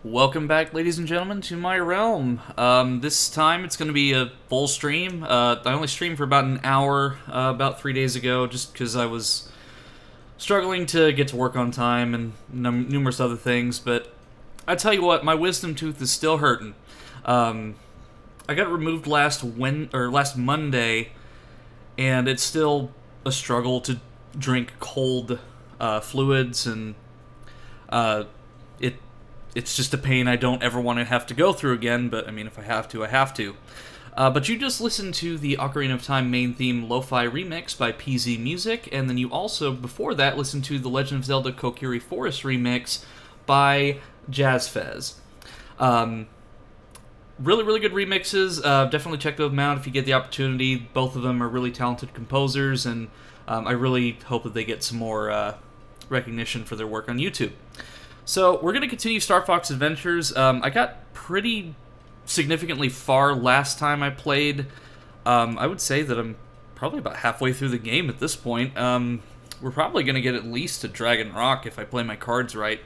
Welcome back, ladies and gentlemen, to my realm. This time it's going to be a full stream. I only streamed for about an hour about 3 days ago, just because I was struggling to get to work on time and numerous other things. But I tell you what, my wisdom tooth is still hurting. I got it removed last Monday, and it's still a struggle to drink cold fluids, and it's just a pain I don't ever want to have to go through again, but I mean, if I have to, I have to. But you just listened to the Ocarina of Time main theme Lo-Fi remix by PZ Music, and then you also, before that, listened to the Legend of Zelda Kokiri Forest remix by Jazz Fez. Really, really good remixes. Definitely check them out if you get the opportunity. Both of them are really talented composers, and I really hope that they get some more recognition for their work on YouTube. So, we're going to continue Star Fox Adventures. I got pretty significantly far last time I played. I would say that I'm probably about halfway through the game at this point. We're probably going to get at least to Dragon Rock if I play my cards right.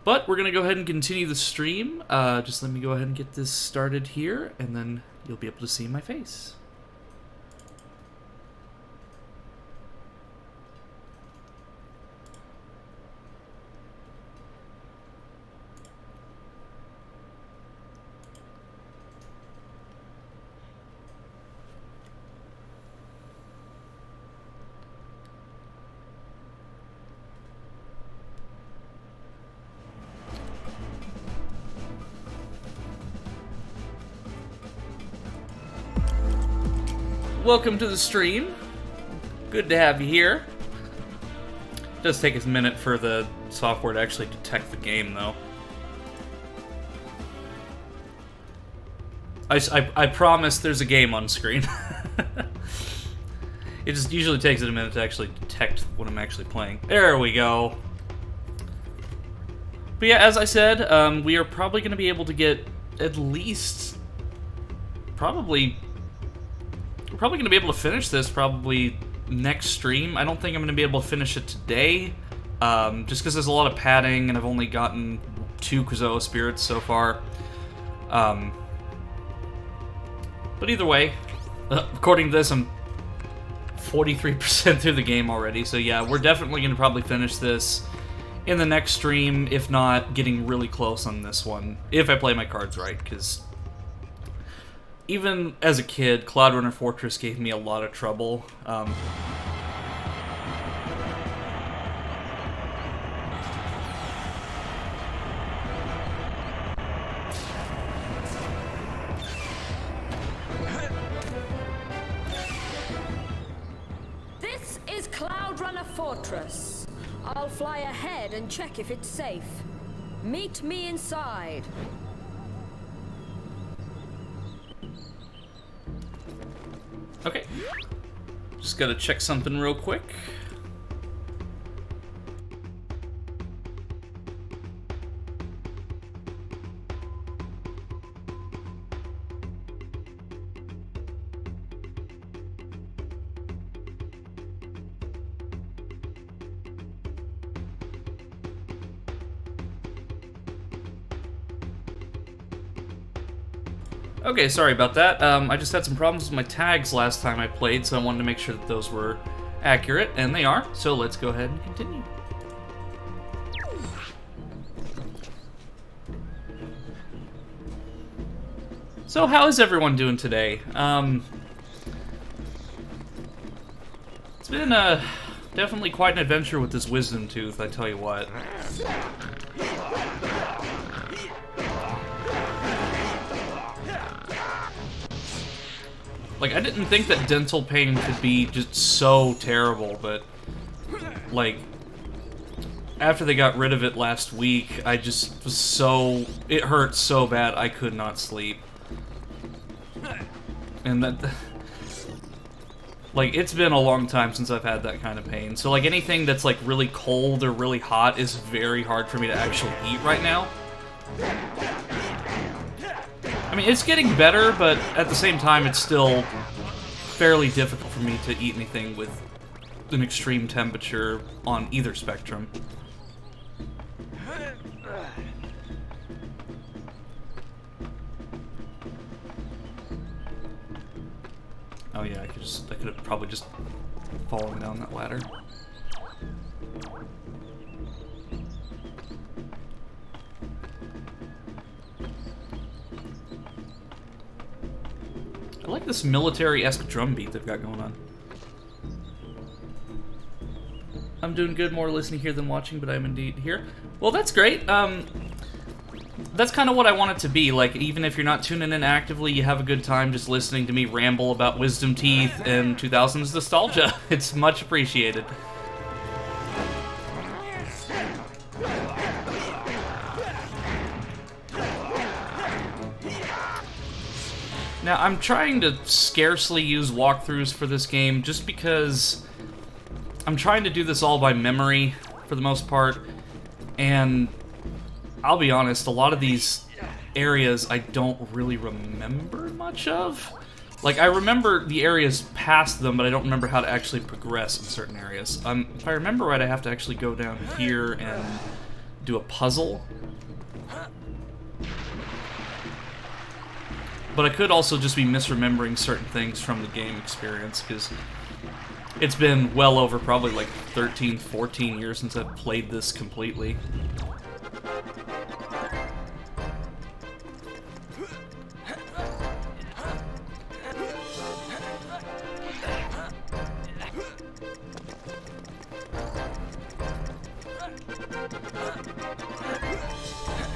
But we're going to go ahead and continue the stream. Just let me go ahead and get this started here, and then you'll be able to see my face. Welcome to the stream. Good to have you here. It does take a minute for the software to actually detect the game, though. I promise there's a game on screen. It just usually takes it a minute to actually detect what I'm actually playing. There we go. But yeah, as I said, we are probably going to be able to get at least... We're probably going to be able to finish this probably next stream. I don't think I'm going to be able to finish it today, just because there's a lot of padding, and I've only gotten 2 Krazoa spirits so far. But either way, according to this, I'm 43% through the game already, so yeah, we're definitely going to probably finish this in the next stream, if not getting really close on this one, if I play my cards right, because... even as a kid, Cloudrunner Fortress gave me a lot of trouble. This is Cloudrunner Fortress. I'll fly ahead and check if it's safe. Meet me inside. Okay. Just gotta check something real quick. Okay, sorry about that. I just had some problems with my tags last time I played, so I wanted to make sure that those were accurate, and they are. So let's go ahead and continue. So how is everyone doing today? It's been definitely quite an adventure with this wisdom tooth, I tell you what. Like, I didn't think that dental pain could be just so terrible, but, like, after they got rid of it last week, I just was so... it hurt so bad I could not sleep. And that... Like, it's been a long time since I've had that kind of pain. So, like, anything that's, like, really cold or really hot is very hard for me to actually eat right now. I mean, it's getting better, but at the same time, it's still fairly difficult for me to eat anything with an extreme temperature on either spectrum. Oh yeah, I could have probably just fallen down that ladder. I like this military-esque drum beat they've got going on. I'm doing good, more listening here than watching, but I'm indeed here. Well, that's great. That's kind of what I want it to be. Like, even if you're not tuning in actively, you have a good time just listening to me ramble about wisdom teeth and 2000s nostalgia. It's much appreciated. Now, I'm trying to scarcely use walkthroughs for this game just because I'm trying to do this all by memory for the most part, and I'll be honest, a lot of these areas I don't really remember much of. Like, I remember the areas past them, but I don't remember how to actually progress in certain areas. If I remember right, I have to actually go down here and do a puzzle. But I could also just be misremembering certain things from the game experience, because it's been well over probably like 13, 14 years since I've played this completely.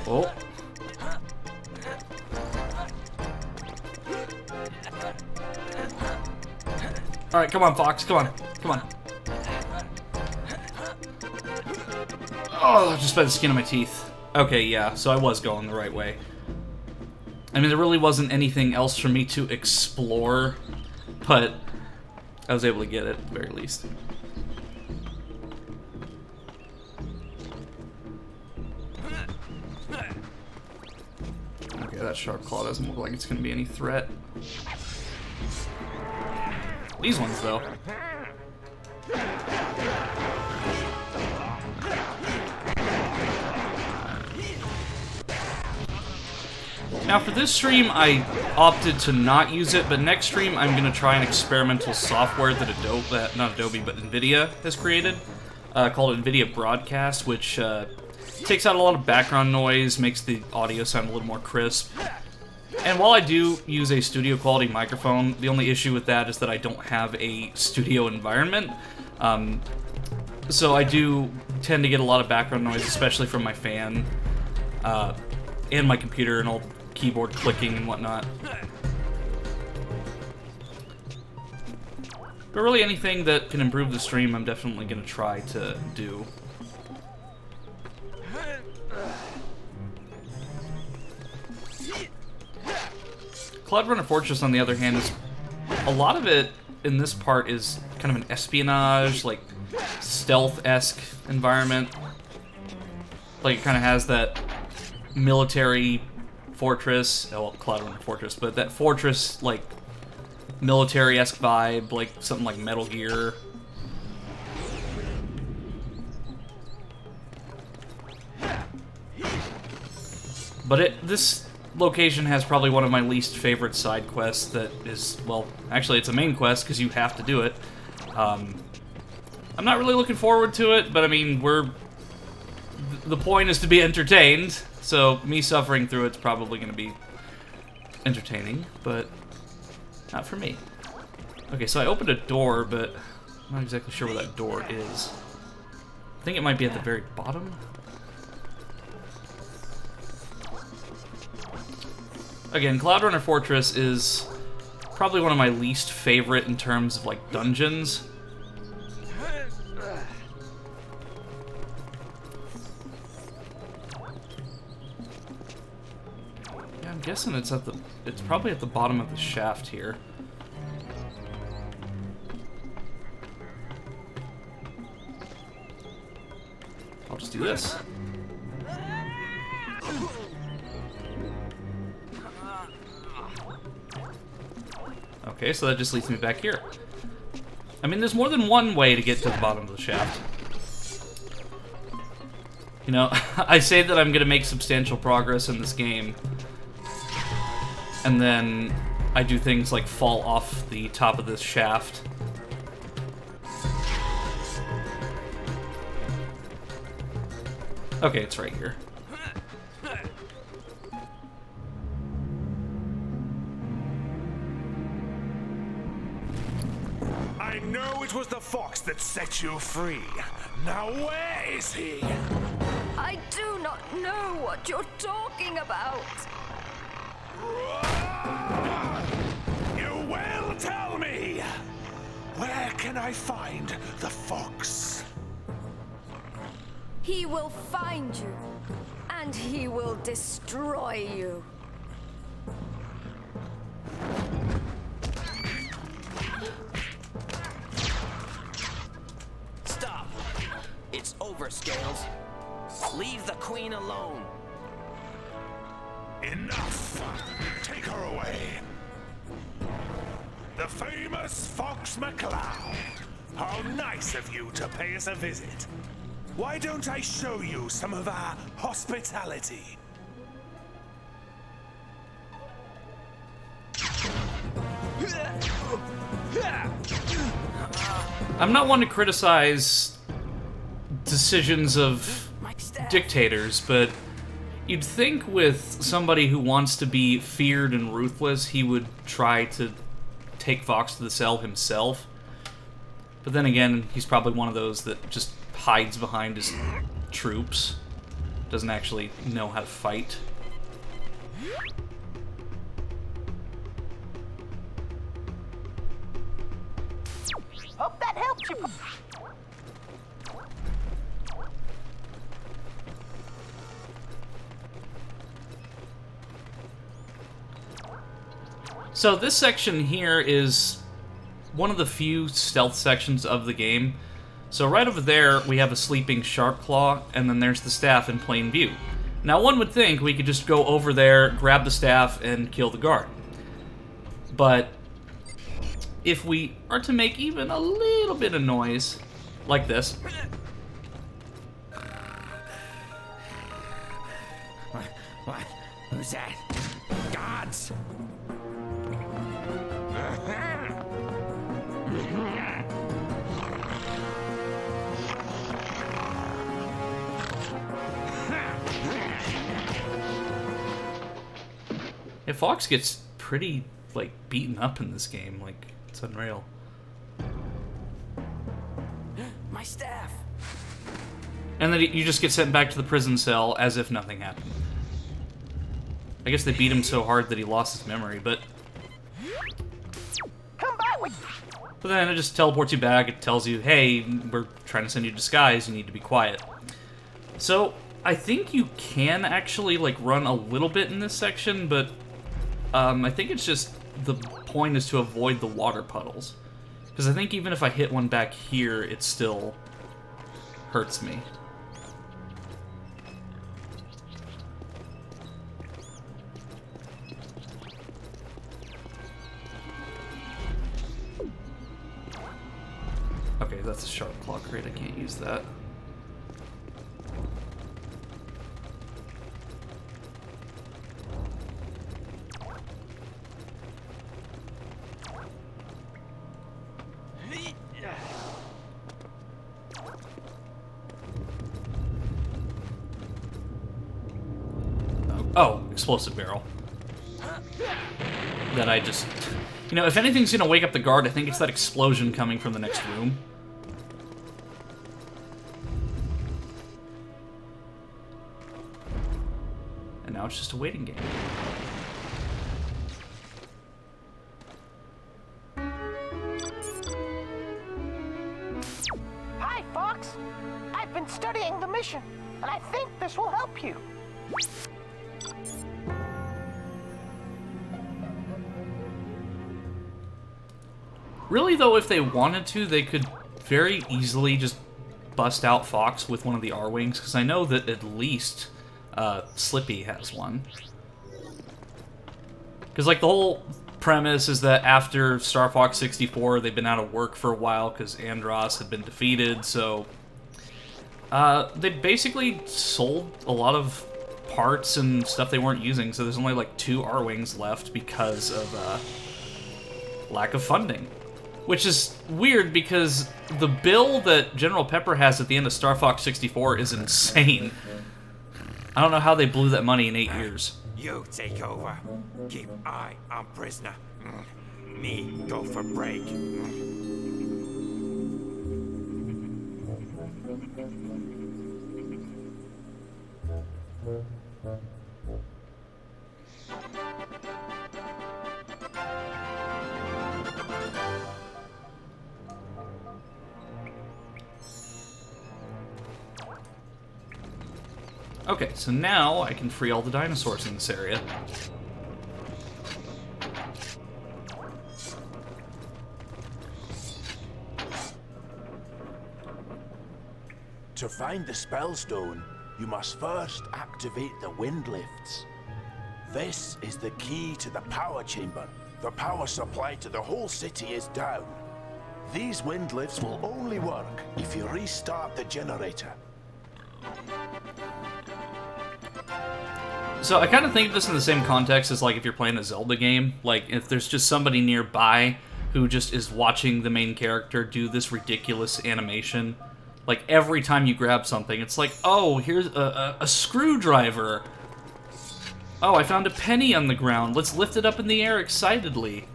Oh. Alright, come on, Fox, come on, come on. Oh, just by the skin of my teeth. Okay, yeah, so I was going the right way. I mean, there really wasn't anything else for me to explore, but I was able to get it, at the very least. Okay, that sharp claw doesn't look like it's going to be any threat. These ones, though. Now, for this stream, I opted to not use it, but next stream, I'm going to try an experimental software that NVIDIA has created, called NVIDIA Broadcast, which takes out a lot of background noise, makes the audio sound a little more crisp. And while I do use a studio quality microphone, the only issue with that is that I don't have a studio environment. So I do tend to get a lot of background noise, especially from my fan, and my computer and all keyboard clicking and whatnot. But really anything that can improve the stream, I'm definitely going to try to do. Cloudrunner Fortress, on the other hand, is a lot of it in this part is kind of an espionage, like stealth-esque environment. Like, it kind of has that military fortress, well, Cloudrunner Fortress, but that fortress, like, military-esque vibe, like something like Metal Gear. But this location has probably one of my least favorite side quests that is, well, actually it's a main quest because you have to do it. I'm not really looking forward to it, but I mean, the point is to be entertained, so me suffering through it's probably going to be entertaining, but not for me. Okay, so I opened a door, but I'm not exactly sure where that door is. I think it might be at the very bottom. Again, Cloudrunner Fortress is probably one of my least favorite in terms of, like, dungeons. Yeah, I'm guessing it's probably at the bottom of the shaft here. I'll just do this. Okay, so that just leads me back here. I mean, there's more than one way to get to the bottom of the shaft. You know, I say that I'm gonna make substantial progress in this game, and then I do things like fall off the top of this shaft. Okay, it's right here. I know it was the fox that set you free. Now where is he? I do not know what you're talking about. You will tell me! Where can I find the fox? He will find you, and he will destroy you. Stop! It's over, Scales. Leave the queen alone. Enough! Take her away. The famous Fox McCloud. How nice of you to pay us a visit. Why don't I show you some of our hospitality? I'm not one to criticize decisions of dictators, but you'd think with somebody who wants to be feared and ruthless, he would try to take Fox to the cell himself. But then again, he's probably one of those that just hides behind his troops. Doesn't actually know how to fight. Hope that helps you. So this section here is one of the few stealth sections of the game. So right over there, we have a sleeping Sharpclaw, and then there's the staff in plain view. Now one would think we could just go over there, grab the staff, and kill the guard. But if we are to make even a little bit of noise, like this. What? Who's that? Gods! Yeah, Fox gets pretty, like, beaten up in this game. Like, it's unreal. My staff! And then you just get sent back to the prison cell as if nothing happened. I guess they beat him so hard that he lost his memory, but... Come back with. But then it just teleports you back. It tells you, hey, we're trying to send you a disguise. You need to be quiet. So, I think you can actually, like, run a little bit in this section, but I think it's just the point is to avoid the water puddles. Because I think even if I hit one back here, it still hurts me. Okay, that's a sharp claw crate. I can't use that. Oh, explosive barrel. That I just... You know, if anything's gonna wake up the guard, I think it's that explosion coming from the next room. And now it's just a waiting game. Hi, Fox. I've been studying the mission, and I think this will help you. Really, though, if they wanted to, they could very easily just bust out Fox with one of the R-Wings, because I know that at least Slippy has one. Because, like, the whole premise is that after Star Fox 64, they've been out of work for a while because Andros had been defeated, so they basically sold a lot of parts and stuff they weren't using, so there's only like 2 R-Wings left because of lack of funding. Which is weird because the bill that General Pepper has at the end of Star Fox 64 is insane. I don't know how they blew that money in 8 years. You take over. Keep eye on prisoner. Me go for break. Okay, so now I can free all the dinosaurs in this area. To find the Spellstone, you must first activate the wind lifts. This is the key to the power chamber. The power supply to the whole city is down. These wind lifts will only work if you restart the generator. So I kind of think of this in the same context as like if you're playing a Zelda game. Like if there's just somebody nearby who just is watching the main character do this ridiculous animation. Like every time you grab something, it's like, oh, here's a screwdriver. Oh, I found a penny on the ground. Let's lift it up in the air excitedly.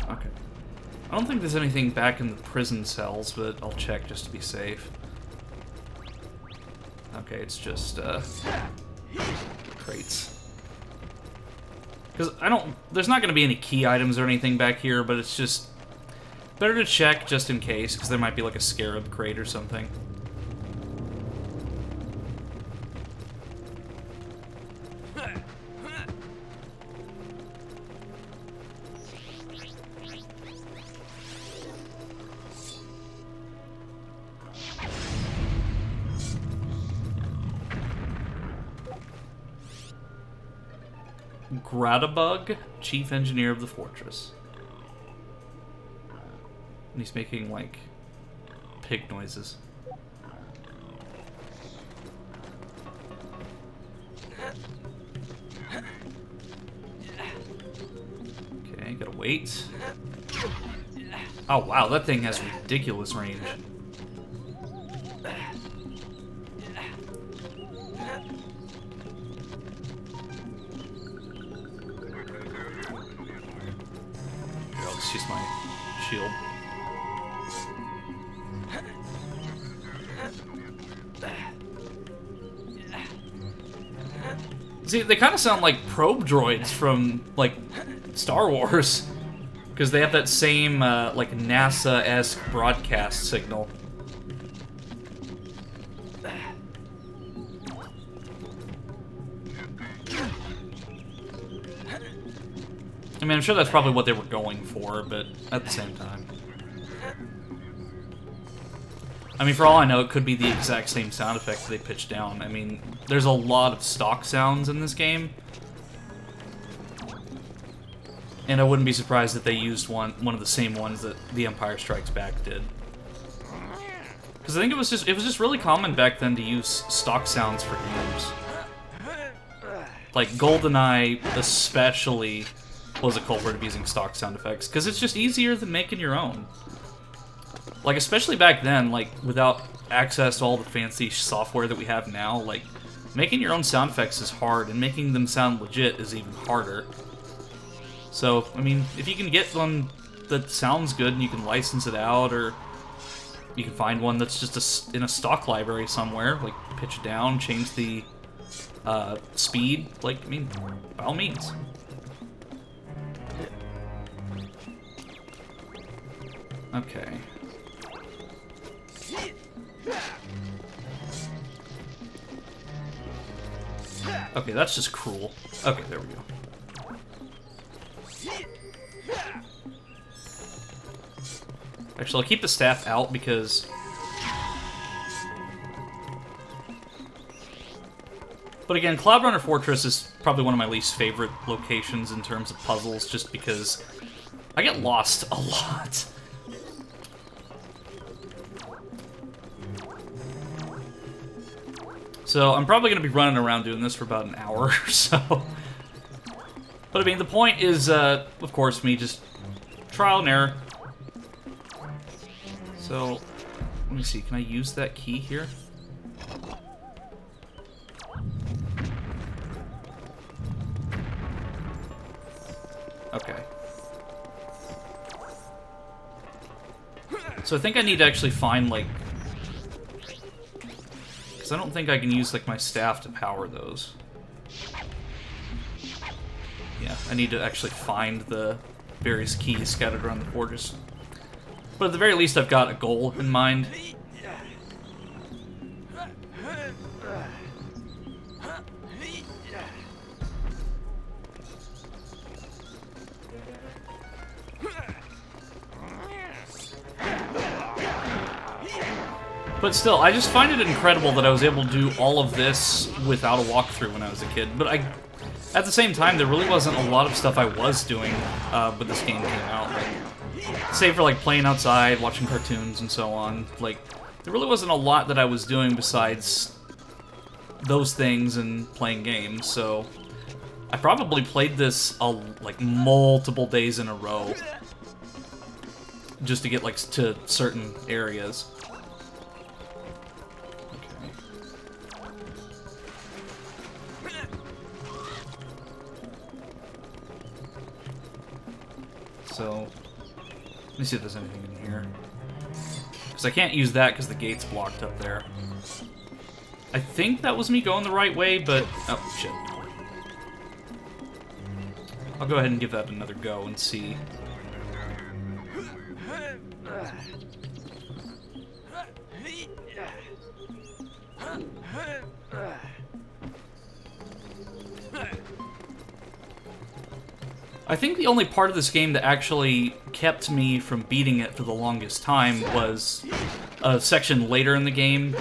Okay. I don't think there's anything back in the prison cells, but I'll check just to be safe. Okay, it's just, crates. Because there's not going to be any key items or anything back here, but it's just better to check just in case, because there might be like a scarab crate or something. Gradabug, chief engineer of the fortress. And he's making, like, pig noises. Okay, gotta wait. Oh, wow, that thing has ridiculous range. Let's use my shield. See, they kind of sound like probe droids from, like, Star Wars. Because they have that same, like, NASA-esque broadcast signal. I mean, I'm sure that's probably what they were going for, but at the same time. I mean, for all I know, it could be the exact same sound effect they pitched down. I mean, there's a lot of stock sounds in this game. And I wouldn't be surprised if they used one of the same ones that The Empire Strikes Back did. Because I think it was just really common back then to use stock sounds for games. Like, GoldenEye especially was a culprit of using stock sound effects, because it's just easier than making your own. Like, especially back then, like, without access to all the fancy software that we have now, like, making your own sound effects is hard, and making them sound legit is even harder. So, I mean, if you can get one that sounds good and you can license it out, or you can find one that's just in a stock library somewhere, like, pitch it down, change the speed, like, I mean, by all means. Okay. Okay, that's just cruel. Okay, there we go. Actually, I'll keep the staff out because... But again, Cloudrunner Fortress is probably one of my least favorite locations in terms of puzzles, just because I get lost a lot. So I'm probably going to be running around doing this for about an hour or so. But I mean, the point is, of course, me just trial and error. So, let me see, can I use that key here? Okay. So I think I need to actually find, like... Because I don't think I can use, like, my staff to power those. Yeah, I need to actually find the various keys scattered around the fortress. But at the very least, I've got a goal in mind. But still, I just find it incredible that I was able to do all of this without a walkthrough when I was a kid. But at the same time, there really wasn't a lot of stuff I was doing when this game came out. Like, save for like playing outside, watching cartoons, and so on. Like, there really wasn't a lot that I was doing besides those things and playing games. So I probably played this like multiple days in a row just to get like to certain areas. So, let me see if there's anything in here. Because I can't use that because the gate's blocked up there. I think that was me going the right way, but... Oh, shit. I'll go ahead and give that another go and see. I think the only part of this game that actually kept me from beating it for the longest time was a section later in the game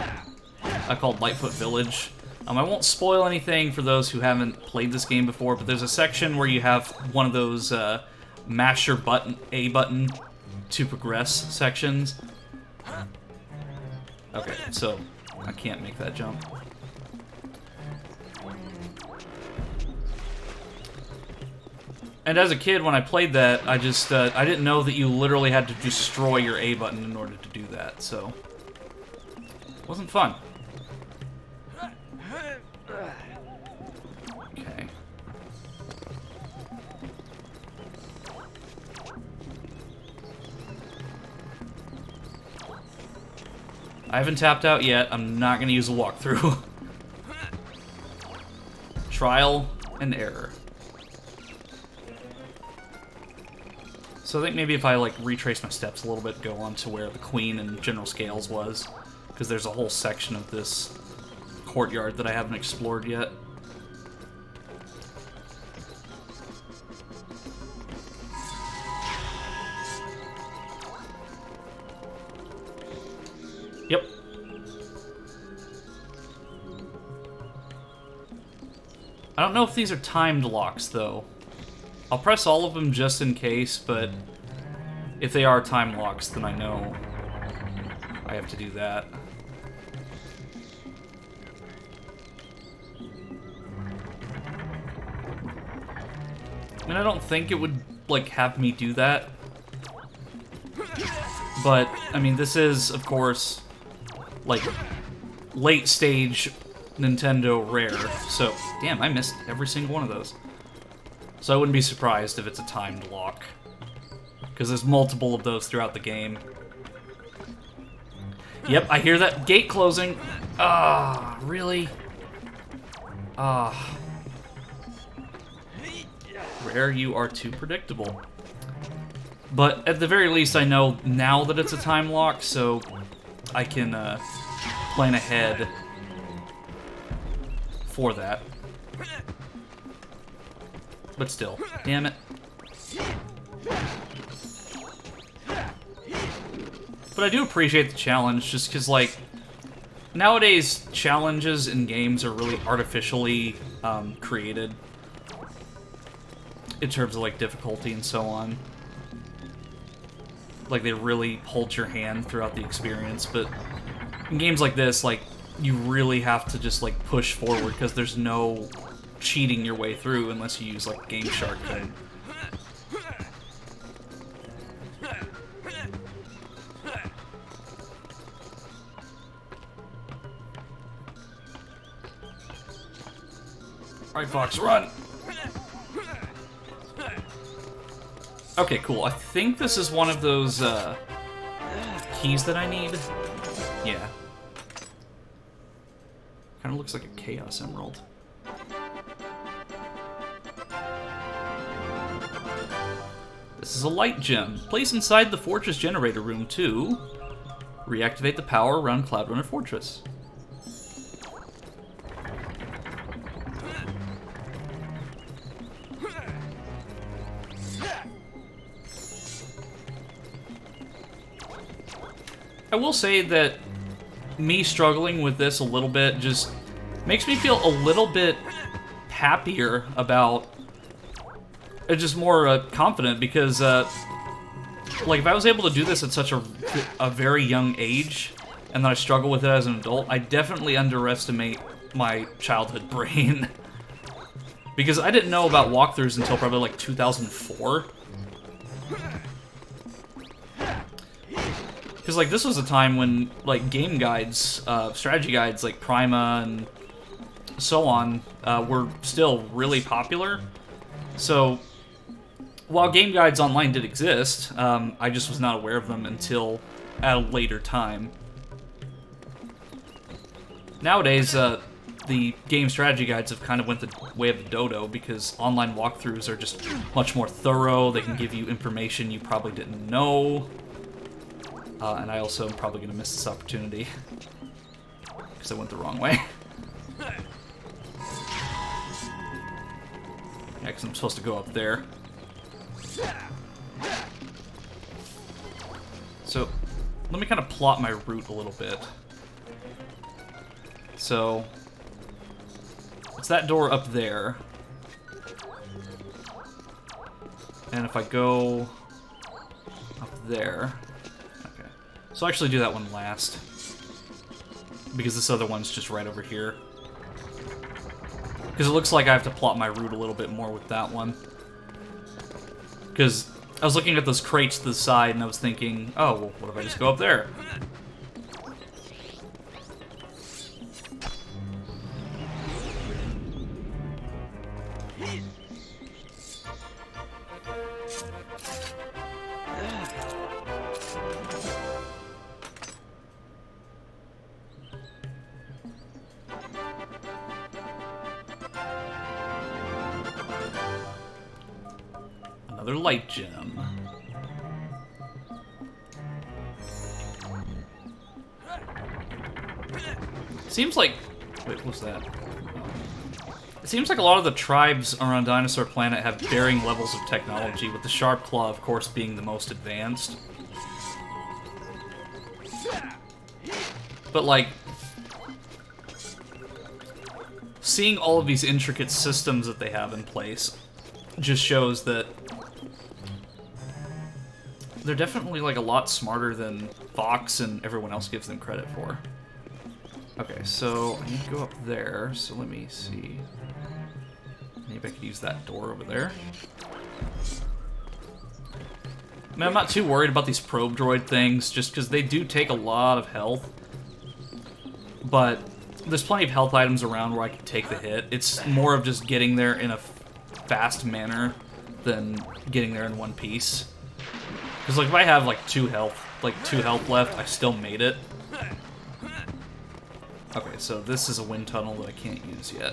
called Lightfoot Village. I won't spoil anything for those who haven't played this game before, but there's a section where you have one of those mash your A button to progress sections. Okay, so I can't make that jump. And as a kid, when I played that, I just, I didn't know that you literally had to destroy your A button in order to do that, so... It wasn't fun. Okay. I haven't tapped out yet. I'm not going to use a walkthrough. Trial and error. So I think maybe if I, like, retrace my steps a little bit, go on to where the Queen and General Scales was, because there's a whole section of this courtyard that I haven't explored yet. Yep. I don't know if these are timed locks, though. I'll press all of them just in case, but if they are time locks, then I know I have to do that. I mean, I don't think it would, like, have me do that. But, I mean, this is, of course, like, late stage Nintendo Rare. So, damn, I missed every single one of those. So I wouldn't be surprised if it's a timed lock. Because there's multiple of those throughout the game. Yep, I hear that gate closing. Ah, really? Ah. Rare, you are too predictable. But at the very least, I know now that it's a time lock, so I can plan ahead for that. But still, damn it. But I do appreciate the challenge, just because, like, nowadays, challenges in games are really artificially created in terms of, like, difficulty and so on. Like, they really hold your hand throughout the experience, but in games like this, like, you really have to just, like, push forward, because there's no cheating your way through unless you use, like, Game Shark code. Alright, Fox, run! Okay, cool. I think this is one of those, keys that I need. Yeah. Kinda looks like a Chaos Emerald. This is a light gem. Place inside the Fortress Generator Room to reactivate the power around Cloudrunner Fortress. I will say that me struggling with this a little bit just makes me feel a little bit happier about, just more confident, because like, if I was able to do this at such a very young age, and then I struggle with it as an adult, I definitely underestimate my childhood brain. Because I didn't know about walkthroughs until probably like 2004. Because, like, this was a time when, like, game guides, strategy guides like Prima and so on, were still really popular. So, while game guides online did exist, I just was not aware of them until at a later time. Nowadays, the game strategy guides have kind of went the way of the dodo, because online walkthroughs are just much more thorough. They can give you information you probably didn't know. And I also am probably going to miss this opportunity, because I went the wrong way. Yeah, because I'm supposed to go up there. So, let me kind of plot my route a little bit. So, it's that door up there. And if I go up there... So I'll actually do that one last, because this other one's just right over here. Because it looks like I have to plot my route a little bit more with that one. Because I was looking at those crates to the side, and I was thinking, oh, well, what if I just go up there? Another light gem. Seems like... Wait, what's that? It seems like a lot of the tribes around Dinosaur Planet have varying levels of technology, with the Sharp Claw, of course, being the most advanced. But, like, seeing all of these intricate systems that they have in place just shows that they're definitely, like, a lot smarter than Fox and everyone else gives them credit for. Okay, so I need to go up there, so let me see. Maybe I could use that door over there. I mean, I'm not too worried about these probe droid things, just because they do take a lot of health. But there's plenty of health items around where I can take the hit. It's more of just getting there in a fast manner than getting there in one piece. Because, like, if I have, like, 2 health left, I still made it. Okay, so this is a wind tunnel that I can't use yet.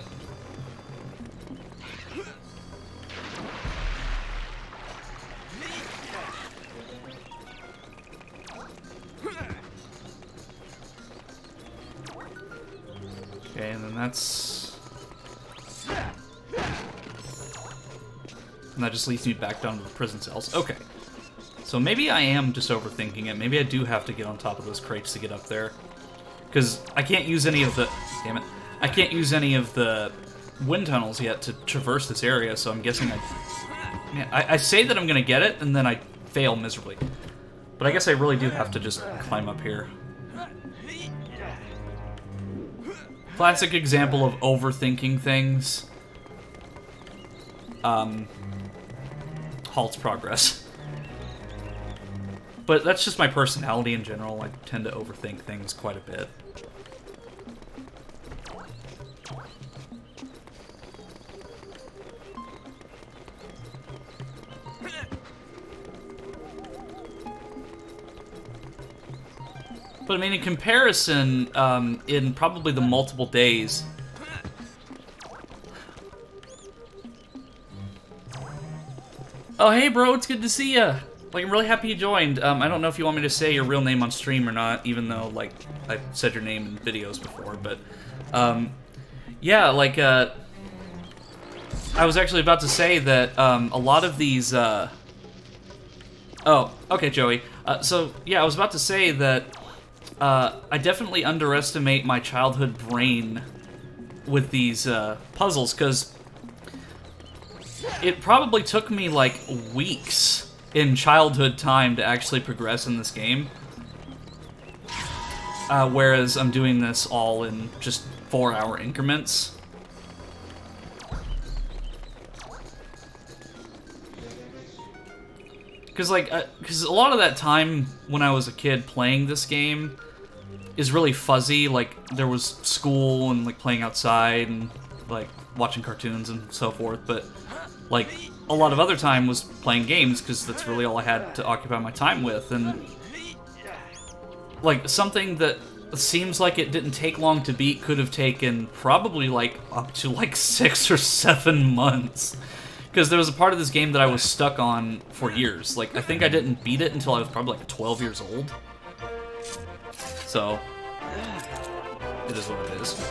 Okay, and then that's... And that just leads me back down to the prison cells. Okay. So maybe I am just overthinking it. Maybe I do have to get on top of those crates to get up there. Because I can't use any of the... Damn it. I can't use any of the wind tunnels yet to traverse this area, so I'm guessing I say that I'm going to get it, and then I fail miserably. But I guess I really do have to just climb up here. Classic example of overthinking things. Halts progress. But that's just my personality in general. I tend to overthink things quite a bit. But I mean, in comparison, in probably the multiple days... Oh, hey, bro, it's good to see ya. Like, I'm really happy you joined. I don't know if you want me to say your real name on stream or not, even though, like, I've said your name in videos before, but... yeah, like, I was actually about to say that, a lot of these, Oh, okay, Joey. So, yeah, I was about to say that... I definitely underestimate my childhood brain with these puzzles, because it probably took me, like, weeks in childhood time to actually progress in this game. Whereas I'm doing this all in just 4-hour increments. Because, like, because a lot of that time when I was a kid playing this game is really fuzzy. Like, there was school and, like, playing outside and, like, watching cartoons and so forth, but, like, a lot of other time was playing games, because that's really all I had to occupy my time with, and, like, something that seems like it didn't take long to beat could have taken probably, like, up to, like, 6 or 7 months. Because there was a part of this game that I was stuck on for years. Like, I think I didn't beat it until I was probably, like, 12 years old. So, it is what it is.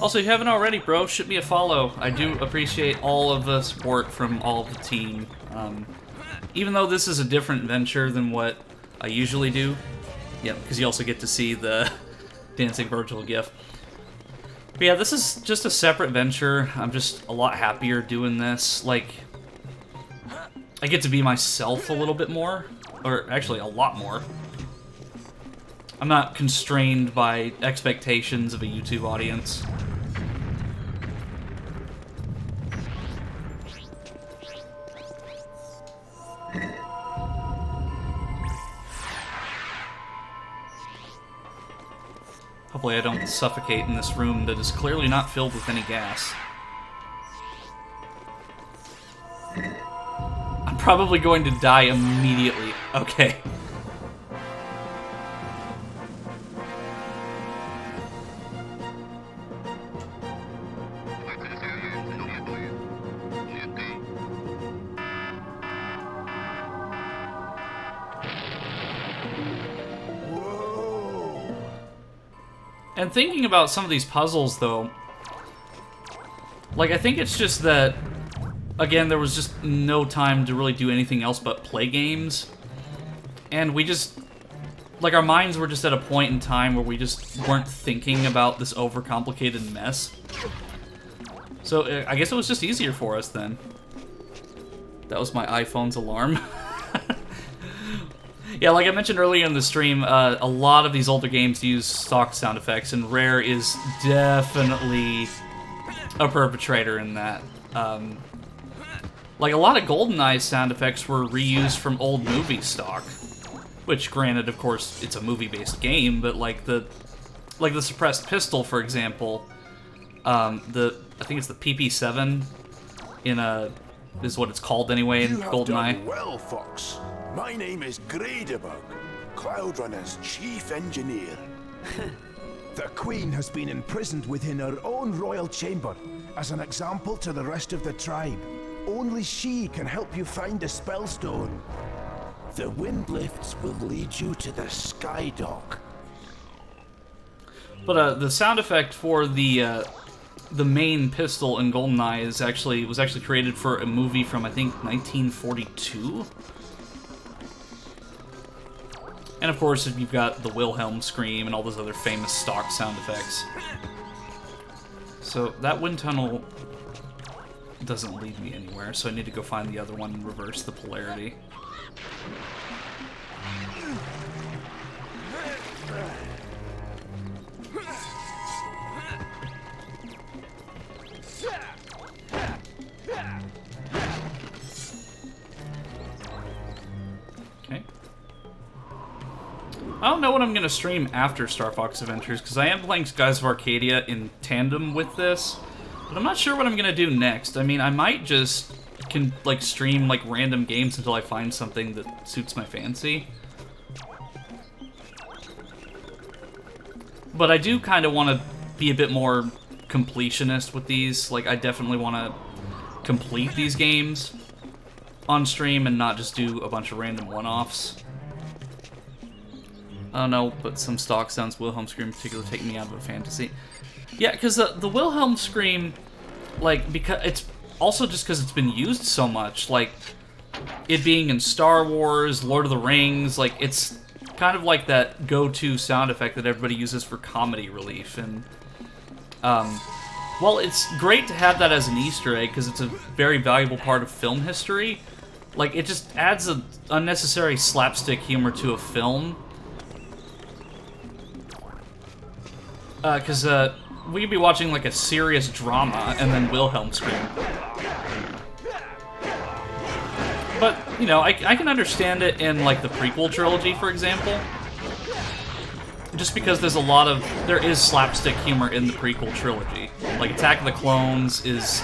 Also, if you haven't already, bro, shoot me a follow. I do appreciate all of the support from all of the team. Even though this is a different venture than what I usually do. Yep, because you also get to see the Dancing Virgil GIF. But yeah, this is just a separate venture. I'm just a lot happier doing this. Like, I get to be myself a little bit more. Or, actually, a lot more. I'm not constrained by expectations of a YouTube audience. Hopefully I don't suffocate in this room that is clearly not filled with any gas. I'm probably going to die immediately. Okay. And thinking about some of these puzzles, though, like, I think it's just that, again, there was just no time to really do anything else but play games. And we just, like, our minds were just at a point in time where we just weren't thinking about this overcomplicated mess. So, I guess it was just easier for us then. That was my iPhone's alarm. Yeah, like I mentioned earlier in the stream, a lot of these older games use stock sound effects, and Rare is definitely a perpetrator in that. Like, a lot of GoldenEye sound effects were reused from old movie stock. Which, granted, of course, it's a movie-based game, but like the suppressed pistol, for example, I think it's the PP7 is what it's called anyway in GoldenEye. Done well, Fox. My name is Gradebug, Cloudrunner's chief engineer. The Queen has been imprisoned within her own royal chamber as an example to the rest of the tribe. Only she can help you find the Spellstone. The wind lifts will lead you to the sky dock. But the sound effect for the main pistol in GoldenEye was actually created for a movie from, I think, 1942. And of course, you've got the Wilhelm scream and all those other famous stock sound effects. So that wind tunnel doesn't lead me anywhere, so I need to go find the other one and reverse the polarity. Okay. I don't know what I'm going to stream after Star Fox Adventures, because I am playing Skies of Arcadia in tandem with this, but I'm not sure what I'm going to do next. I mean, I might just stream like random games until I find something that suits my fancy. But I do kind of want to be a bit more completionist with these. Like, I definitely want to complete these games on stream and not just do a bunch of random one-offs. I don't know, but some stock sounds, Wilhelm Scream in particular, take me out of a fantasy. Yeah, because the Wilhelm Scream, like, because it's also just because it's been used so much, like, it being in Star Wars, Lord of the Rings, like, it's kind of like that go-to sound effect that everybody uses for comedy relief, and, well, it's great to have that as an Easter egg, because it's a very valuable part of film history. Like, it just adds an unnecessary slapstick humor to a film. Because, we could be watching, like, a serious drama, and then Wilhelm scream. But, you know, I can understand it in, like, the prequel trilogy, for example. Just because there is slapstick humor in the prequel trilogy. Like, Attack of the Clones is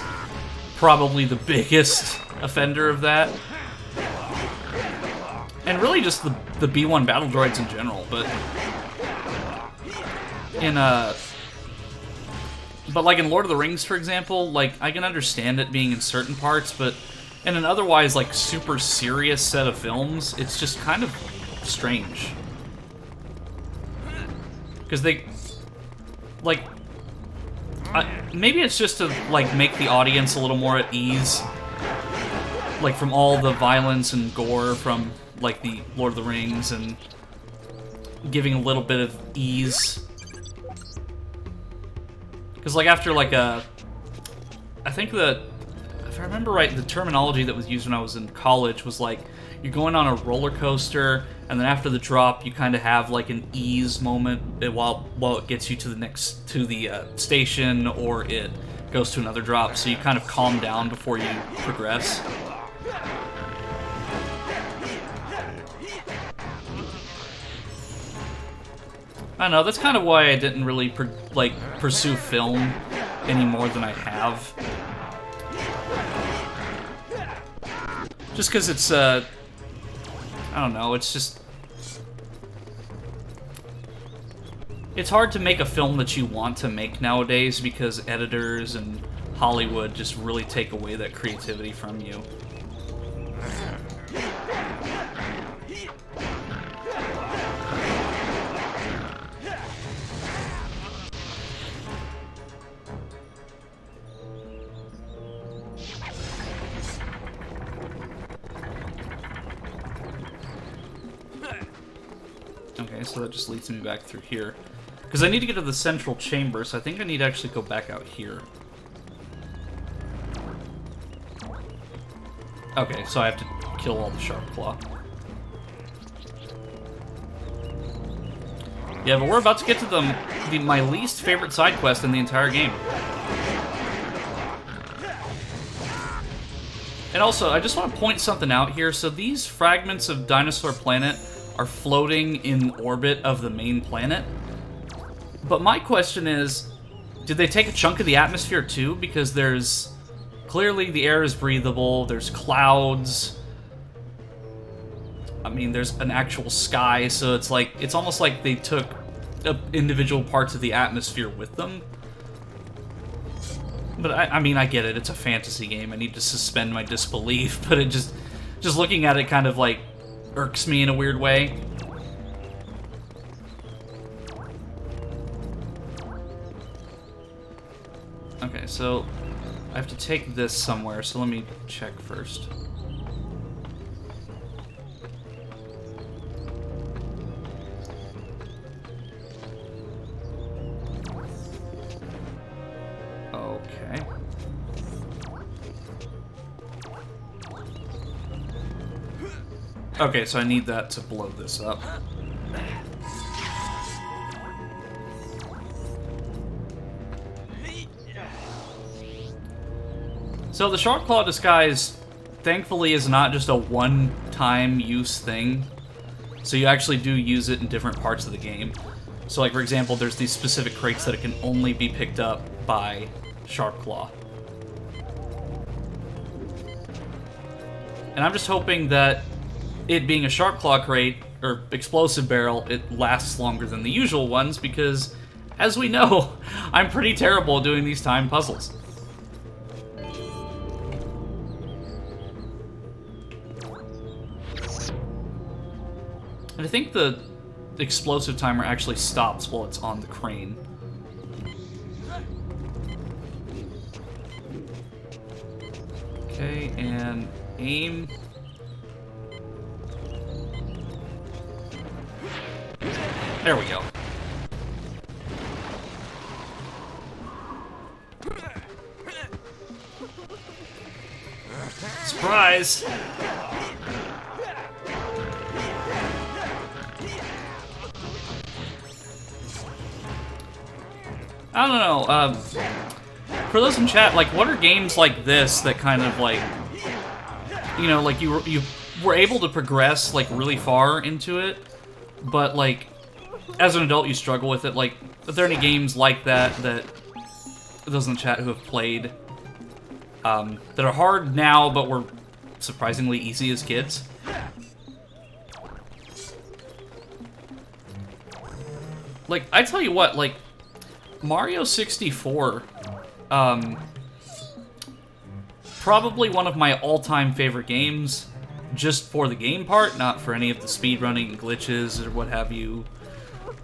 probably the biggest offender of that. And really just the B-1 battle droids in general, but like in Lord of the Rings, for example, like, I can understand it being in certain parts, but in an otherwise, like, super serious set of films, it's just kind of strange. Because they, like, maybe it's just to, like, make the audience a little more at ease, like, from all the violence and gore from, like, the Lord of the Rings, and giving a little bit of ease. Because, like, after, like, I think if I remember right, the terminology that was used when I was in college was, like, you're going on a roller coaster, and then after the drop, you kind of have, like, an ease moment while it gets you to the station, or it goes to another drop, so you kind of calm down before you progress. I don't know, that's kind of why I didn't really, pursue film any more than I have. Just because it's, I don't know, it's just... It's hard to make a film that you want to make nowadays because editors and Hollywood just really take away that creativity from you. Okay, so that just leads me back through here. Because I need to get to the central chamber, so I think I need to actually go back out here. Okay, so I have to kill all the Sharp Claw. Yeah, but we're about to get to my least favorite side quest in the entire game. And also, I just want to point something out here. So these fragments of Dinosaur Planet are floating in orbit of the main planet. But my question is, did they take a chunk of the atmosphere too? Because there's... Clearly the air is breathable, there's clouds. I mean, there's an actual sky, so it's like... It's almost like they took individual parts of the atmosphere with them. But I mean, I get it, it's a fantasy game, I need to suspend my disbelief, but it just looking at it kind of like... irks me in a weird way. Okay, so I have to take this somewhere, so let me check first. Okay. Okay, so I need that to blow this up. So the Sharp Claw Disguise, thankfully, is not just a one-time use thing. So you actually do use it in different parts of the game. So like, for example, there's these specific crates that it can only be picked up by Sharp Claw. And I'm just hoping that it being a Sharp Claw crate, or explosive barrel, it lasts longer than the usual ones, because, as we know, I'm pretty terrible at doing these time puzzles. And I think the explosive timer actually stops while it's on the crane. Okay, and aim. There we go. Surprise! I don't know, for those in chat, like, what are games like this that kind of, like, you know, like, you were able to progress, like, really far into it, but, like, as an adult you struggle with it? Like, are there any games like that those in the chat who have played, that are hard now, but were surprisingly easy as kids? Like, I tell you what, like, Mario 64, probably one of my all-time favorite games, just for the game part, not for any of the speedrunning glitches or what have you.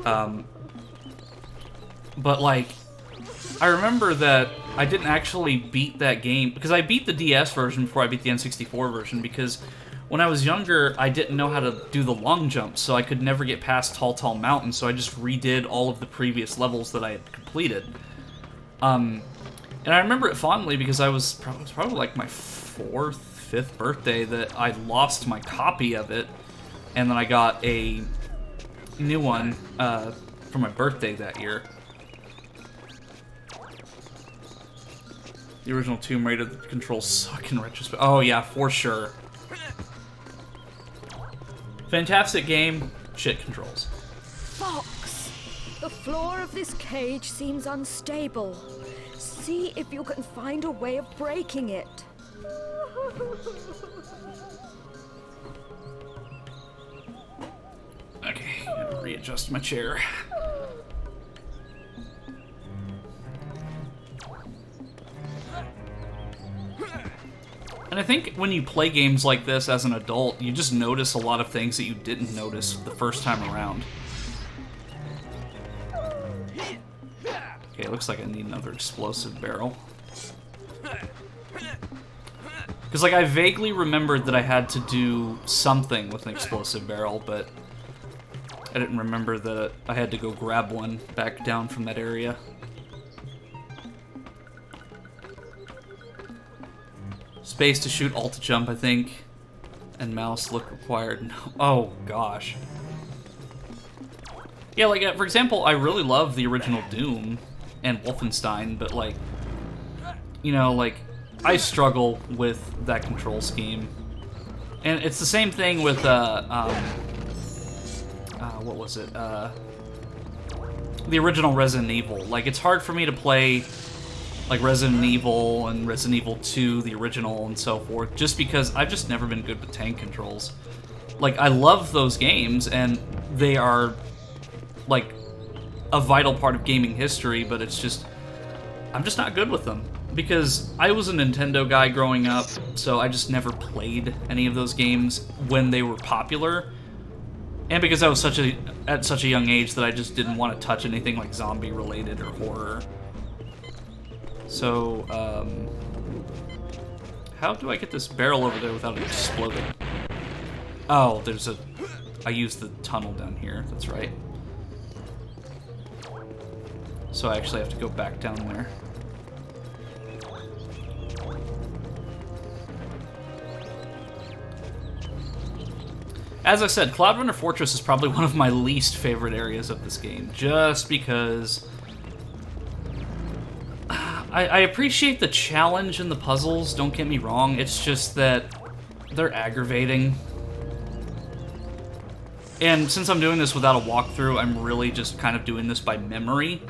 But, like, I remember that I didn't actually beat that game, because I beat the DS version before I beat the N64 version, because when I was younger, I didn't know how to do the long jump, so I could never get past Tall Tall Mountain, so I just redid all of the previous levels that I had completed. And I remember it fondly because it was probably like my 4th, 5th birthday that I lost my copy of it, and then I got a new one for my birthday that year. The original Tomb Raider controls suck in retrospect. Oh yeah, for sure. Fantastic game, shit controls. Fox, the floor of this cage seems unstable. See if you can find a way of breaking it. Okay, gotta readjust my chair. And I think when you play games like this as an adult, you just notice a lot of things that you didn't notice the first time around. Okay, it looks like I need another explosive barrel. Because, like, I vaguely remembered that I had to do something with an explosive barrel, but I didn't remember that I had to go grab one back down from that area. Space to shoot, alt to jump, I think. And mouse look required. Oh, gosh. Yeah, like, for example, I really love the original Doom and Wolfenstein, but, like, you know, like, I struggle with that control scheme. And it's the same thing with, what was it? The original Resident Evil. Like, it's hard for me to play, like, Resident Evil and Resident Evil 2, the original, and so forth, just because I've just never been good with tank controls. Like, I love those games, and they are, like, a vital part of gaming history, but it's just, I'm just not good with them. because I was a Nintendo guy growing up, so I just never played any of those games when they were popular. And because I was at such a young age that I just didn't want to touch anything like zombie related or horror. So, how do I get this barrel over there without it exploding? Oh, I used the tunnel down here, that's right. So I actually have to go back down there. As I said, Cloudrunner Fortress is probably one of my least favorite areas of this game, just because I appreciate the challenge and the puzzles, don't get me wrong, it's just that they're aggravating. And since I'm doing this without a walkthrough, I'm really just kind of doing this by memory.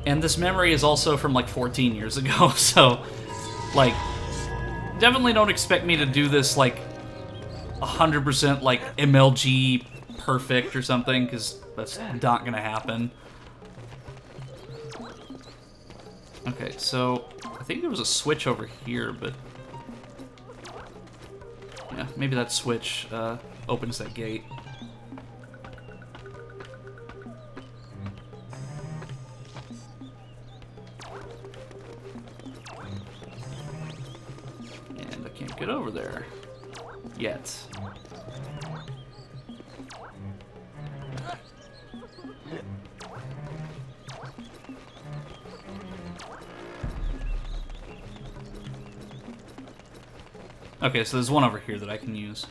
And this memory is also from like 14 years ago, so like definitely don't expect me to do this like 100% like MLG perfect or something, because that's not gonna happen. Okay, so I think there was a switch over here, but yeah, maybe that switch opens that gate. And I can't get over there yet. Okay, so there's one over here that I can use.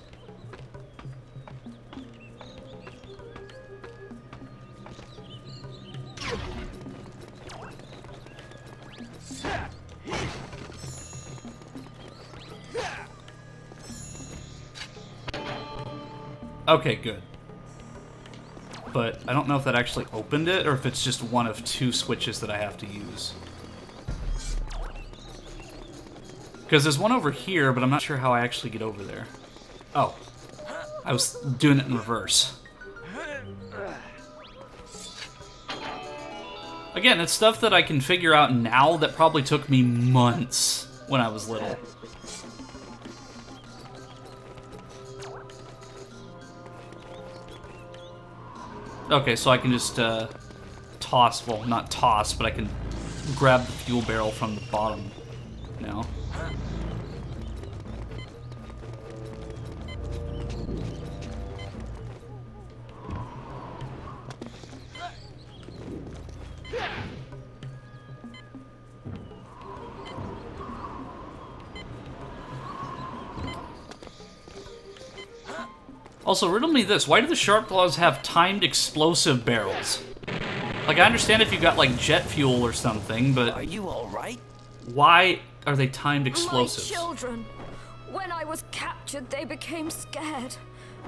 Okay, good. But I don't know if that actually opened it, or if it's just one of two switches that I have to use. Because there's one over here, but I'm not sure how I actually get over there. Oh. I was doing it in reverse. Again, it's stuff that I can figure out now that probably took me months when I was little. Okay, so I can just toss, well, not toss, but I can grab the fuel barrel from the bottom now. Also, riddle me this, why do the Sharp Claws have timed explosive barrels? Like, I understand if you got, like, jet fuel or something, but... Are you alright? Why are they timed explosives? My children! When I was captured, they became scared,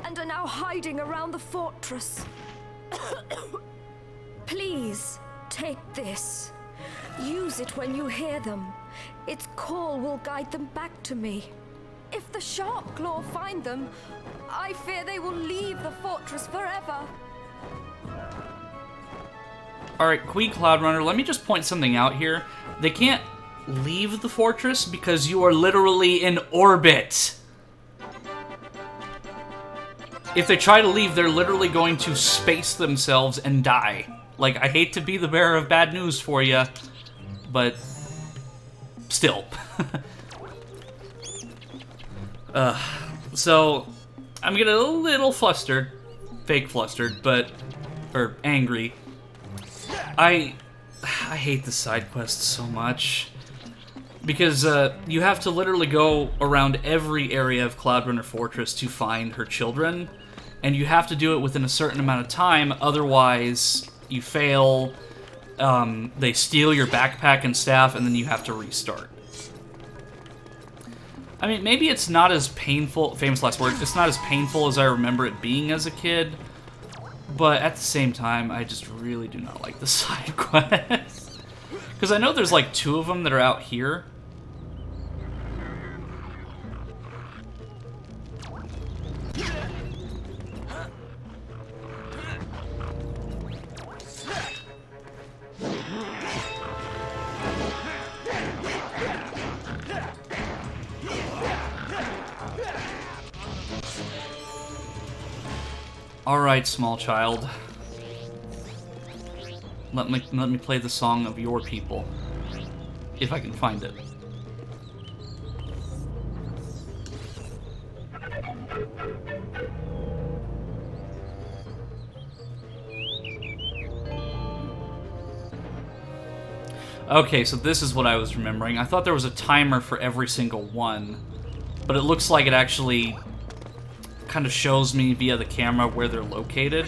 and are now hiding around the fortress. Please, take this. Use it when you hear them. Its call will guide them back to me. If the Sharp Claw find them, I fear they will leave the fortress forever. Alright, Queen Cloudrunner, let me just point something out here. They can't leave the fortress because you are literally in orbit. If they try to leave, they're literally going to space themselves and die. Like, I hate to be the bearer of bad news for you, but still. So, I'm getting a little flustered. Fake flustered, but... or angry. I hate the side quests so much. Because you have to literally go around every area of Cloudrunner Fortress to find her children. And you have to do it within a certain amount of time, otherwise you fail, they steal your backpack and staff, and then you have to restart. I mean, maybe it's not as painful, famous last words, it's not as painful as I remember it being as a kid, but at the same time, I just really do not like the side quests. Because I know there's like 2 of them that are out here. Alright, small child. Let me play the song of your people. If I can find it. Okay, so this is what I was remembering. I thought there was a timer for every single one, but it looks like it actually kind of shows me via the camera where they're located.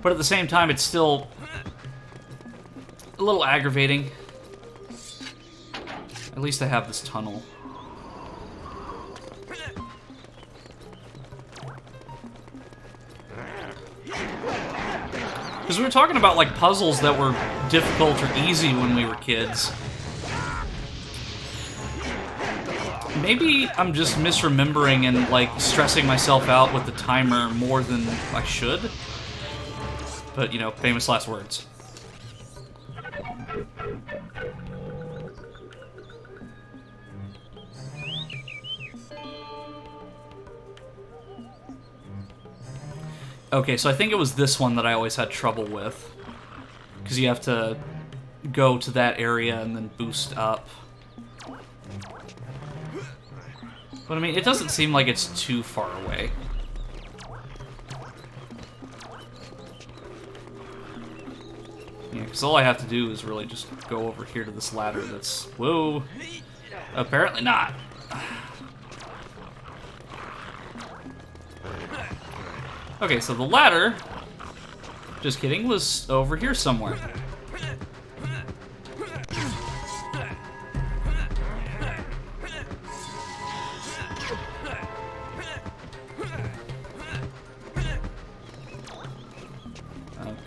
But at the same time, it's still a little aggravating. At least I have this tunnel. Because we were talking about, like, puzzles that were difficult or easy when we were kids. Maybe I'm just misremembering and, like, stressing myself out with the timer more than I should. But, you know, famous last words. Okay, so I think it was this one that I always had trouble with. Because you have to go to that area and then boost up. But I mean, it doesn't seem like it's too far away. Yeah, because all I have to do is really just go over here to this ladder that's... Whoa! Apparently not. Okay, so the ladder, just kidding, was over here somewhere.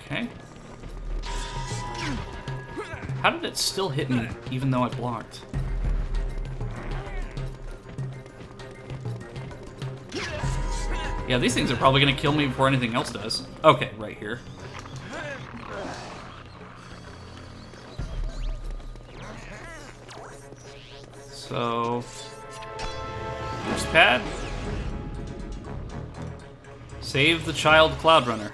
Okay. How did it still hit me, even though I blocked? Yeah, these things are probably going to kill me before anything else does. Okay, right here. So... Boost pad. Save the child Cloudrunner.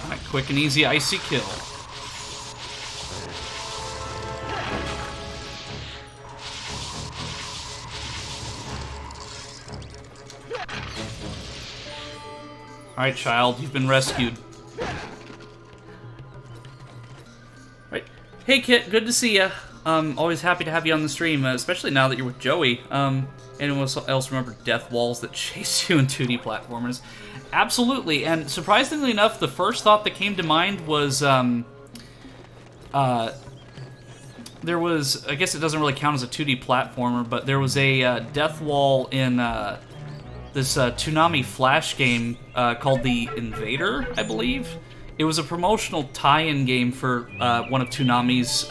Alright, quick and easy icy kill. Alright, child, you've been rescued. Right. Hey, Kit, good to see ya. Always happy to have you on the stream, especially now that you're with Joey. Anyone else remember death walls that chase you in 2D platformers? Absolutely, and surprisingly enough, the first thought that came to mind was, there was, I guess it doesn't really count as a 2D platformer, but there was a death wall in, this Toonami Flash game called The Invader, I believe. It was a promotional tie-in game for one of Toonami's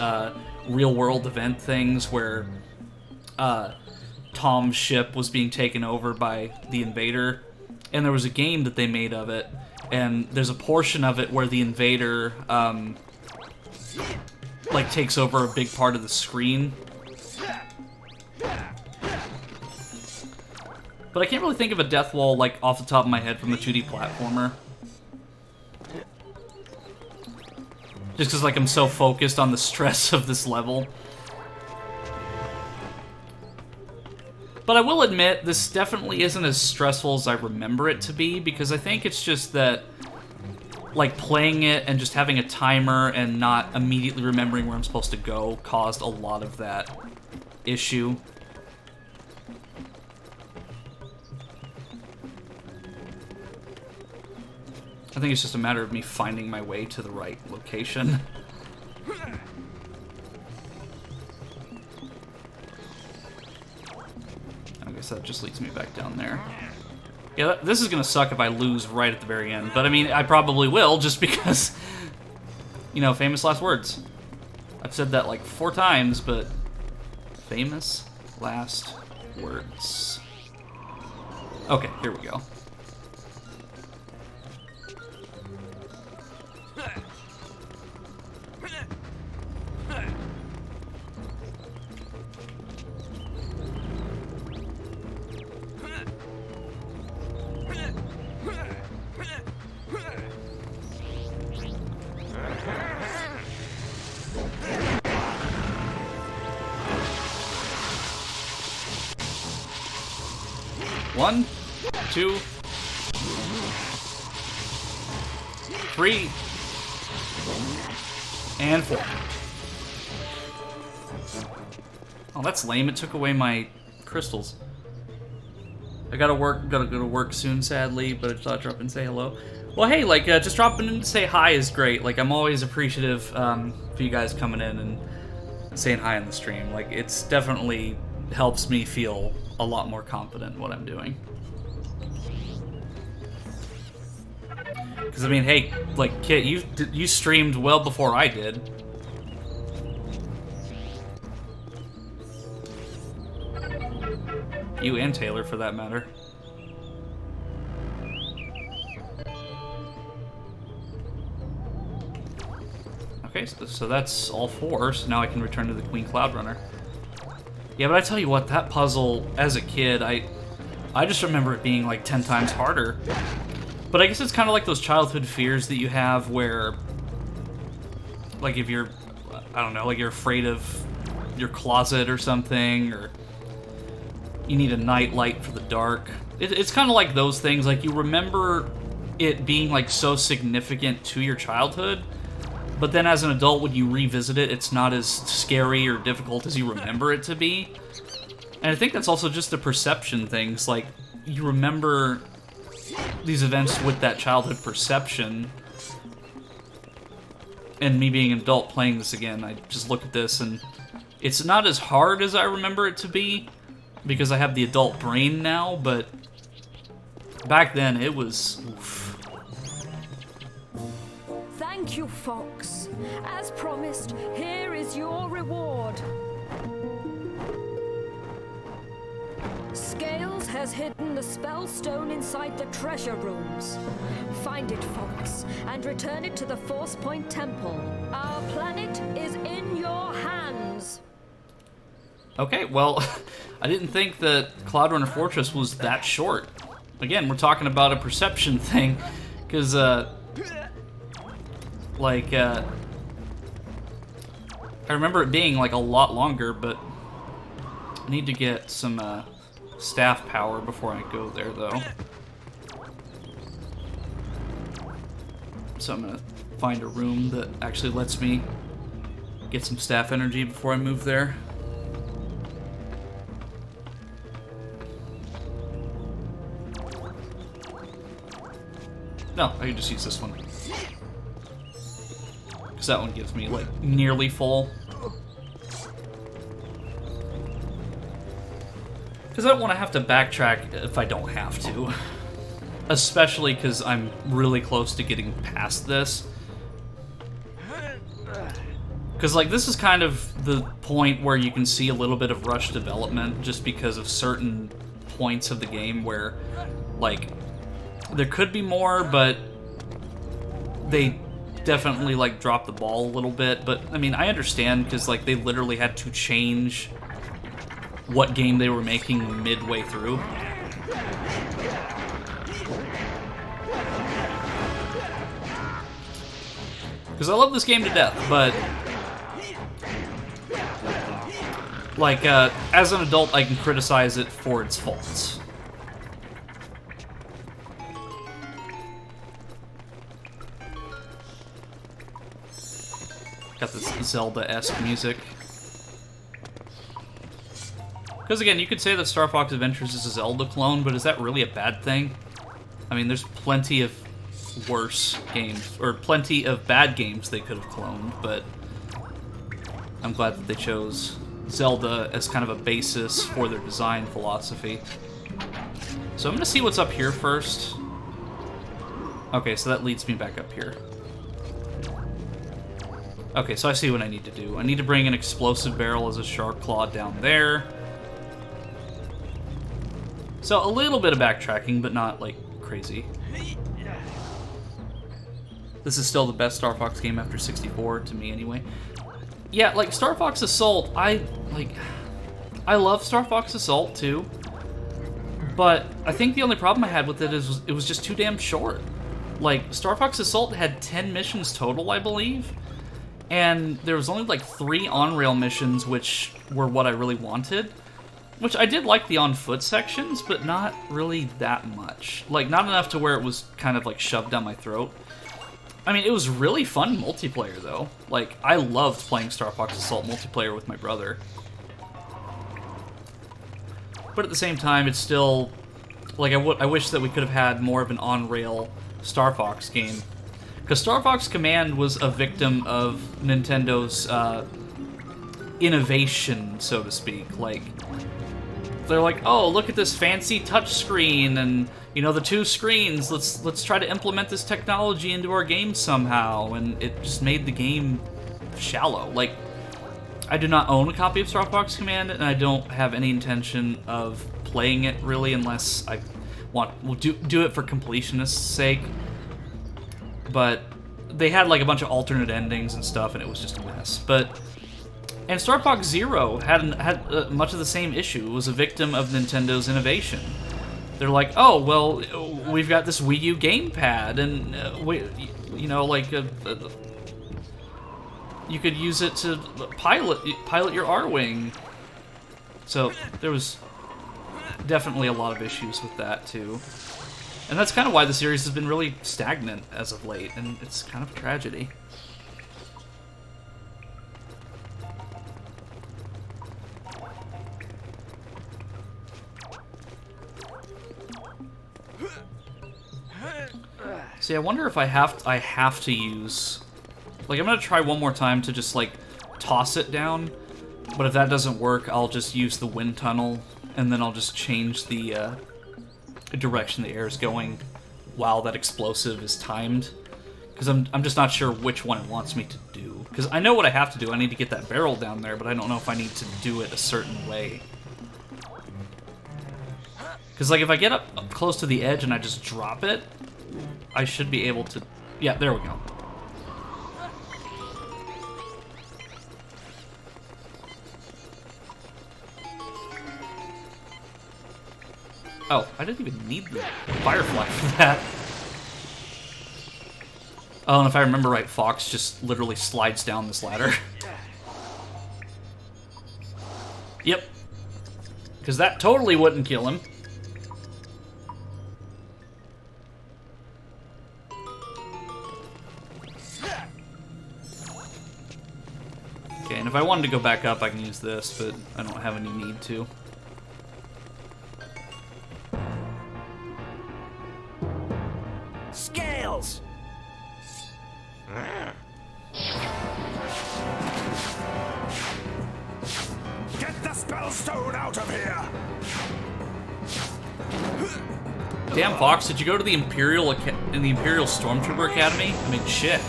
real-world event things where Tom's ship was being taken over by the Invader, and there was a game that they made of it, and there's a portion of it where the Invader like takes over a big part of the screen. But I can't really think of a death wall, like, off the top of my head from the 2D platformer. Just because, like, I'm so focused on the stress of this level. But I will admit, this definitely isn't as stressful as I remember it to be, because I think it's just that, like, playing it and just having a timer and not immediately remembering where I'm supposed to go caused a lot of that issue. I think it's just a matter of me finding my way to the right location. I guess that just leads me back down there. Yeah, this is gonna suck if I lose right at the very end, but I mean, I probably will, just because, you know, famous last words. I've said that like 4 times, but famous last words. Okay, here we go. 1, 2, 3, and 4. Oh, that's lame. It took away my crystals. I gotta go to work soon, sadly, but I just thought I'd drop in and say hello. Well, hey, like, just dropping in to say hi is great. Like, I'm always appreciative for you guys coming in and saying hi on the stream. Like, it's definitely helps me feel a lot more confident in what I'm doing. Because, I mean, hey, like, Kit, you streamed well before I did. You and Taylor, for that matter. Okay, so that's all 4, so now I can return to the Queen Cloudrunner. Yeah, but I tell you what, that puzzle, as a kid, I just remember it being like 10 times harder. But I guess it's kind of like those childhood fears that you have where, like, if you're, I don't know, like you're afraid of your closet or something, or you need a night light for the dark. It's kind of like those things, like you remember it being like so significant to your childhood, but then as an adult when you revisit it, it's not as scary or difficult as you remember it to be. And I think that's also just a perception thing. It's like you remember these events with that childhood perception. And me being an adult playing this again, I just look at this and it's not as hard as I remember it to be, because I have the adult brain now, but back then it was oof. Thank you, Fox. As promised, here is your reward. Scales has hidden the spell stone inside the treasure rooms. Find it, Fox, and return it to the Force Point Temple. Our planet is in your hands. Okay, well, I didn't think that Cloudrunner Fortress was that short. Again, we're talking about a perception thing, because, I remember it being, like, a lot longer, but I need to get some, staff power before I go there, though. So I'm gonna find a room that actually lets me get some staff energy before I move there. No, I can just use this one. Because that one gives me, like, nearly full. Because I don't want to have to backtrack if I don't have to. Especially because I'm really close to getting past this. Because, like, this is kind of the point where you can see a little bit of rush development just because of certain points of the game where, like, there could be more, but they definitely, like, dropped the ball a little bit. But, I mean, I understand, because, like, they literally had to change what game they were making midway through. Because I love this game to death, but like, as an adult, I can criticize it for its faults. Got this Zelda-esque music. Because again, you could say that Star Fox Adventures is a Zelda clone, but is that really a bad thing? I mean, there's plenty of worse games, or plenty of bad games they could have cloned, but I'm glad that they chose Zelda as kind of a basis for their design philosophy. So I'm gonna see what's up here first. Okay, so that leads me back up here. Okay, so I see what I need to do. I need to bring an explosive barrel as a shark claw down there. So a little bit of backtracking, but not, like, crazy. This is still the best Star Fox game after 64, to me anyway. Yeah, like, Star Fox Assault, I love Star Fox Assault, too. But I think the only problem I had with it is it was just too damn short. Like, Star Fox Assault had 10 missions total, I believe. And there was only, like, 3 on-rail missions, which were what I really wanted. Which I did like the on-foot sections, but not really that much. Like, not enough to where it was kind of, like, shoved down my throat. I mean, it was really fun multiplayer, though. Like, I loved playing Star Fox Assault multiplayer with my brother. But at the same time, it's still... Like, I wish that we could have had more of an on-rail Star Fox game. Because Star Fox Command was a victim of Nintendo's, innovation, so to speak. Like, they're like, oh, look at this fancy touchscreen, and, you know, the two screens, let's try to implement this technology into our game somehow, and it just made the game shallow. Like, I do not own a copy of Star Fox Command, and I don't have any intention of playing it, really, unless I will do it for completionist's sake. But they had, like, a bunch of alternate endings and stuff, and it was just a mess. And Star Fox Zero had much of the same issue. It was a victim of Nintendo's innovation. They're like, oh, well, we've got this Wii U gamepad, and you could use it to pilot your R-Wing. So there was definitely a lot of issues with that, too. And that's kind of why the series has been really stagnant as of late, and it's kind of a tragedy. See, I wonder if I have to use... Like, I'm gonna try one more time to just, like, toss it down. But if that doesn't work, I'll just use the wind tunnel, and then I'll just change the direction the air is going while that explosive is timed. Because I'm just not sure which one it wants me to do. Because I know what I have to do. I need to get that barrel down there, but I don't know if I need to do it a certain way. Because, like, if I get up close to the edge and I just drop it, I should be able to... Yeah, there we go. Oh, I didn't even need the Firefly for that. Oh, and if I remember right, Fox just literally slides down this ladder. Yep. Because that totally wouldn't kill him. Okay, and if I wanted to go back up, I can use this, but I don't have any need to. Scales! Get the spellstone out of here! Damn, Fox, did you go to the Imperial Stormtrooper Academy? I mean, shit.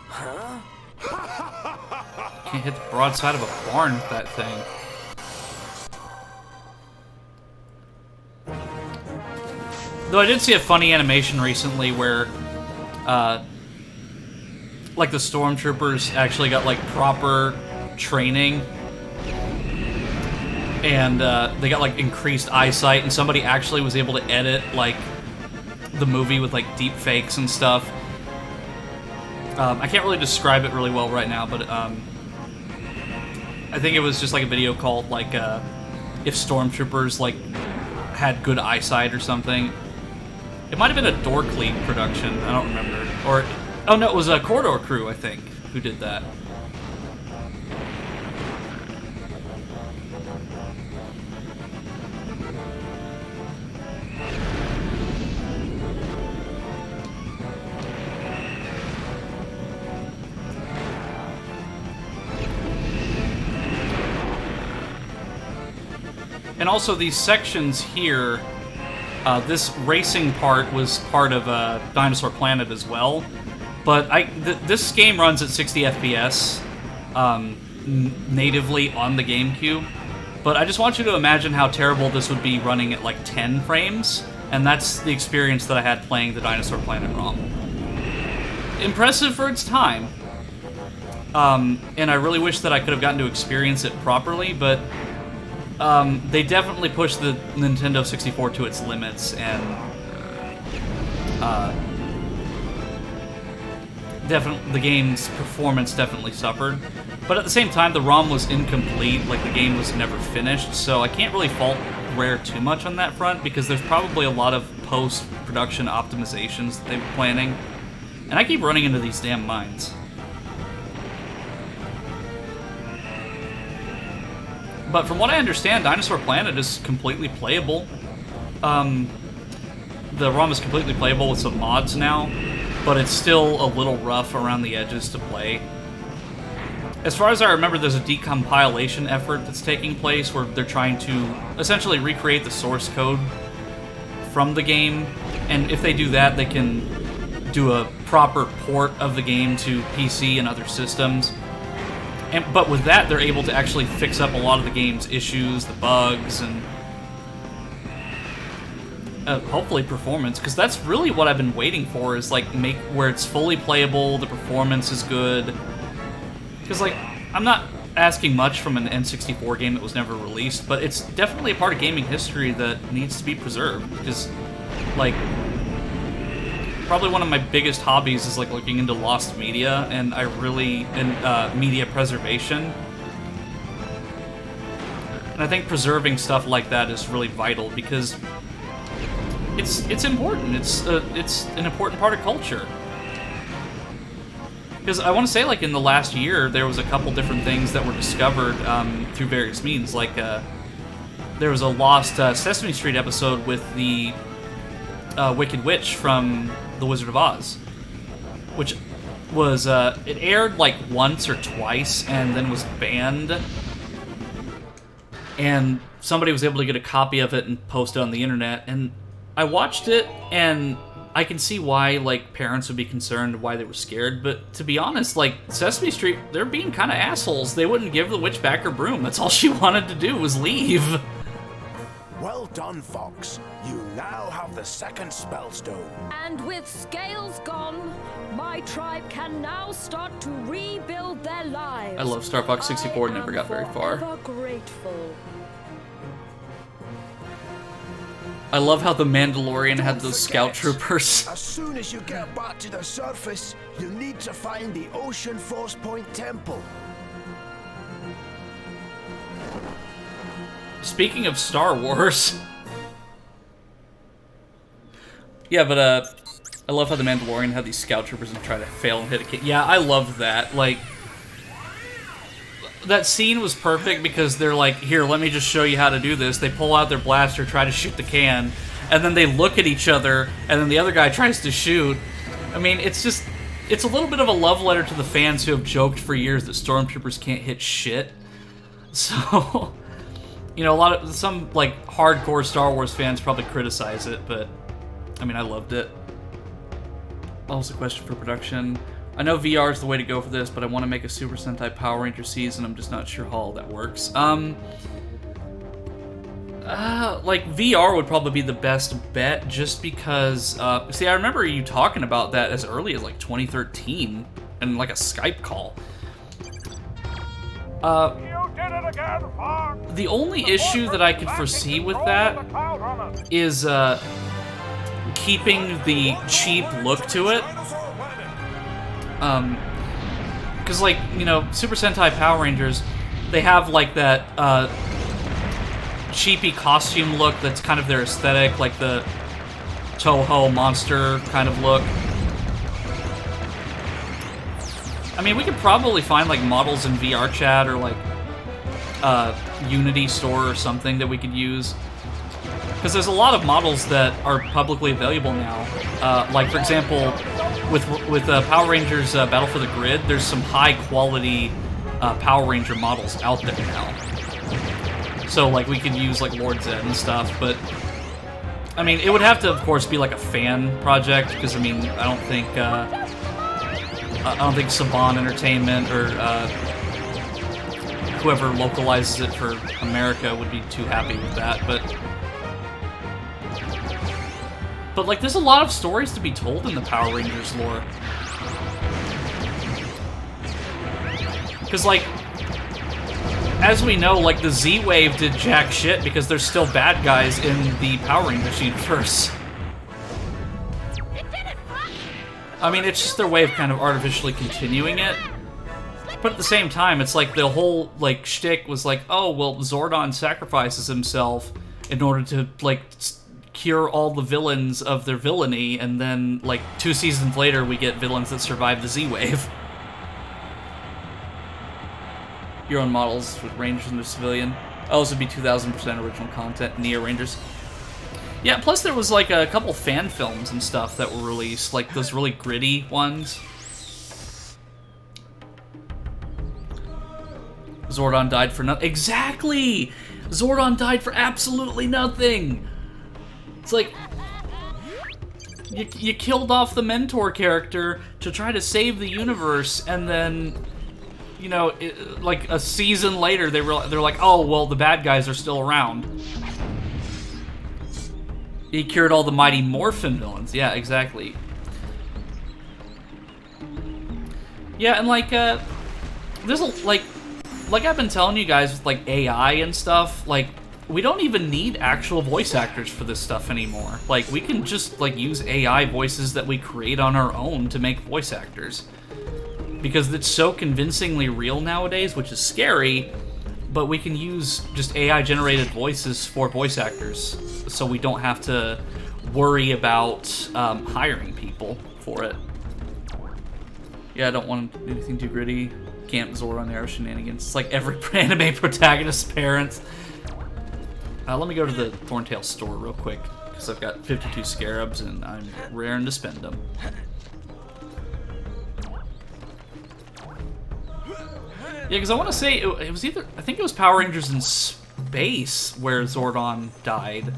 Huh? Can't hit the broadside of a barn with that thing. Though I did see a funny animation recently where, like, the Stormtroopers actually got, like, proper training. And, they got, like, increased eyesight, and somebody actually was able to edit, like, the movie with, like, deep fakes and stuff. I can't really describe it really well right now, but, I think it was just, like, a video called, like, if Stormtroopers, like, had good eyesight or something. It might have been a Dorkly production, I don't remember. Or, oh no, it was a Corridor Crew, I think, who did that. And also these sections here, this racing part was part of Dinosaur Planet as well. But this game runs at 60 FPS natively on the GameCube. But I just want you to imagine how terrible this would be running at like 10 frames. And that's the experience that I had playing the Dinosaur Planet ROM. Impressive for its time. And I really wish that I could have gotten to experience it properly, but they definitely pushed the Nintendo 64 to its limits, and the game's performance definitely suffered. But at the same time, the ROM was incomplete, like the game was never finished, so I can't really fault Rare too much on that front, because there's probably a lot of post-production optimizations that they were planning. And I keep running into these damn mines. But from what I understand, Dinosaur Planet is completely playable. The ROM is completely playable with some mods now, but it's still a little rough around the edges to play. As far as I remember, there's a decompilation effort that's taking place where they're trying to essentially recreate the source code from the game, and if they do that, they can do a proper port of the game to PC and other systems. But with that, they're able to actually fix up a lot of the game's issues, the bugs, and hopefully performance, because that's really what I've been waiting for, is like make where it's fully playable, the performance is good. Because, like, I'm not asking much from an N64 game that was never released, but it's definitely a part of gaming history that needs to be preserved. Because, like, probably one of my biggest hobbies is, like, looking into lost media, and media preservation. And I think preserving stuff like that is really vital, because it's important. It's an important part of culture. Because I want to say, like, in the last year, there was a couple different things that were discovered through various means. Like, there was a lost Sesame Street episode with the Wicked Witch from The Wizard of Oz, which was, it aired, like, once or twice and then was banned. And somebody was able to get a copy of it and post it on the internet. And I watched it, and I can see why, like, parents would be concerned, why they were scared, but to be honest, like, Sesame Street, they're being kind of assholes. They wouldn't give the witch back her broom. That's all she wanted to do, was leave. Well done, Fox. You now have the second spellstone. And with scales gone, my tribe can now start to rebuild their lives. I love Star Fox 64, never got very far. I am grateful. I love how the Mandalorian had those scout troopers. As soon as you get back to the surface, you need to find the Ocean Force Point Temple. Speaking of Star Wars... Yeah, but, I love how the Mandalorian had these scout troopers and try to fail and hit a kid. Yeah, I love that. Like, that scene was perfect because they're like, here, let me just show you how to do this. They pull out their blaster, try to shoot the can, and then they look at each other, and then the other guy tries to shoot. I mean, it's a little bit of a love letter to the fans who have joked for years that stormtroopers can't hit shit. So, you know, some, like, hardcore Star Wars fans probably criticize it, but, I mean, I loved it. Also, a question for production. I know VR is the way to go for this, but I want to make a Super Sentai Power Ranger season. I'm just not sure how all that works. Like, VR would probably be the best bet, just because, see, I remember you talking about that as early as, like, 2013, in, like, a Skype call. You did it again, Fox. The only issue that I could foresee with that is, keeping the cheap look to it. Because, like, you know, Super Sentai Power Rangers, they have, like, that, cheapy costume look that's kind of their aesthetic, like the Toho monster kind of look. I mean, we could probably find, like, models in VR chat or, like, Unity store or something that we could use. Because there's a lot of models that are publicly available now. Like, for example, with Power Rangers Battle for the Grid, there's some high-quality Power Ranger models out there now. So, like, we could use, like, Lord Zed and stuff, but... I mean, it would have to, of course, be, like, a fan project, because, I mean, I don't think Saban Entertainment or whoever localizes it for America would be too happy with that, But, like, there's a lot of stories to be told in the Power Rangers lore. Because, like, as we know, like, the Z-Wave did jack shit because there's still bad guys in the Power Rangers universe. I mean, it's just their way of kind of artificially continuing it. But at the same time, it's like the whole, like, shtick was like, oh, well, Zordon sacrifices himself in order to, like, cure all the villains of their villainy, and then, like, 2 seasons later, we get villains that survive the Z-Wave. Your own models with Rangers and the Civilian. Oh, this would be 2,000% original content, Neo Rangers. Yeah, plus there was, like, a couple fan films and stuff that were released, like those really gritty ones. Zordon died for nothing. Exactly! Zordon died for absolutely nothing! It's like, you killed off the mentor character to try to save the universe, and then, you know, like a season later, they're like, oh, well, the bad guys are still around. He cured all the Mighty Morphin villains. Yeah, exactly. Yeah, and like, there's a, like I've been telling you guys with like AI and stuff, like, we don't even need actual voice actors for this stuff anymore. Like, we can just like use AI voices that we create on our own to make voice actors. Because it's so convincingly real nowadays, which is scary, but we can use just AI-generated voices for voice actors, so we don't have to worry about hiring people for it. Yeah, I don't want anything too gritty. Camp Zordon era shenanigans. It's like every anime protagonist's parents. Let me go to the Thorntail store real quick, because I've got 52 scarabs and I'm raring to spend them. Yeah, because I want to say it was either, I think it was Power Rangers in Space where Zordon died.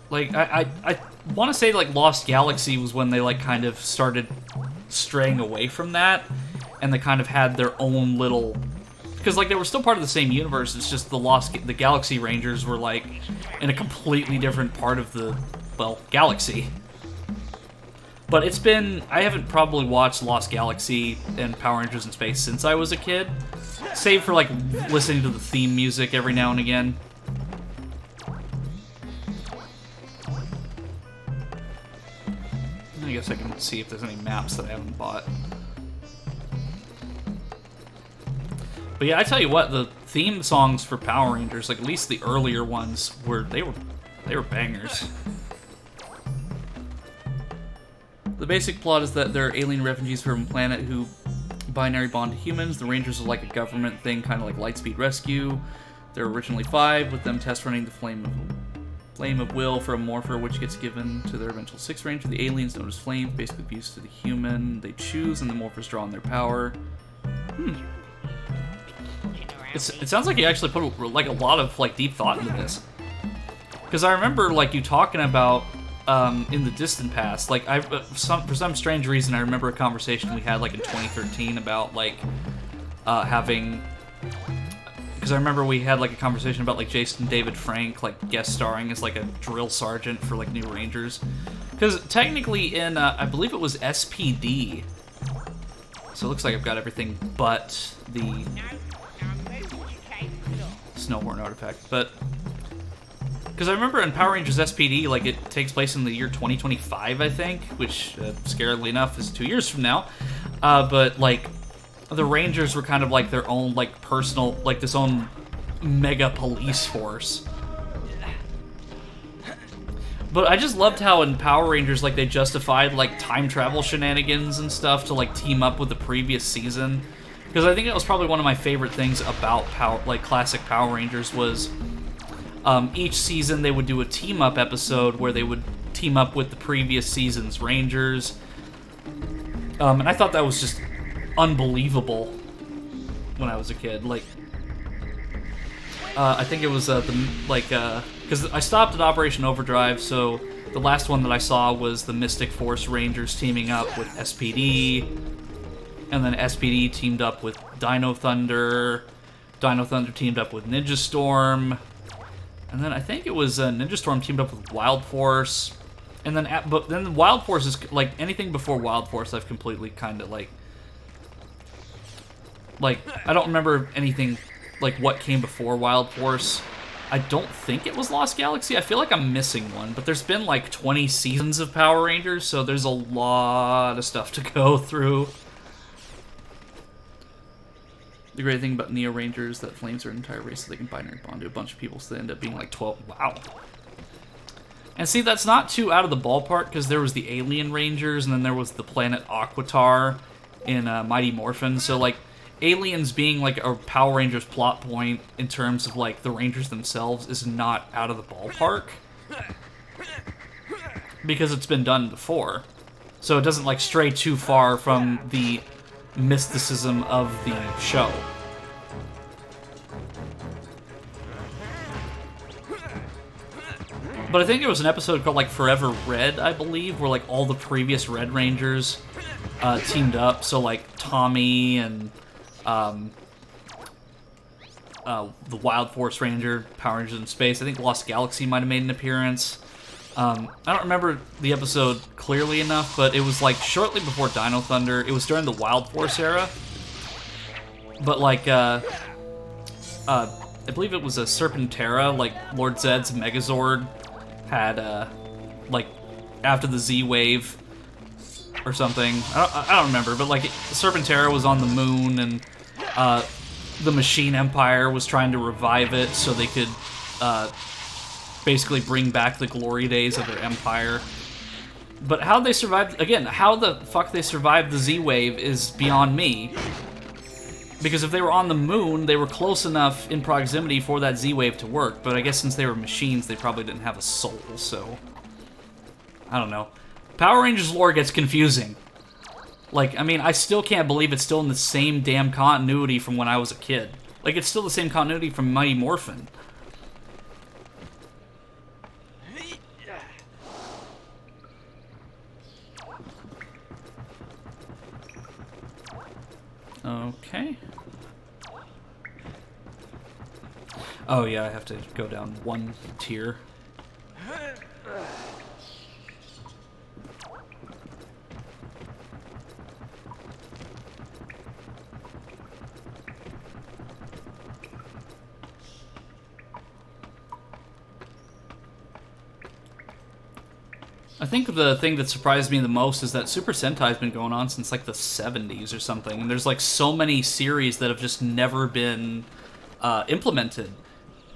Like, I want to say, like, Lost Galaxy was when they, like, kind of started straying away from that, and they kind of had their own little... Because, like, they were still part of the same universe, it's just the Galaxy Rangers were, like, in a completely different part of the, well, galaxy. But it's been... I haven't probably watched Lost Galaxy and Power Rangers in Space since I was a kid. Save for, like, listening to the theme music every now and again. I guess I can see if there's any maps that I haven't bought. But yeah, I tell you what, the theme songs for Power Rangers, like at least the earlier ones, they were bangers. The basic plot is that there are alien refugees from a planet who binary bond to humans. The Rangers are like a government thing, kind of like Lightspeed Rescue. There were originally 5, with them test running the Flame of Will for a morpher, which gets given to their eventual 6th Ranger. The aliens, known as Flames, basically abuse to the human they choose, and the morphers draw on their power. It sounds like you actually put like a lot of like deep thought into this. Because I remember like you talking about in the distant past, like for some strange reason I remember a conversation we had like in 2013 about like having. Because I remember we had like a conversation about like Jason David Frank like guest starring as like a drill sergeant for like New Rangers. Because technically in I believe it was SPD. So it looks like I've got everything but the Snowhorn artifact. But because I remember in Power Rangers SPD, like it takes place in the year 2025, I think, which scarily enough is 2 years from now. But like. The Rangers were kind of like their own, like, personal, like, this own mega police force. But I just loved how in Power Rangers, like, they justified, like, time travel shenanigans and stuff to, like, team up with the previous season. Because I think it was probably one of my favorite things about classic Power Rangers was each season they would do a team-up episode where they would team up with the previous season's Rangers. And I thought that was just unbelievable when I was a kid. Like, I think it was because I stopped at Operation Overdrive, so the last one that I saw was the Mystic Force Rangers teaming up with SPD, and then SPD teamed up with Dino Thunder teamed up with Ninja Storm, and then I think it was Ninja Storm teamed up with Wild Force, and then but then Wild Force is like anything before Wild Force I've completely kind of like I don't remember anything, like, what came before Wild Force. I don't think it was Lost Galaxy. I feel like I'm missing one, but there's been, like, 20 seasons of Power Rangers, so there's a lot of stuff to go through. The great thing about Neo Rangers is that flames are an entire race, so they can binary bond to a bunch of people, so they end up being like 12. Wow. And see, that's not too out of the ballpark, because there was the Alien Rangers, and then there was the planet Aquitar in Mighty Morphin. So, like, aliens being, like, a Power Rangers plot point in terms of, like, the Rangers themselves is not out of the ballpark. Because it's been done before. So it doesn't, like, stray too far from the mysticism of the show. But I think there was an episode called, like, Forever Red, I believe, where, like, all the previous Red Rangers teamed up. So, like, Tommy and the Wild Force Ranger, Power Rangers in Space. I think Lost Galaxy might have made an appearance. I don't remember the episode clearly enough, but it was, like, shortly before Dino Thunder. It was during the Wild Force era. But, like, I believe it was a Serpentera, like, Lord Zed's Megazord had, like, after the Z-Wave or something. I don't remember, but, like, Serpentera was on the moon, and the Machine Empire was trying to revive it so they could basically bring back the glory days of their empire. But how they survived, again, how the fuck they survived the Z-Wave is beyond me. Because if they were on the moon, they were close enough in proximity for that Z-Wave to work, but I guess since they were machines, they probably didn't have a soul, so... I don't know. Power Rangers lore gets confusing. Like, I mean, I still can't believe it's still in the same damn continuity from when I was a kid. Like, it's still the same continuity from Mighty Morphin. Okay. Oh yeah, I have to go down one tier. I think the thing that surprised me the most is that Super Sentai's been going on since like the 70s or something, and there's like so many series that have just never been implemented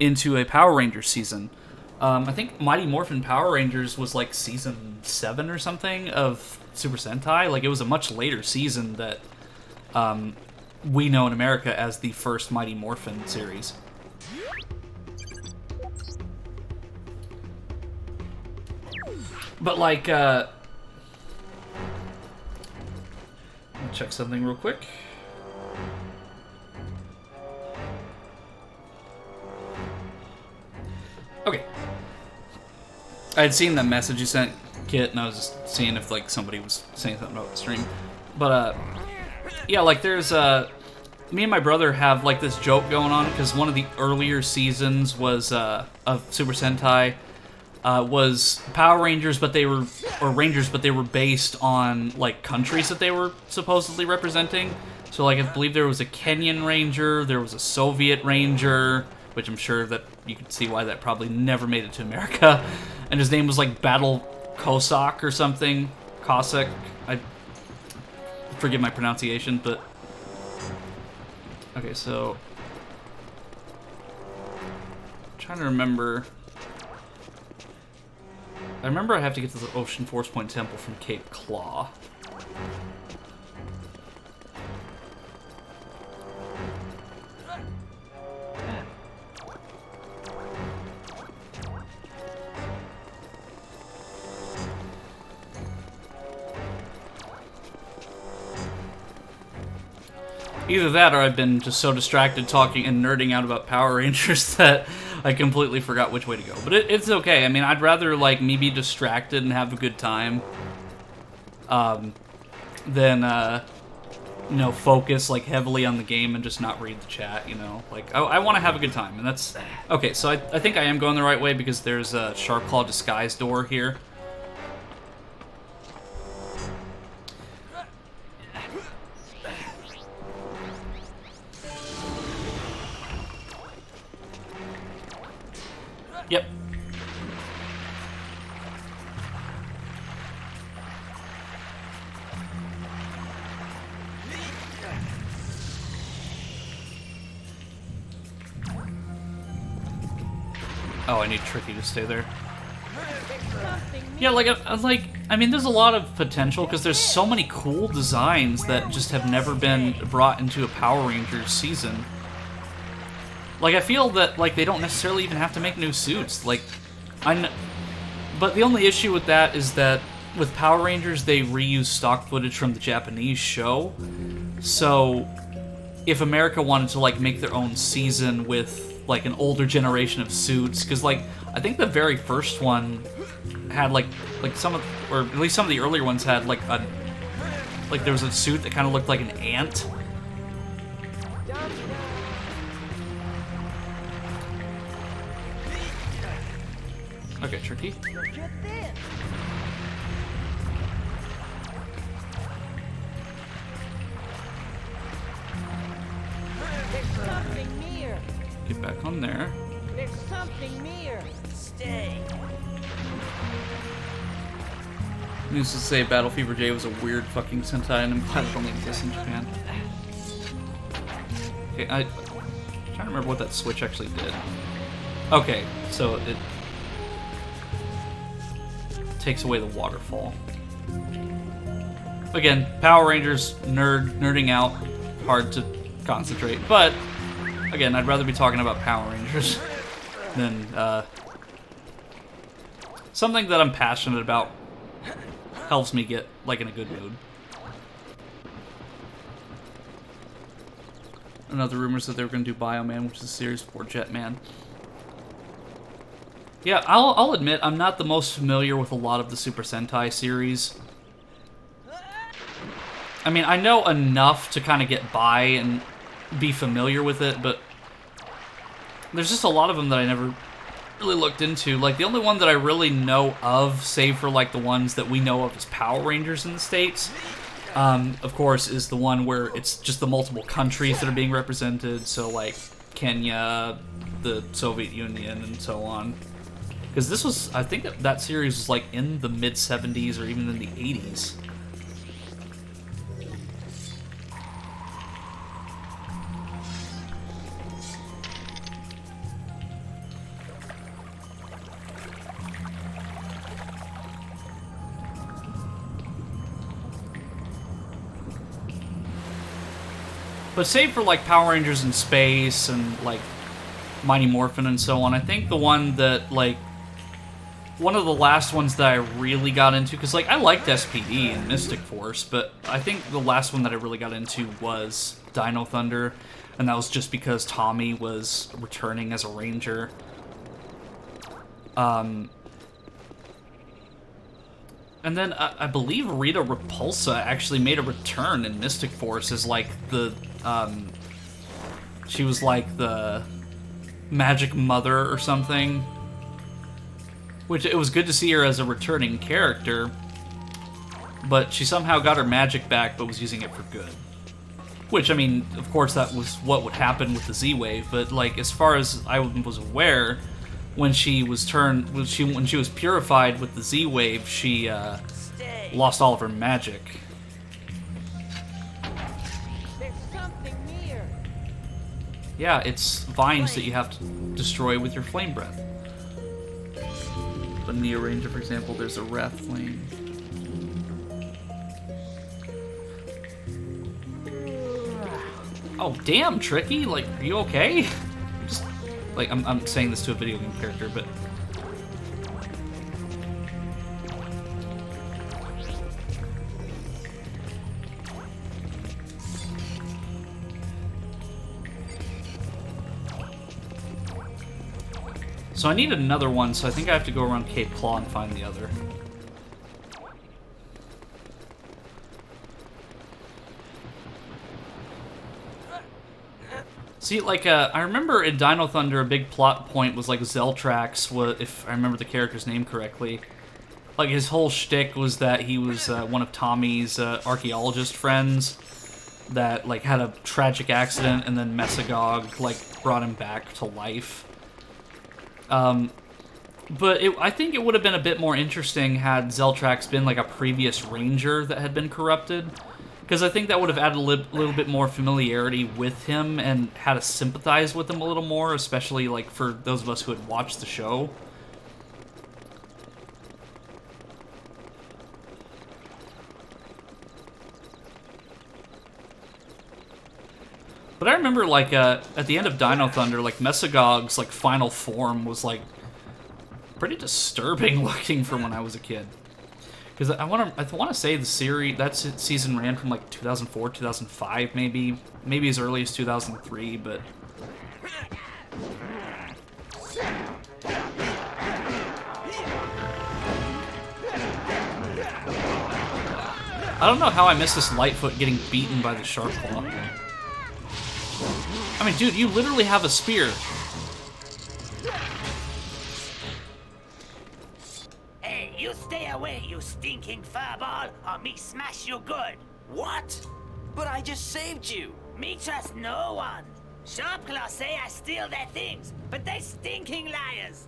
into a Power Rangers season. I think Mighty Morphin Power Rangers was like season 7 or something of Super Sentai. Like, it was a much later season that we know in America as the first Mighty Morphin series. But, like, I'll check something real quick. Okay. I had seen that message you sent, Kit, and I was just seeing if, like, somebody was saying something about the stream. But, yeah, like, there's, me and my brother have, like, this joke going on, because one of the earlier seasons was, of Super Sentai, was Power Rangers, but they were, or Rangers, but they were based on, like, countries that they were supposedly representing. So, like, I believe there was a Kenyan Ranger, there was a Soviet Ranger, which I'm sure that you could see why that probably never made it to America. And his name was, like, Battle Cossack or something. Cossack. I forget my pronunciation, but... Okay, so... I'm trying to remember... I remember I have to get to the Ocean Force Point Temple from Cape Claw. Either that, or I've been just so distracted talking and nerding out about Power Rangers that I completely forgot which way to go. But it's okay. I mean, I'd rather, like, me be distracted and have a good time than, you know, focus, like, heavily on the game and just not read the chat, you know? Like, I want to have a good time, and that's... Okay, so I think I am going the right way because there's a Sharpclaw disguise door here. Yep. Oh, I need Tricky to stay there. Yeah, I mean, there's a lot of potential because there's so many cool designs that just have never been brought into a Power Rangers season. Like, I feel that, like, they don't necessarily even have to make new suits. Like, but the only issue with that is that with Power Rangers, they reuse stock footage from the Japanese show. So, if America wanted to, like, make their own season with, like, an older generation of suits, because, like, I think the very first one had, like some of, or at least some of the earlier ones had, like, there was a suit that kind of looked like an ant. Okay, Tricky. There's something near. Get back on there. There's something near. Stay. News to say Battle Fever J was a weird fucking Sentai and I'm glad it only exists in Japan. Okay, I'm trying to remember what that switch actually did. Okay, so it takes away the waterfall. Again, Power Rangers, nerding out, hard to concentrate, but again, I'd rather be talking about Power Rangers than something that I'm passionate about. Helps me get, like, in a good mood. Another rumors that they were going to do Bioman, which is a series for Jetman. Yeah, I'll admit, I'm not the most familiar with a lot of the Super Sentai series. I mean, I know enough to kind of get by and be familiar with it, but there's just a lot of them that I never really looked into. Like, the only one that I really know of, save for, like, the ones that we know of as Power Rangers in the States, of course, is the one where it's just the multiple countries that are being represented, so, like, Kenya, the Soviet Union, and so on. Because this was, I think that series was, like, in the mid-70s or even in the 80s. But save for, like, Power Rangers in Space and, like, Mighty Morphin and so on, I think the one that, like, one of the last ones that I really got into, because, like, I liked SPD and Mystic Force, but I think the last one that I really got into was Dino Thunder, and that was just because Tommy was returning as a Ranger. And then I believe Rita Repulsa actually made a return in Mystic Force as, like, the, she was, like, the Magic Mother or something. Which, it was good to see her as a returning character, but she somehow got her magic back, but was using it for good. Which, I mean, of course that was what would happen with the Z-Wave, but, like, as far as I was aware, when she was when she was purified with the Z-Wave, she lost all of her magic. There's something near. Yeah, it's vines that you have to destroy with your flame breath. But in the Ranger, for example, there's a wrath flame. Oh, damn, Tricky! Like, are you okay? Just, like, I'm saying this to a video game character, but... So I need another one, so I think I have to go around Cape Claw and find the other. See, like, I remember in Dino Thunder, a big plot point was, like, Zeltrax, if I remember the character's name correctly. Like, his whole shtick was that he was one of Tommy's archaeologist friends that, like, had a tragic accident, and then Mesagog, like, brought him back to life. But I think it would have been a bit more interesting had Zeltrax been, like, a previous Ranger that had been corrupted. because I think that would have added a little bit more familiarity with him and had us sympathize with him a little more, especially like for those of us who had watched the show. But I remember, like, at the end of Dino Thunder, like, Mesogog's, like, final form was, like, pretty disturbing looking for when I was a kid. Because I want to say the series, that season ran from, like, 2004, 2005, maybe as early as 2003, but... I don't know how I missed this Lightfoot getting beaten by the Shark Claw. I mean, dude, you literally have a spear. Hey, you stay away, you stinking furball, or me smash you good. What? But I just saved you. Me trust no one. Sharpclaw say I steal their things, but they stinking liars.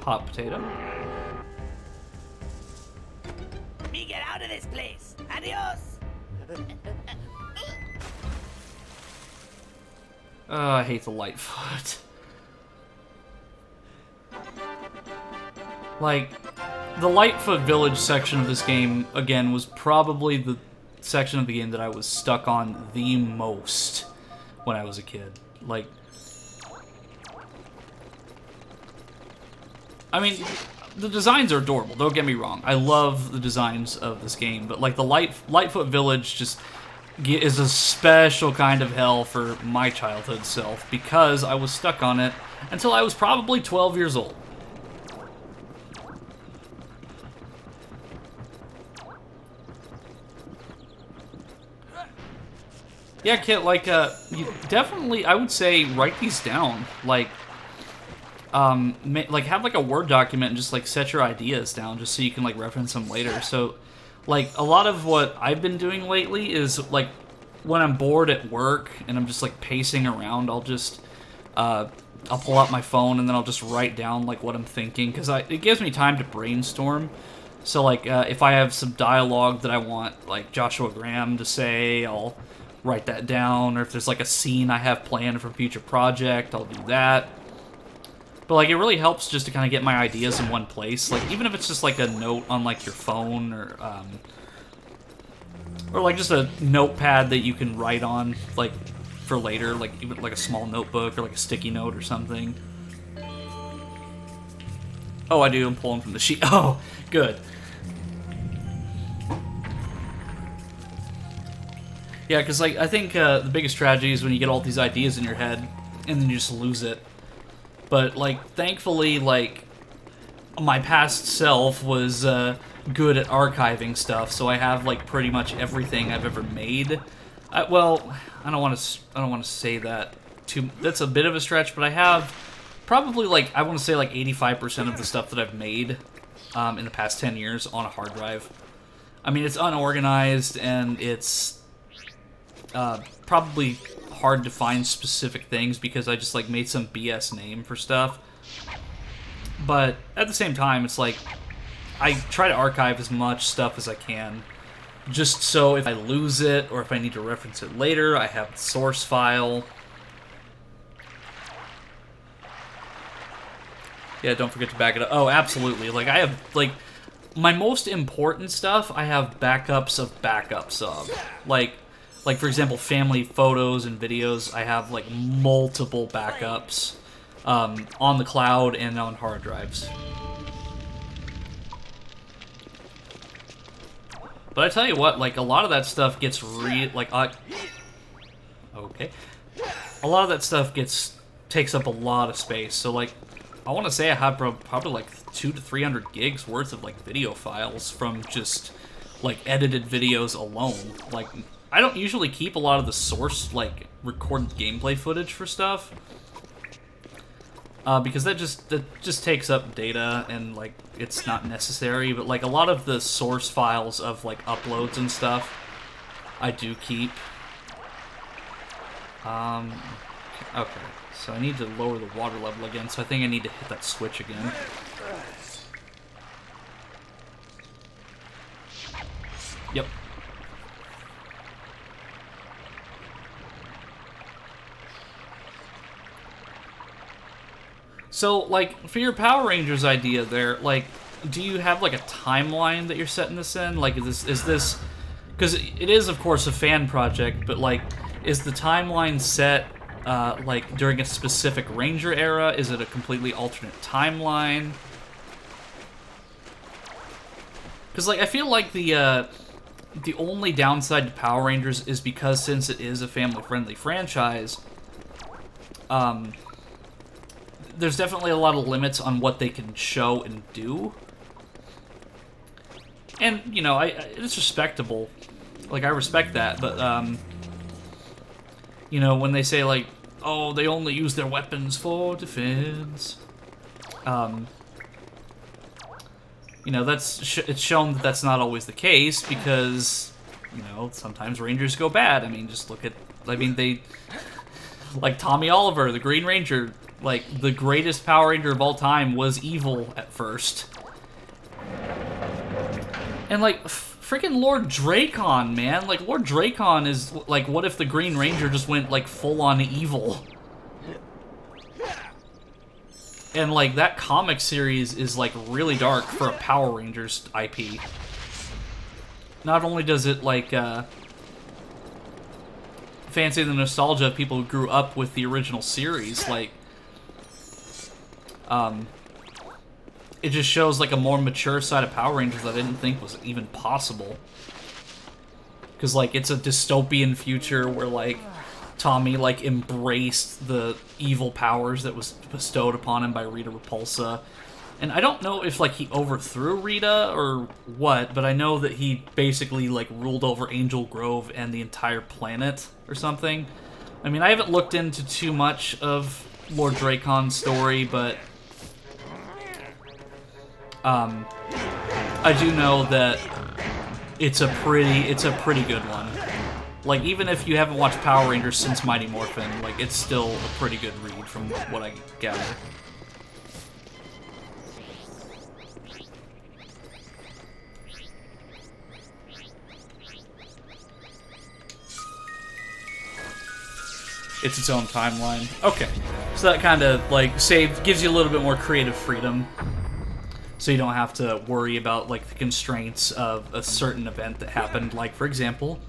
Hot potato. Me get out of this place. Adios. I hate the Lightfoot. Like, the Lightfoot Village section of this game, again, was probably the section of the game that I was stuck on the most when I was a kid. Like, I mean, the designs are adorable, don't get me wrong. I love the designs of this game, but like the Lightfoot Village just is a special kind of hell for my childhood self because I was stuck on it until I was probably 12 years old. Yeah, Kit, like, you definitely, I would say, write these down. Like, have like a Word document and just like set your ideas down just so you can like reference them later. So like a lot of what I've been doing lately is like when I'm bored at work and I'm just like pacing around, I'll just I'll pull out my phone and then I'll just write down like what I'm thinking because it gives me time to brainstorm. So like if I have some dialogue that I want like Joshua Graham to say, I'll write that down, or if there's like a scene I have planned for a future project, I'll do that. But, like, it really helps just to kind of get my ideas in one place. Like, even if it's just, like, a note on, like, your phone or like, just a notepad that you can write on, like, for later. Like, even, like, a small notebook or, like, a sticky note or something. Oh, I do. I'm pulling from the sheet. Oh, good. Yeah, because, like, I think the biggest tragedy is when you get all these ideas in your head and then you just lose it. But, like, thankfully, like, my past self was good at archiving stuff, so I have, like, pretty much everything I've ever made. Well, I don't want to say that too. That's a bit of a stretch, but I have probably, like, I want to say, like, 85% of the stuff that I've made in the past 10 years on a hard drive. I mean, it's unorganized, and it's probably hard to find specific things because I just like made some BS name for stuff. But at the same time, it's like I try to archive as much stuff as I can just so if I lose it or if I need to reference it later, I have the source file. Yeah, don't forget to back it up. Oh, absolutely. Like I have like my most important stuff I have backups of. Like, for example, family photos and videos, I have, like, multiple backups on the cloud and on hard drives. But I tell you what, like, a lot of that stuff gets okay. A lot of that stuff takes up a lot of space. So, like, I want to say I have probably, like, 200 to 300 gigs worth of, like, video files from just, like, edited videos alone. Like, I don't usually keep a lot of the source, like, recorded gameplay footage for stuff. Because that just takes up data and, like, it's not necessary. But, like, a lot of the source files of, like, uploads and stuff, I do keep. Okay, so I need to lower the water level again, so I think I need to hit that switch again. Yep. So, like, for your Power Rangers idea there, like, do you have, like, a timeline that you're setting this in? Like, is this... Because it is, of course, a fan project, but, like, is the timeline set, like, during a specific Ranger era? Is it a completely alternate timeline? Because, like, I feel like the only downside to Power Rangers is because since it is a family-friendly franchise, there's definitely a lot of limits on what they can show and do. And, you know, it's respectable. Like, I respect that, but, you know, when they say, like, oh, they only use their weapons for defense, you know, it's shown that that's not always the case because, you know, sometimes Rangers go bad. I mean, just look at, like, Tommy Oliver, the Green Ranger, like, the greatest Power Ranger of all time was evil at first. And, like, freaking Lord Dracon, man. Like, Lord Dracon is, like, what if the Green Ranger just went, like, full-on evil? And, like, that comic series is, like, really dark for a Power Rangers IP. Not only does it, like, fancy the nostalgia of people who grew up with the original series, like, it just shows, like, a more mature side of Power Rangers that I didn't think was even possible. Because, like, it's a dystopian future where, like, Tommy, like, embraced the evil powers that was bestowed upon him by Rita Repulsa. And I don't know if, like, he overthrew Rita or what, but I know that he basically, like, ruled over Angel Grove and the entire planet or something. I mean, I haven't looked into too much of Lord Dracon's story, but I do know that it's a pretty good one. Like, even if you haven't watched Power Rangers since Mighty Morphin, like, it's still a pretty good read from what I gather. It's its own timeline. Okay. So that kind of, like, gives you a little bit more creative freedom. So you don't have to worry about, like, the constraints of a certain event that happened. Like, for example,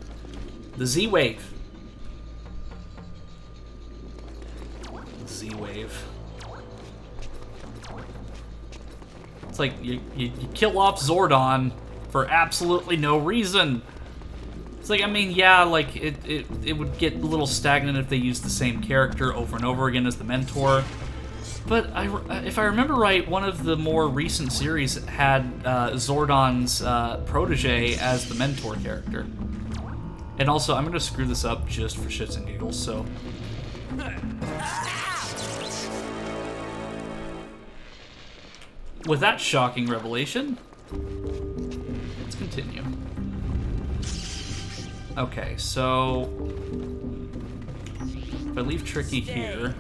the Z-Wave. Z-Wave. It's like, you kill off Zordon for absolutely no reason. It's like, I mean, yeah, like, it would get a little stagnant if they used the same character over and over again as the mentor. But if I remember right, one of the more recent series had Zordon's protege as the mentor character. And also, I'm going to screw this up just for shits and giggles, so... With that shocking revelation, let's continue. Okay, so... if I leave Tricky here...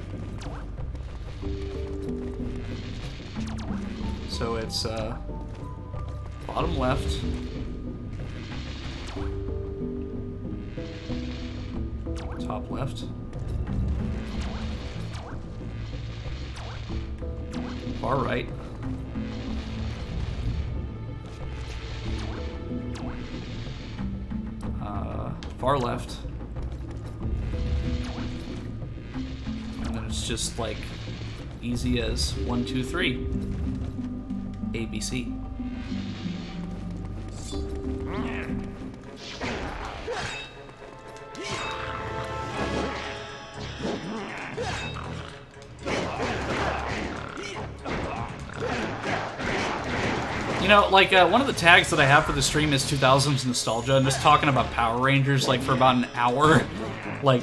So it's, bottom left. Top left. Far right. Far left. And then it's just like easy as 1, 2, 3. ABC. You know, like, one of the tags that I have for the stream is 2000s nostalgia, and just talking about Power Rangers, like, for about an hour. Like,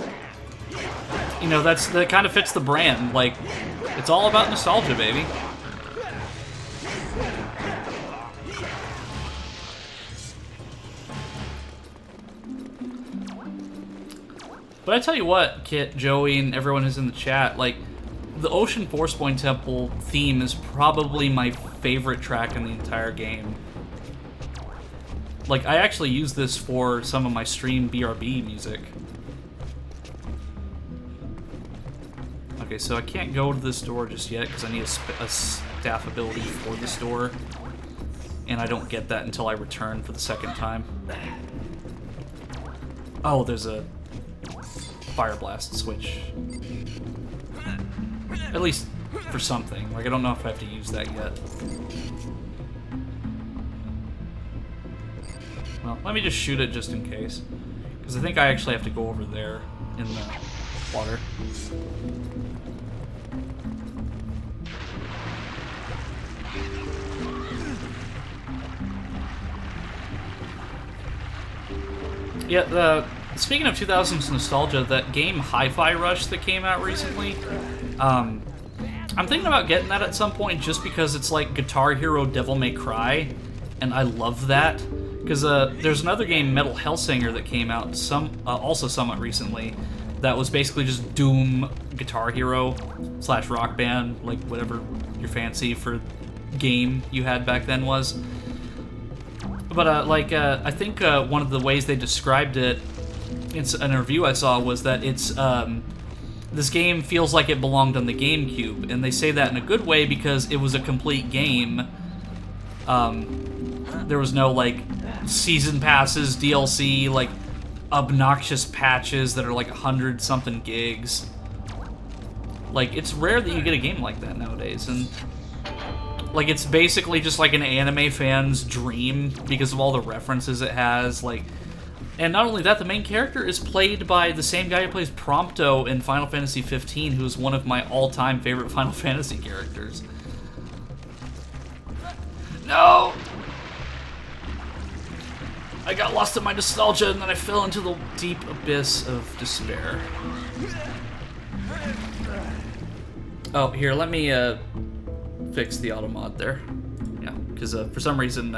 you know, that kind of fits the brand. Like, it's all about nostalgia, baby. But I tell you what, Kit, Joey, and everyone who's in the chat, like, the Ocean Forcepoint Temple theme is probably my favorite track in the entire game. Like, I actually use this for some of my stream BRB music. Okay, so I can't go to this door just yet because I need a staff ability for this door. And I don't get that until I return for the second time. Oh, there's a Fire Blast switch. At least for something. Like, I don't know if I have to use that yet. Well, let me just shoot it just in case. Because I think I actually have to go over there in the water. Yeah, speaking of 2000s nostalgia, that game Hi-Fi Rush that came out recently, I'm thinking about getting that at some point just because it's like Guitar Hero Devil May Cry, and I love that. Because there's another game, Metal Hellsinger, that came out also somewhat recently that was basically just Doom Guitar Hero / Rock Band, like whatever your fancy for game you had back then was. But I think one of the ways they described it in a review I saw was that it's this game feels like it belonged on the GameCube, and they say that in a good way because it was a complete game. There was no like season passes, DLC, like obnoxious patches that are like 100-something gigs. Like, it's rare that you get a game like that nowadays, and like, it's basically just like an anime fan's dream because of all the references it has. Like, and not only that, the main character is played by the same guy who plays Prompto in Final Fantasy 15, who is one of my all-time favorite Final Fantasy characters. No! I got lost in my nostalgia, and then I fell into the deep abyss of despair. Oh, here, let me fix the auto mod there. Yeah, because for some reason,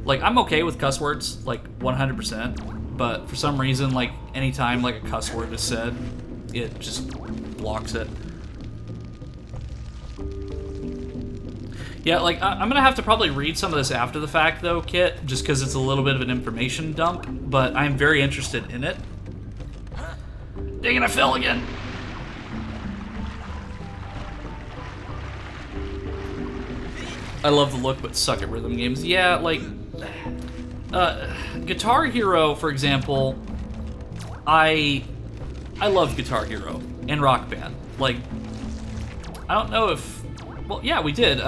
like, I'm okay with cuss words, like 100%, but for some reason, like, anytime like a cuss word is said, it just blocks it. Yeah, like, I'm gonna have to probably read some of this after the fact, though, Kit, just because it's a little bit of an information dump, but I'm very interested in it. Dang it, I fell again! I love the look, but suck at rhythm games. Yeah, like, Guitar Hero, for example, I love Guitar Hero and Rock Band. Like, I don't know if, well, yeah, we did.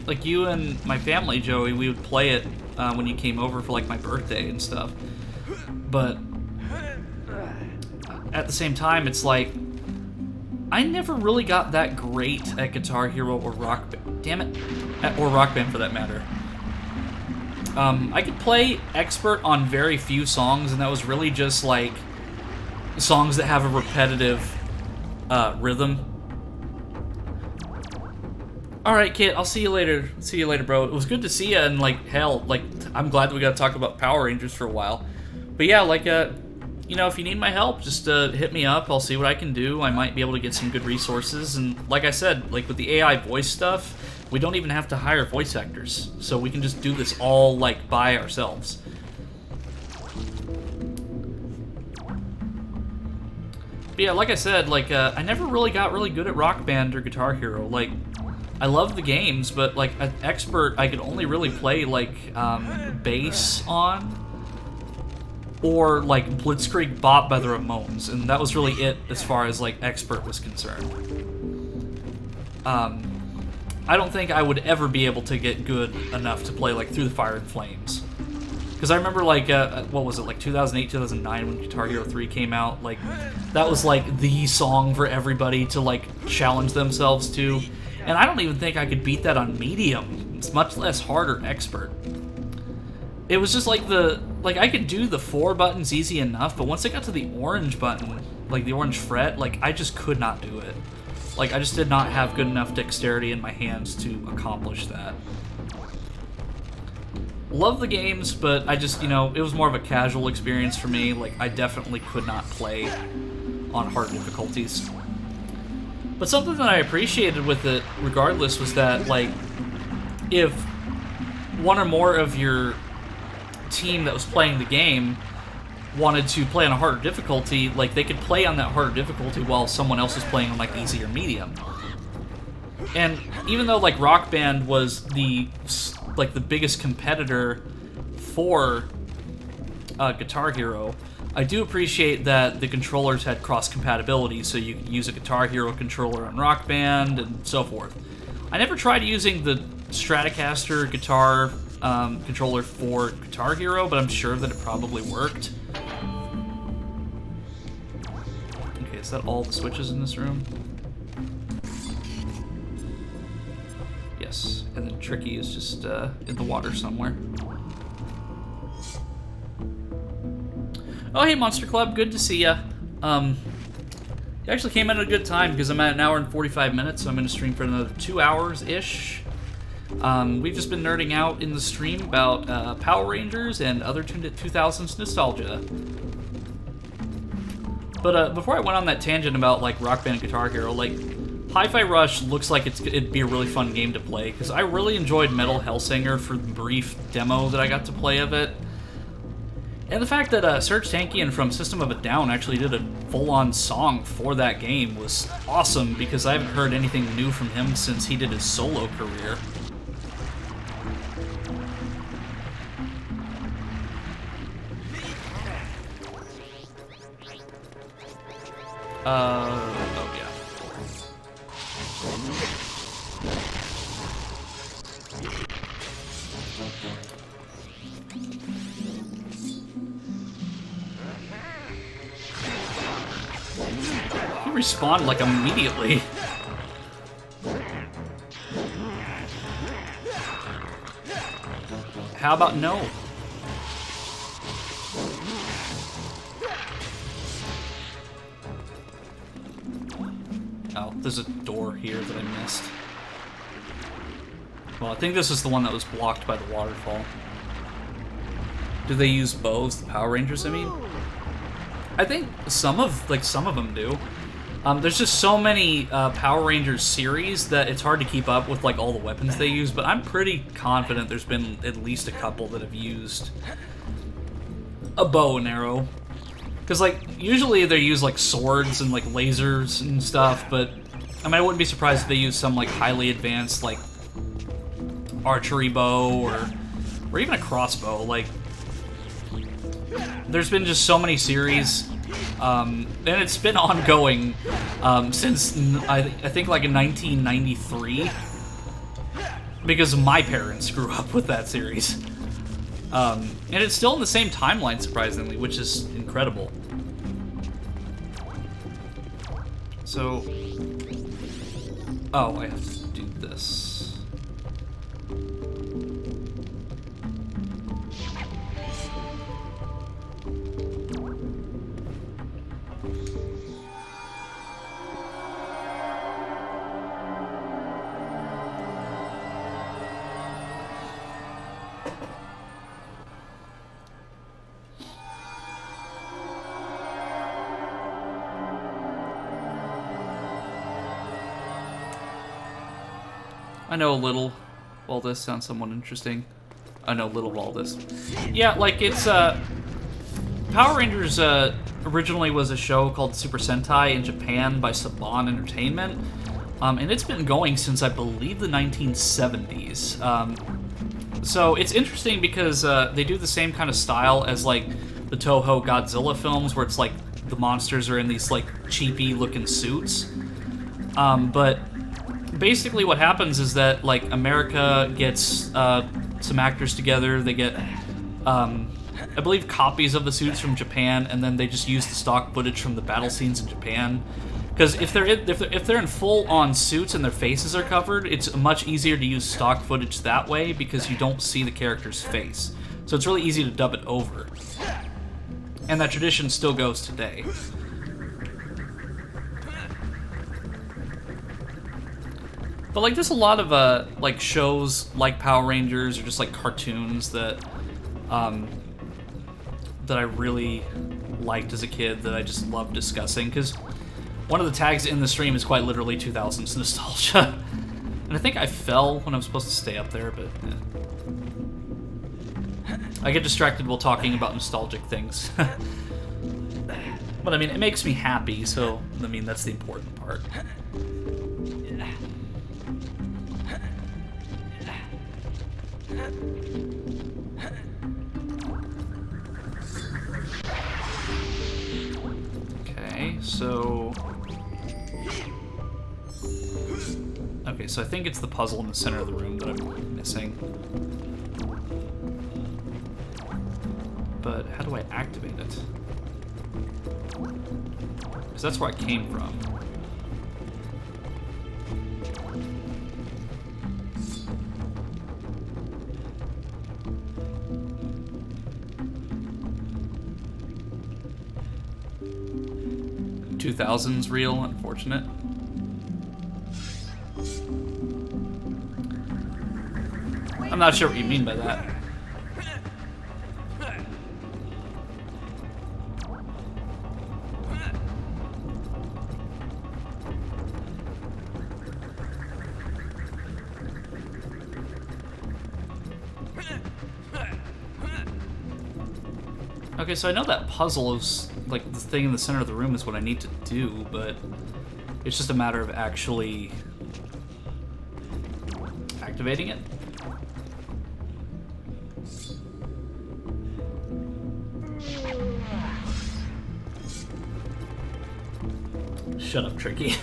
Like, you and my family, Joey, we would play it when you came over for, like, my birthday and stuff. But at the same time, it's like, I never really got that great at Guitar Hero or Rock Band. Damn it. Or Rock Band, for that matter. I could play expert on very few songs, and that was really just, like, songs that have a repetitive rhythm. Alright, Kit, I'll see you later. See you later, bro. It was good to see you, and, like, hell, like, I'm glad that we got to talk about Power Rangers for a while. But yeah, like, you know, if you need my help, just hit me up. I'll see what I can do. I might be able to get some good resources. And like I said, like with the AI voice stuff, we don't even have to hire voice actors. So we can just do this all, like, by ourselves. But yeah, like I said, like, I never really got really good at Rock Band or Guitar Hero. Like, I love the games, but, like, an expert, I could only really play, like, bass on, or like Blitzkrieg Bop by the Ramones, and that was really it as far as like expert was concerned. I don't think I would ever be able to get good enough to play like Through the Fire and Flames, because I remember like what was it, like 2008, 2009 when Guitar Hero 3 came out. Like, that was like the song for everybody to like challenge themselves to, and I don't even think I could beat that on medium. It's much less hard or expert. It was just like I could do the 4 buttons easy enough, but once I got to the orange button, like the orange fret, like I just could not do it. Like, I just did not have good enough dexterity in my hands to accomplish that. love the games, but I just, you know, it was more of a casual experience for me. Like, I definitely could not play on hard difficulties. But something that I appreciated with it, regardless, was that, like, if one or more of your team that was playing the game wanted to play on a harder difficulty, like, they could play on that harder difficulty while someone else is playing on, like, easy or medium. And even though, like, Rock Band was the biggest competitor for Guitar Hero, I do appreciate that the controllers had cross-compatibility, so you could use a Guitar Hero controller on Rock Band and so forth. I never tried using the Stratocaster guitar controller for Guitar Hero, but I'm sure that it probably worked. Okay, is that all the switches in this room? Yes, and then Tricky is just in the water somewhere. Oh, hey, Monster Club, good to see ya. You actually came in at a good time because I'm at an hour and 45 minutes, so I'm going to stream for another 2 hours-ish. We've just been nerding out in the stream about Power Rangers and other 2000s nostalgia. But before I went on that tangent about, like, Rock Band and Guitar Hero, like, Hi-Fi Rush looks like it'd be a really fun game to play, because I really enjoyed Metal Hellsinger for the brief demo that I got to play of it. And the fact that Serge Tankian from System of a Down actually did a full-on song for that game was awesome, because I haven't heard anything new from him since he did his solo career. Oh yeah. He respawned like immediately. How about no? Oh, there's a door here that I missed. Well, I think this is the one that was blocked by the waterfall. Do they use bows, the Power Rangers, I mean? I think some of them do. There's just so many Power Rangers series that it's hard to keep up with, like, all the weapons they use, but I'm pretty confident there's been at least a couple that have used a bow and arrow. Because, like, usually they use, like, swords and, like, lasers and stuff, but, I mean, I wouldn't be surprised if they use some, like, highly advanced, like, archery bow or even a crossbow. Like, there's been just so many series, and it's been ongoing since, I think, like, in 1993, because my parents grew up with that series. And it's still in the same timeline, surprisingly, which is incredible. So, oh, I have to do this. I know a little. Well, this sounds somewhat interesting. I know little of all this. Yeah, like, it's, Power Rangers, originally was a show called Super Sentai in Japan by Saban Entertainment. And it's been going since, I believe, the 1970s. So it's interesting because, they do the same kind of style as, like, the Toho Godzilla films, where it's, like, the monsters are in these, like, cheapy-looking suits. But basically what happens is that, like, America gets some actors together, they get I believe copies of the suits from Japan, and then they just use the stock footage from the battle scenes in Japan. Because if they're in full-on suits and their faces are covered, it's much easier to use stock footage that way because you don't see the character's face. So it's really easy to dub it over. And that tradition still goes today. But like, there's a lot of like shows like Power Rangers or just like cartoons that that I really liked as a kid that I just love discussing, because one of the tags in the stream is quite literally 2000s nostalgia. And I think I fell when I was supposed to stay up there, but I get distracted while talking about nostalgic things. But I mean, it makes me happy, so I mean, that's the important part. Okay, so... Okay, so I think it's the puzzle in the center of the room that I'm missing. But how do I activate it? Because that's where I came from. $2000s real, unfortunate. I'm not sure what you mean by that. Okay, so I know that puzzle is, like, the thing in the center of the room is what I need to do, but it's just a matter of actually activating it. Shut up, Tricky.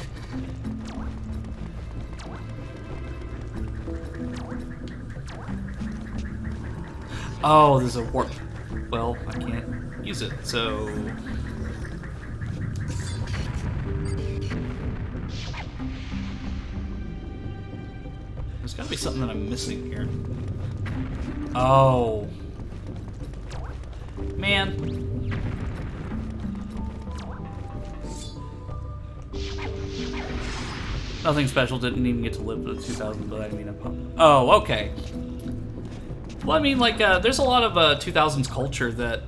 Oh, there's a warp. Well, I can't use it, so... There's gotta be something that I'm missing here. Oh. Man. Nothing special, didn't even get to live for the 2000s, but I mean, oh, okay. Well, I mean, like, there's a lot of 2000s culture that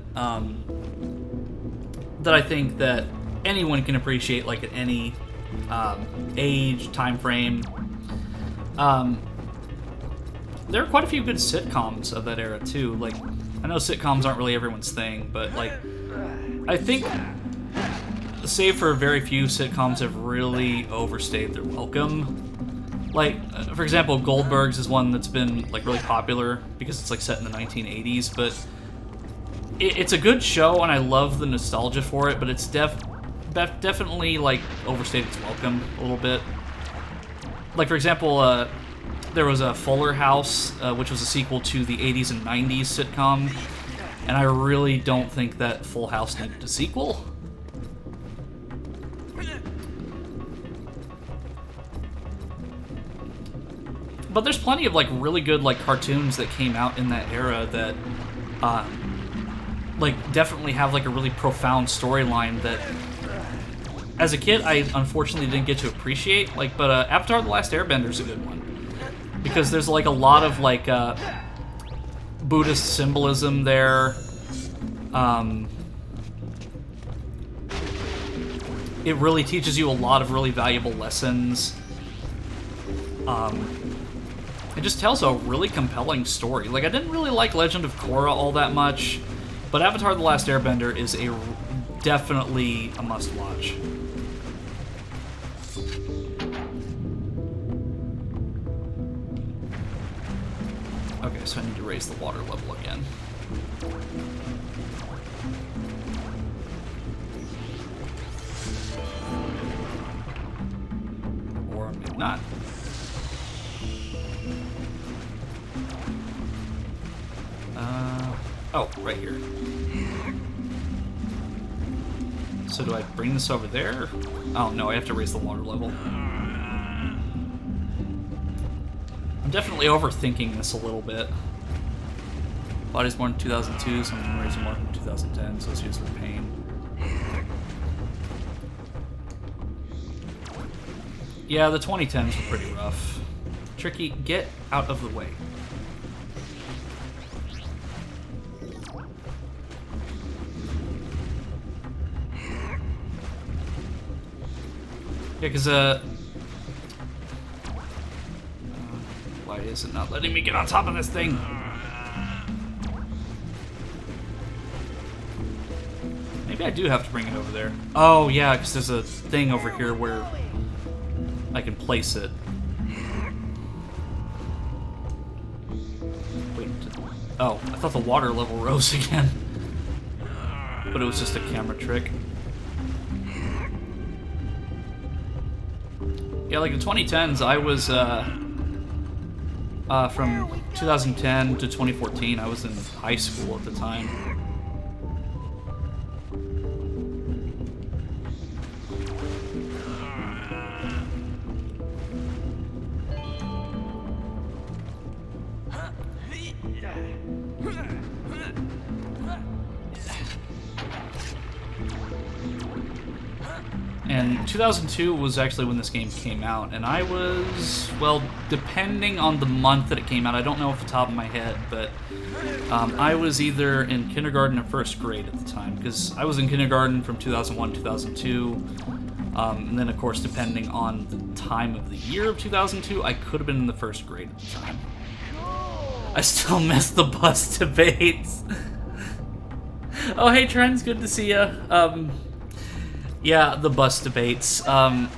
that I think that anyone can appreciate, like, at any age, time frame. There are quite a few good sitcoms of that era, too. Like, I know sitcoms aren't really everyone's thing, but, like, I think, save for very few, sitcoms have really overstayed their welcome. Like, for example, Goldberg's is one that's been, like, really popular because it's, like, set in the 1980s, but it's a good show, and I love the nostalgia for it, but it's definitely, like, overstayed its welcome a little bit. Like, for example, there was a Fuller House, which was a sequel to the 80s and 90s sitcom, and I really don't think that Full House needed a sequel. But there's plenty of, like, really good, like, cartoons that came out in that era that, like, definitely have, like, a really profound storyline that, as a kid, I unfortunately didn't get to appreciate. Like, but Avatar: The Last Airbender's a good one. Because there's, like, a lot of, like, Buddhist symbolism there. It really teaches you a lot of really valuable lessons. It just tells a really compelling story. Like, I didn't really like Legend of Korra all that much, but Avatar: The Last Airbender is definitely a must-watch. Okay, so I need to raise the water level again. Or maybe not. Oh, right here. So do I bring this over there? Oh, no, I have to raise the water level. I'm definitely overthinking this a little bit. Body's born in 2002, so I'm raising more in 2010, so it's used for pain. Yeah, the 2010s were pretty rough. Tricky, get out of the way. Yeah, because, why is it not letting me get on top of this thing? Maybe I do have to bring it over there. Oh, yeah, because there's a thing over here where I can place it. Wait. Oh, I thought the water level rose again. But it was just a camera trick. Yeah, like in 2010s, I was, from 2010 to 2014, I was in high school at the time. And 2002 was actually when this game came out, and I was, well, depending on the month that it came out, I don't know off the top of my head, but I was either in kindergarten or first grade at the time, because I was in kindergarten from 2001 to 2002, and then, of course, depending on the time of the year of 2002, I could have been in the first grade at the time. I still miss the bus debates. Oh, hey, Trends, good to see ya. Yeah, the bus debates. That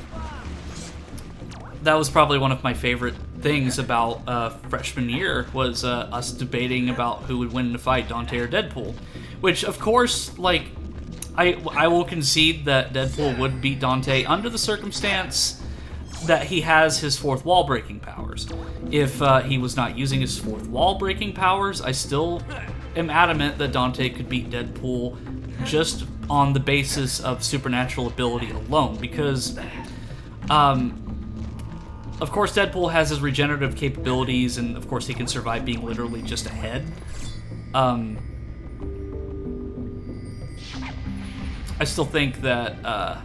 was probably one of my favorite things about freshman year, was us debating about who would win in a fight, Dante or Deadpool. Which, of course, like, I will concede that Deadpool would beat Dante under the circumstance that he has his fourth wall breaking powers. If he was not using his fourth wall breaking powers, I still am adamant that Dante could beat Deadpool just on the basis of supernatural ability alone, because of course Deadpool has his regenerative capabilities, and of course he can survive being literally just a head. I still think that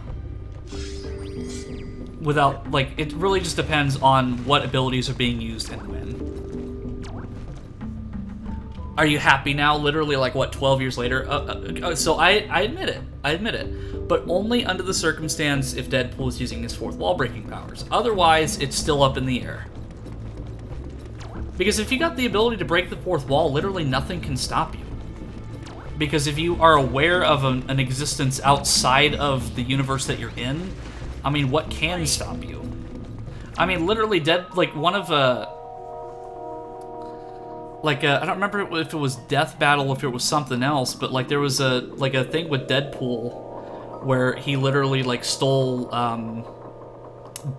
without, like, it really just depends on what abilities are being used and when. Are you happy now? Literally, like, what, 12 years later? So I admit it. I admit it. But only under the circumstance if Deadpool is using his fourth wall breaking powers. Otherwise, it's still up in the air. Because if you got the ability to break the fourth wall, literally nothing can stop you. Because if you are aware of an existence outside of the universe that you're in, I mean, what can stop you? I mean, literally, one of I don't remember if it was Death Battle, if it was something else, but, like, there was a thing with Deadpool where he literally, like, stole,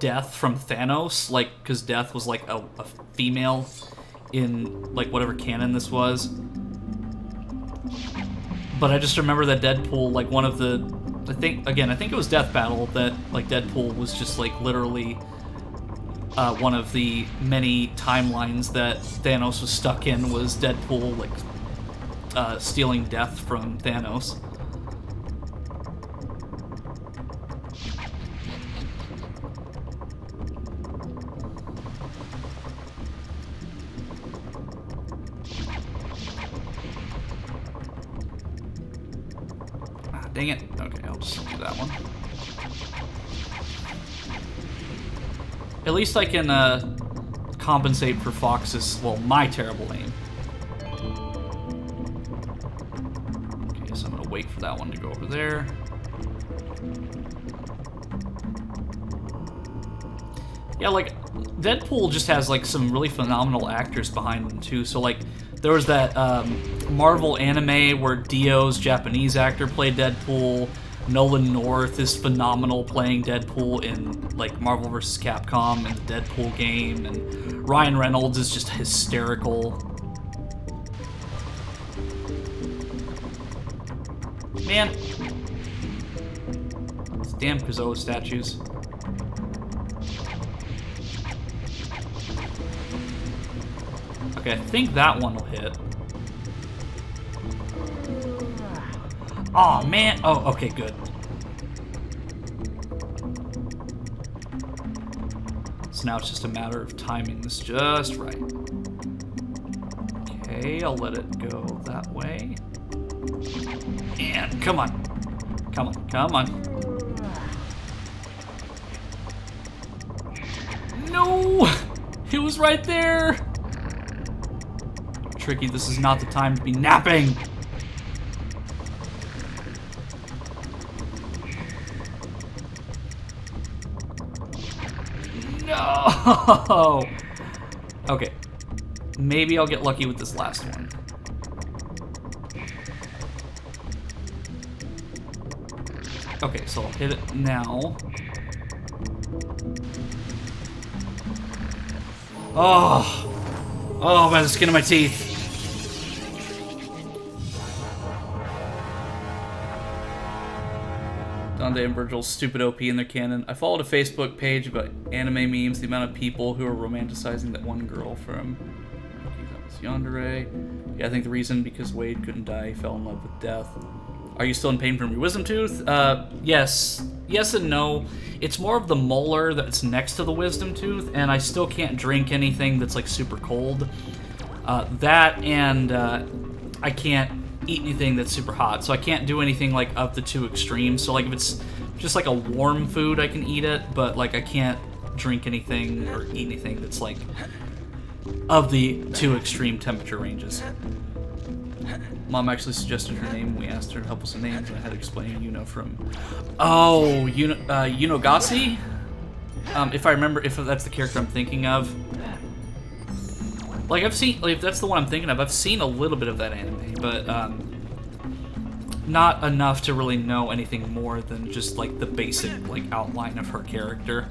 Death from Thanos, like, because Death was, like, a female in, like, whatever canon this was. But I just remember that Deadpool, like, one of the, I think it was Death Battle, that, like, Deadpool was just, like, literally one of the many timelines that Thanos was stuck in, was Deadpool, like, stealing death from Thanos. Ah, dang it. Okay, I'll just do that one. At least I can compensate for Fox's, well, my terrible aim. Okay, so I'm gonna wait for that one to go over there. Yeah, like, Deadpool just has, like, some really phenomenal actors behind him, too. So, like, there was that Marvel anime where Dio's Japanese actor played Deadpool. Nolan North is phenomenal playing Deadpool in, like, Marvel vs. Capcom and the Deadpool game, and Ryan Reynolds is just hysterical. Man. These damn Krazoa statues. Okay, I think that one will hit. Aw, man. Oh, okay, good. So so now it's just a matter of timing this just right. Okay, I'll let it go that way. And come on. Come on, come on. No! It was right there! Tricky, this is not the time to be napping! No! Okay. Maybe I'll get lucky with this last one. Okay, so I'll hit it now. Oh! Oh, by the skin of my teeth. Dante and Virgil's stupid OP in their canon. I followed a Facebook page about anime memes, the amount of people who are romanticizing that one girl from Yandere. Yeah, I think the reason because Wade couldn't die, he fell in love with death. Are you still in pain from your wisdom tooth? Yes. Yes and no. It's more of the molar that's next to the wisdom tooth, and I still can't drink anything that's like super cold. That and I can't eat anything that's super hot, so I can't do anything like of the two extremes. So like if it's just like a warm food, I can eat it, but like I can't drink anything or eat anything that's like of the two extreme temperature ranges. Mom actually suggested her name when we asked her to help us with names, and I had to explain Yuno from... Oh, Yunogasi? If I remember, if that's the character I'm thinking of. Like, I've seen... Like, if that's the one I'm thinking of, I've seen a little bit of that anime, but, not enough to really know anything more than just, like, the basic, like, outline of her character.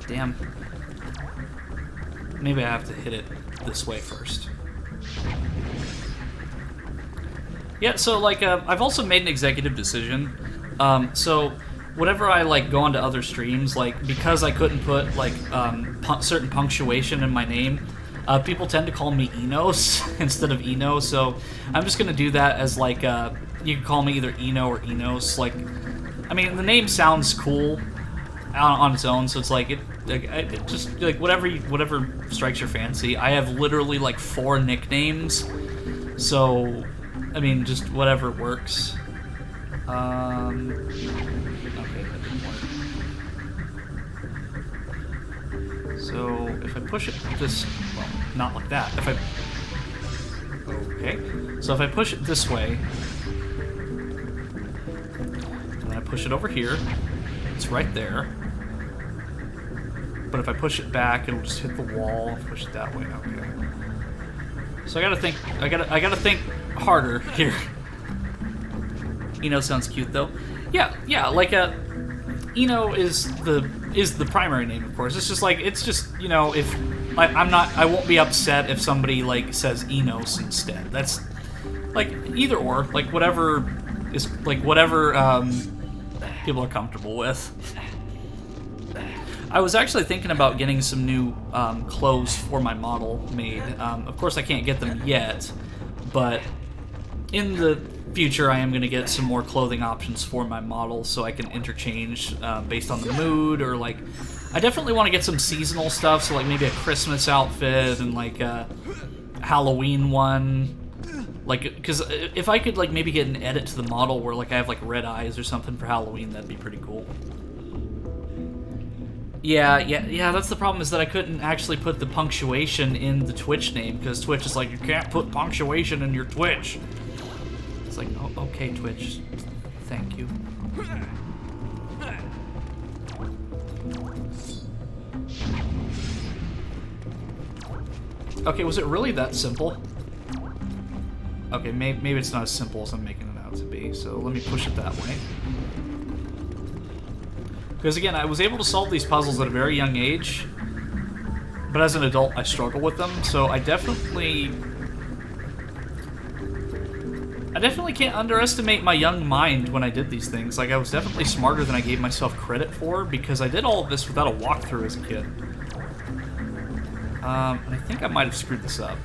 Damn. Maybe I have to hit it this way first. Yeah, so, like, I've also made an executive decision. So, whenever I, like, go onto other streams, like, because I couldn't put, like, certain punctuation in my name, people tend to call me Enos instead of Eno, so I'm just gonna do that as, like, you can call me either Eno or Enos. Like, I mean, the name sounds cool on its own, so it's like, it just, like, whatever strikes your fancy. I have literally, like, 4 nicknames, so, I mean, just whatever works. Okay, that didn't work. So, if I push it this, well, not like that. If I, okay, so if I push it this way, and then I push it over here, it's right there. But if I push it back, it'll just hit the wall. Push it that way. Okay. So I gotta think. I gotta think harder here. Eno sounds cute though. Yeah. Like Eno is the primary name, of course. It's just you know, if I won't be upset if somebody like says Enos instead. That's like either or, like whatever is like whatever people are comfortable with. I was actually thinking about getting some new clothes for my model made. Of course, I can't get them yet, but in the future, I am going to get some more clothing options for my model so I can interchange based on the mood, or like, I definitely want to get some seasonal stuff, so like maybe a Christmas outfit and like a Halloween one. Like, because if I could like maybe get an edit to the model where like I have like red eyes or something for Halloween, that'd be pretty cool. Yeah, that's the problem, is that I couldn't actually put the punctuation in the Twitch name, because Twitch is like, you can't put punctuation in your Twitch. It's like, oh, okay, Twitch. Thank you. Okay, was it really that simple? Okay, maybe it's not as simple as I'm making it out to be, so let me push it that way. Because again, I was able to solve these puzzles at a very young age, but as an adult, I struggle with them, so I definitely I definitely can't underestimate my young mind when I did these things. Like, I was definitely smarter than I gave myself credit for, because I did all of this without a walkthrough as a kid. And I think I might have screwed this up.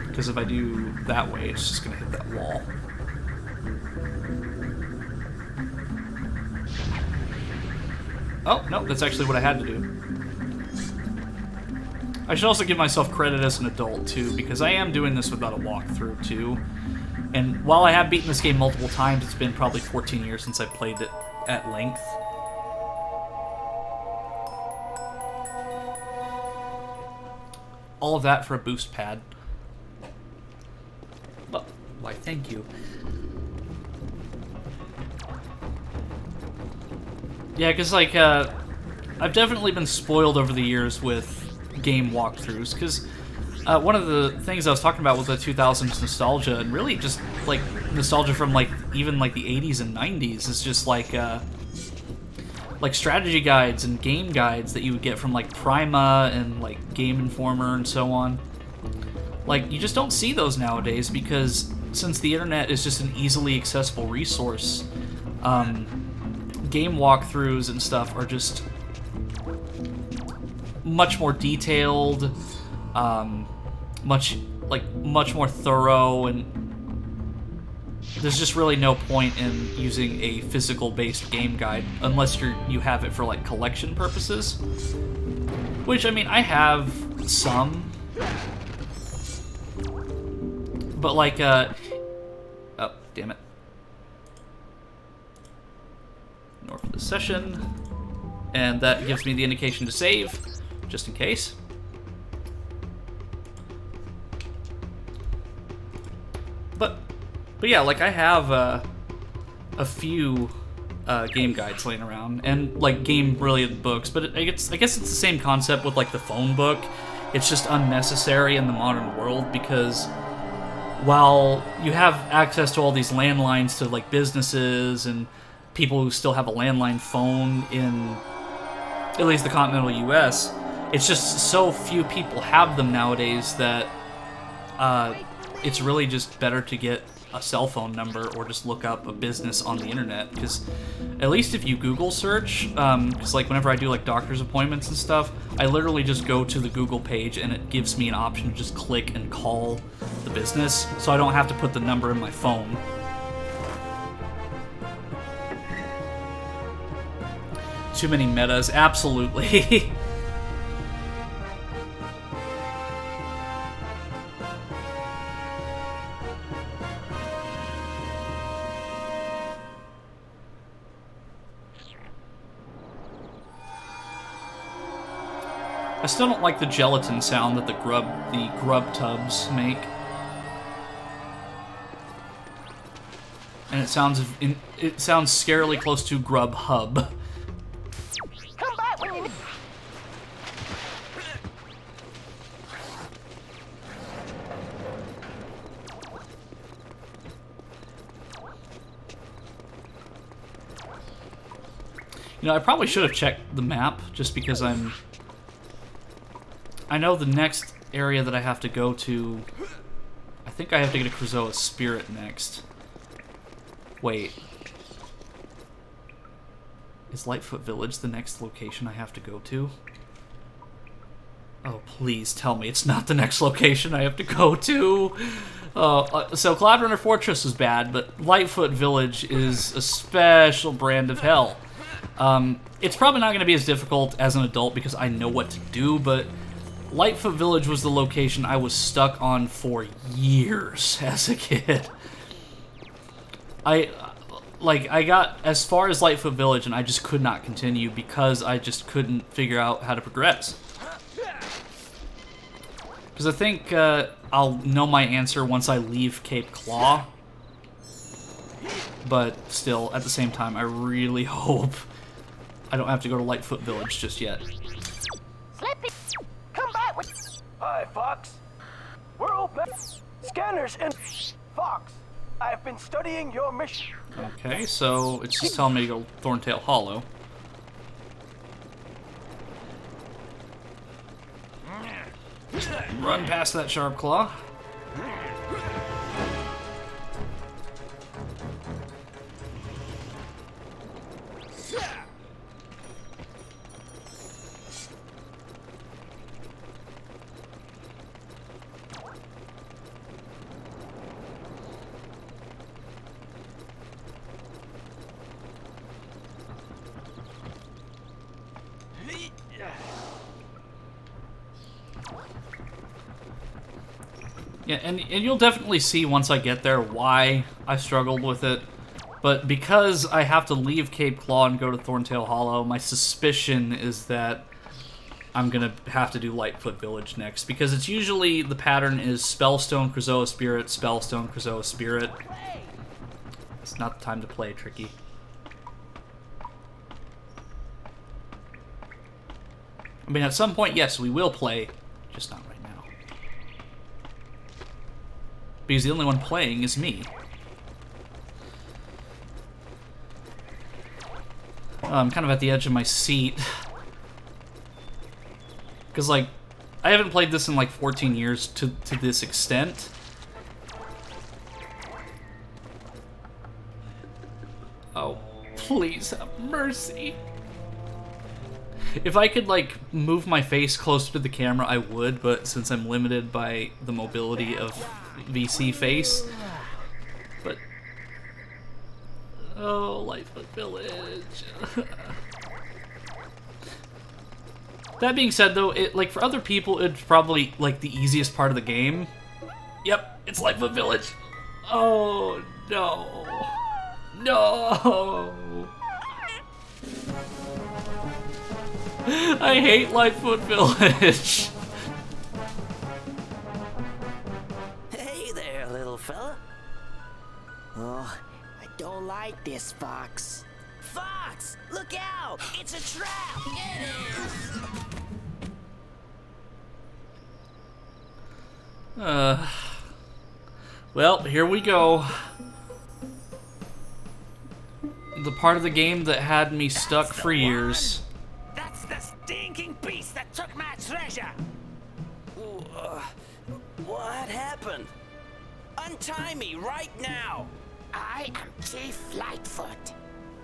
Because if I do that way, it's just going to hit that wall. Oh, no, that's actually what I had to do. I should also give myself credit as an adult, too, because I am doing this without a walkthrough, too. And while I have beaten this game multiple times, it's been probably 14 years since I played it at length. All of that for a boost pad. Well, why, thank you. Yeah, because, like, I've definitely been spoiled over the years with game walkthroughs, because one of the things I was talking about was the 2000s nostalgia, and really just, like, nostalgia from, like, even, like, the 80s and 90s is just, like strategy guides and game guides that you would get from, like, Prima and, like, Game Informer and so on. Like, you just don't see those nowadays, because since the internet is just an easily accessible resource, game walkthroughs and stuff are just much more detailed, much more thorough, and there's just really no point in using a physical-based game guide unless you have it for, like, collection purposes. Which, I mean, I have some, but, like, oh, damn it. North of the session, and that gives me the indication to save, just in case. But yeah, like, I have a few game guides laying around, and, like, game-related books, but I guess it's the same concept with, like, the phone book. It's just unnecessary in the modern world, because while you have access to all these landlines to, like, businesses and people who still have a landline phone in at least the continental US, it's just so few people have them nowadays that it's really just better to get a cell phone number or just look up a business on the internet, because at least if you Google search, because, like, whenever I do, like, doctor's appointments and stuff, I literally just go to the Google page and it gives me an option to just click and call the business, so I don't have to put the number in my phone. Too many metas, absolutely. I still don't like the gelatin sound that the grub tubs make. And it sounds scarily close to Grub Hub. Come back when you need. You know, I probably should have checked the map, just because I know the next area that I have to go to, I think I have to get a Krazoa Spirit next. Wait. Is Lightfoot Village the next location I have to go to? Oh, please tell me it's not the next location I have to go to. So Cloudrunner Fortress is bad, but Lightfoot Village is a special brand of hell. It's probably not going to be as difficult as an adult because I know what to do, but Lightfoot Village was the location I was stuck on for years as a kid. I got as far as Lightfoot Village and I just could not continue because I just couldn't figure out how to progress. Because I think I'll know my answer once I leave Cape Claw. But still, at the same time, I really hope I don't have to go to Lightfoot Village just yet. Slippy, come back with. Hi, Fox. We're open. Scanners in. Fox, I've been studying your mission. Okay, so it's just telling me to go Thorntail Hollow. Run past that Sharp Claw. Yeah, and you'll definitely see once I get there why I struggled with it. But because I have to leave Cape Claw and go to Thorntail Hollow, my suspicion is that I'm gonna have to do Lightfoot Village next, because it's usually the pattern is Spellstone, Krazoa Spirit, Spellstone, Krazoa Spirit. It's not the time to play, Tricky. I mean, at some point, yes, we will play, just not right now. Because the only one playing is me. I'm kind of at the edge of my seat. Because, like, I haven't played this in, like, 14 years to this extent. Oh, please have mercy. If I could, like, move my face closer to the camera, I would, but since I'm limited by the mobility of VC face. But... oh, Lightfoot Village. That being said, though, it, like, for other people, it's probably, like, the easiest part of the game. Yep, it's Lightfoot Village. Oh, no. No. I hate Lightfoot Village. Hey there, little fella. Oh, I don't like this, Fox. Fox, look out! It's a trap! It is! Well, here we go. The part of the game that had me stuck for years. That's the stinking beast that took my treasure! What happened? Untie me right now! I am Chief Lightfoot,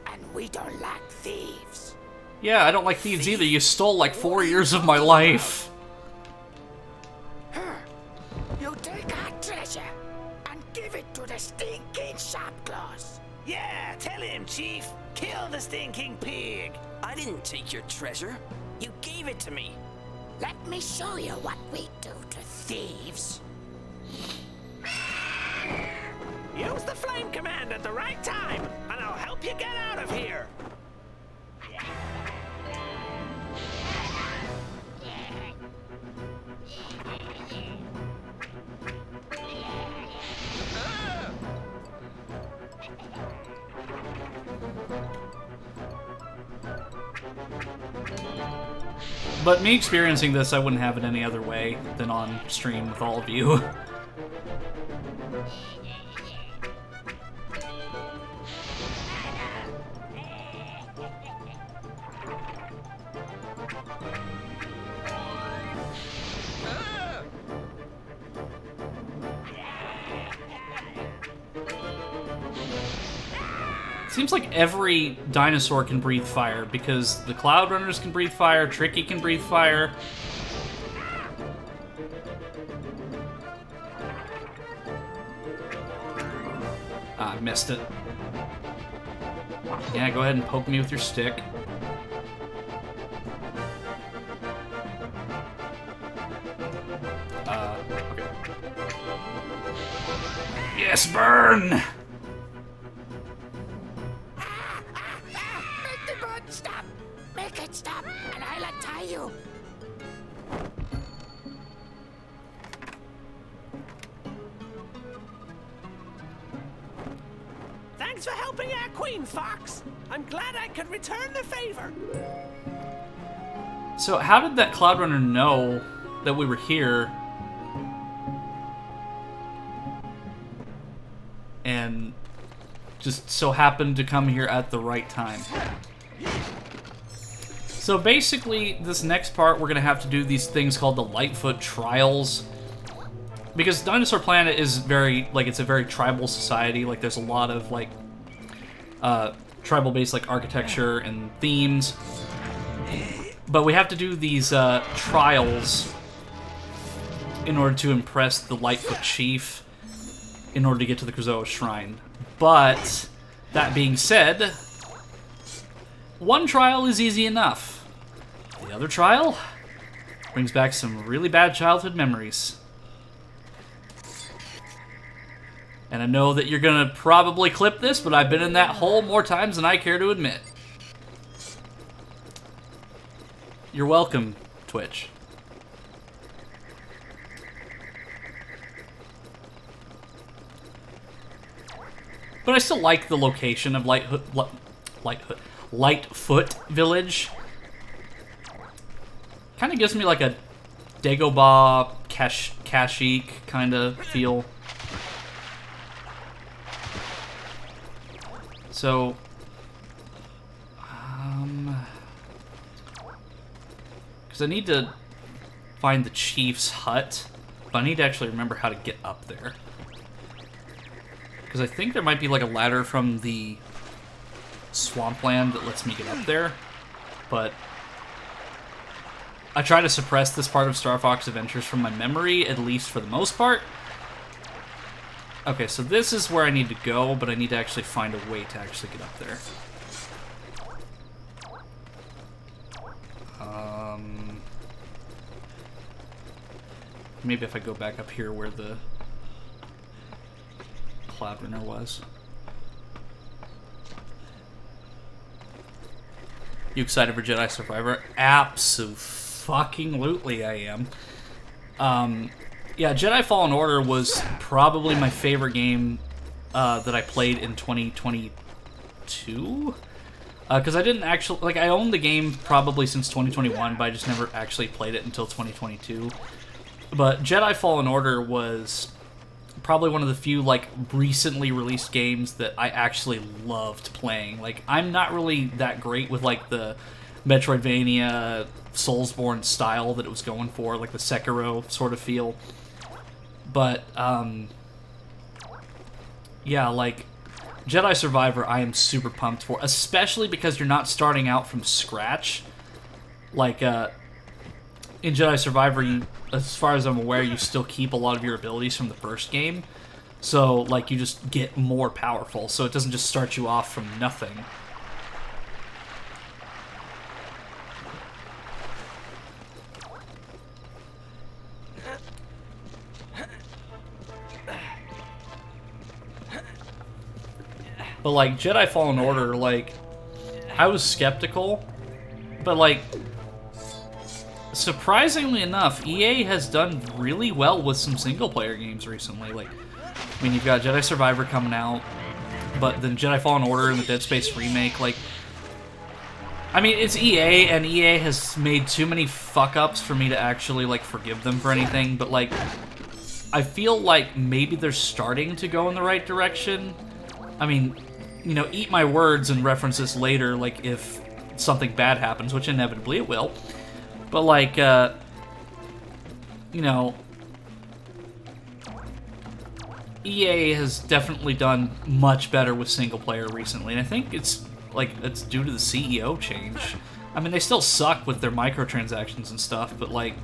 and we don't like thieves. Yeah, I don't like thieves either. You stole like 4 years of my life. You take our treasure and give it to the stinking Sharpclaws. Yeah, tell him, Chief. Kill the stinking pig. I didn't take your treasure. You gave it to me. Let me show you what we do to thieves. Use the flame command at the right time, and I'll help you get out of here. But me experiencing this, I wouldn't have it any other way than on stream with all of you. Seems like every dinosaur can breathe fire, because the Cloudrunners can breathe fire, Tricky can breathe fire. Ah, I missed it. Yeah, go ahead and poke me with your stick. Okay. Yes, burn! Make the bird stop! Make it stop, and I'll untie you! Thanks for helping our queen, Fox. I'm glad I could return the favor. So how did that Cloudrunner know that we were here? And just so happened to come here at the right time. So basically, this next part, we're going to have to do these things called the Lightfoot Trials. Because Dinosaur Planet is very, like, it's a very tribal society. Like, there's a lot of, like, tribal-based, like, architecture and themes. But we have to do these trials in order to impress the Lightfoot Chief in order to get to the Krazoa Shrine. But, that being said, one trial is easy enough. the other trial brings back some really bad childhood memories. And I know that you're gonna probably clip this, but I've been in that hole more times than I care to admit. You're welcome, Twitch. But I still like the location of Lightfoot Village. Kind of gives me like a Dagobah, Kashyyyk kind of feel. So, because I need to find the chief's hut, but I need to actually remember how to get up there. Because I think there might be like a ladder from the swampland that lets me get up there, but I try to suppress this part of Star Fox Adventures from my memory, at least for the most part. Okay, so this is where I need to go, but I need to actually find a way to actually get up there. Maybe if I go back up here where the Cloudrunner was. You excited for Jedi Survivor? Absolutely I am. Yeah, Jedi Fallen Order was probably my favorite game that I played in 2022. Because I didn't actually... Like, I owned the game probably since 2021, but I just never actually played it until 2022. But Jedi Fallen Order was probably one of the few, like, recently released games that I actually loved playing. Like, I'm not really that great with, like, the Metroidvania, Soulsborne style that it was going for, like the Sekiro sort of feel. But, yeah, like, Jedi Survivor I am super pumped for, especially because you're not starting out from scratch. Like, in Jedi Survivor, you, as far as I'm aware, you still keep a lot of your abilities from the first game. So, like, you just get more powerful, so it doesn't just start you off from nothing. But, like, Jedi Fallen Order, like, I was skeptical, but, like, surprisingly enough, EA has done really well with some single-player games recently. Like, I mean, you've got Jedi Survivor coming out, but then Jedi Fallen Order and the Dead Space remake, like, I mean, it's EA, and EA has made too many fuck-ups for me to actually, like, forgive them for anything, but, like, I feel like maybe they're starting to go in the right direction. I mean, you know, eat my words and reference this later, like, if something bad happens, which inevitably it will. But, like, you know, EA has definitely done much better with single-player recently, and I think it's, like, it's due to the CEO change. I mean, they still suck with their microtransactions and stuff, but, like,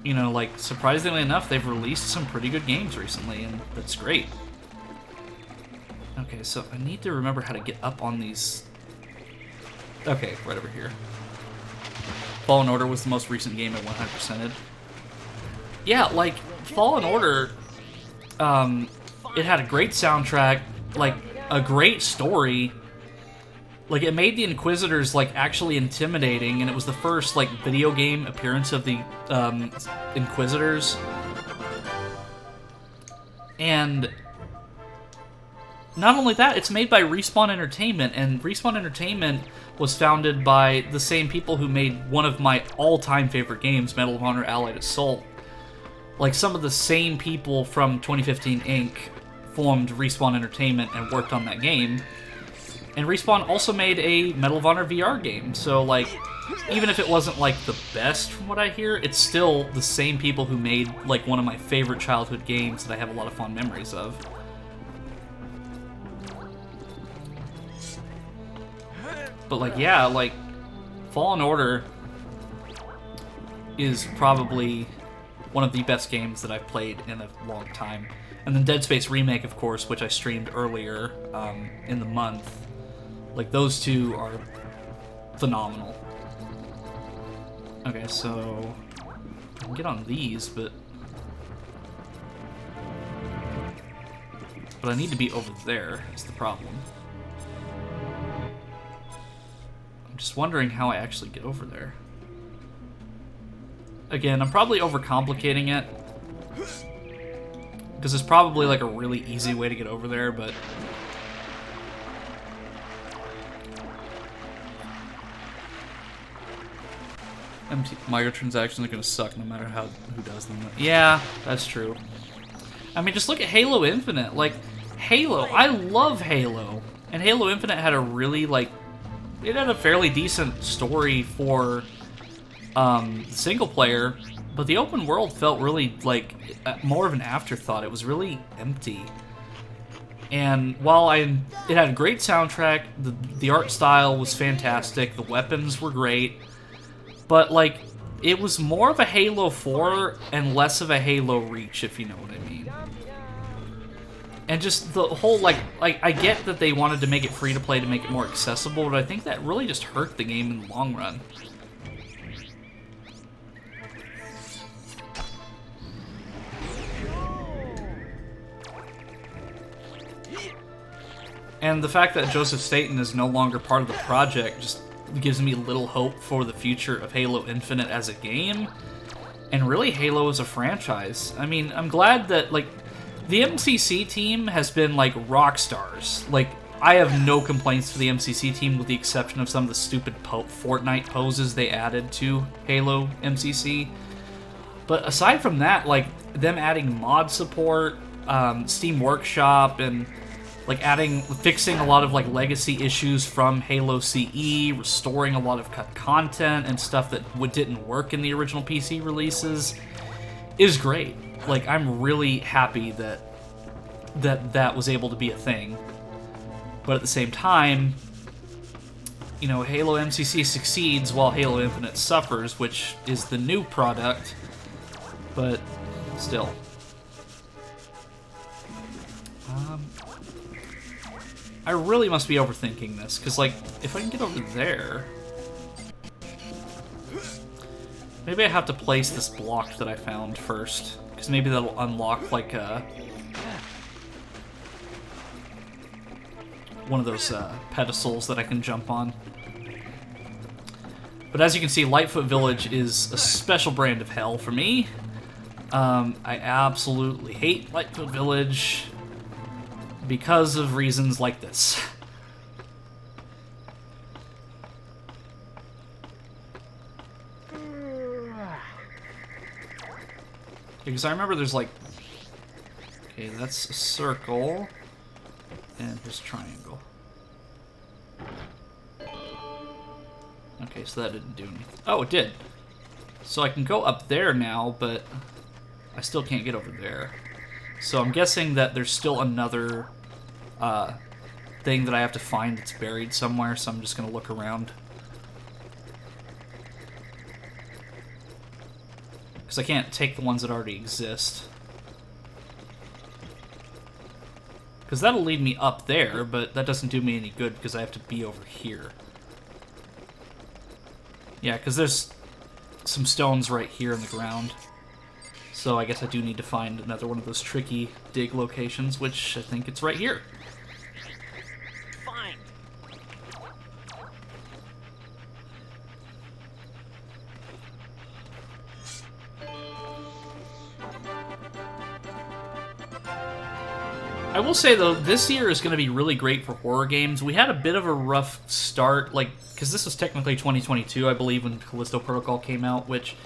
you know, like, surprisingly enough, they've released some pretty good games recently, and that's great. Okay, so I need to remember how to get up on these... Okay, right over here. Fallen Order was the most recent game I 100%ed. Yeah, like, Fallen Order, it had a great soundtrack, like, a great story. Like, it made the Inquisitors, like, actually intimidating, and it was the first, like, video game appearance of the, Inquisitors. And not only that, it's made by Respawn Entertainment, and Respawn Entertainment was founded by the same people who made one of my all-time favorite games, Medal of Honor Allied Assault. Like, some of the same people from 2015 Inc. formed Respawn Entertainment and worked on that game. And Respawn also made a Medal of Honor VR game, so, like, even if it wasn't, like, the best from what I hear, it's still the same people who made, like, one of my favorite childhood games that I have a lot of fond memories of. But, like, yeah, like, Fallen Order is probably one of the best games that I've played in a long time. And then Dead Space Remake, of course, which I streamed earlier in the month. Like, those two are phenomenal. Okay, so I can get on these, but I need to be over there is the problem. I'm just wondering how I actually get over there. Again, I'm probably overcomplicating it, because there's probably like a really easy way to get over there, but microtransactions are gonna suck no matter who does them. Yeah, that's true. I mean, just look at Halo Infinite. Like, Halo, I love Halo, and Halo Infinite had a really it had a fairly decent story for single player, but the open world felt really like more of an afterthought. It was really empty. And while it had a great soundtrack, the art style was fantastic, the weapons were great, but like it was more of a Halo 4 and less of a Halo Reach, if you know what I mean. And just the whole like I get that they wanted to make it free to play to make it more accessible, but I think that really just hurt the game in the long run. And the fact that Joseph Staten is no longer part of the project just gives me little hope for the future of Halo Infinite as a game, and really Halo as a franchise. I mean, I'm glad that, like, the MCC team has been, like, rock stars. Like, I have no complaints for the MCC team with the exception of some of the stupid Fortnite poses they added to Halo MCC. But aside from that, like, them adding mod support, Steam Workshop, and like fixing a lot of like legacy issues from Halo CE, restoring a lot of cut content and stuff that didn't work in the original PC releases is great. Like, I'm really happy that was able to be a thing. But at the same time, you know, Halo MCC succeeds while Halo Infinite suffers, which is the new product, but still. I really must be overthinking this, because, like, if I can get over there... Maybe I have to place this block that I found first, because maybe that'll unlock, like, one of those pedestals that I can jump on. But as you can see, Lightfoot Village is a special brand of hell for me. I absolutely hate Lightfoot Village because of reasons like this. Because I remember there's like... Okay, that's a circle. And this triangle. Okay, so that didn't do anything. Oh, it did. So I can go up there now, but I still can't get over there. So I'm guessing that there's still another thing that I have to find that's buried somewhere, so I'm just going to look around. Because I can't take the ones that already exist. Because that'll lead me up there, but that doesn't do me any good because I have to be over here. Yeah, because there's some stones right here in the ground. So I guess I do need to find another one of those tricky dig locations, which I think it's right here. Fine. I will say, though, this year is going to be really great for horror games. We had a bit of a rough start, like, because this was technically 2022, I believe, when Callisto Protocol came out, which,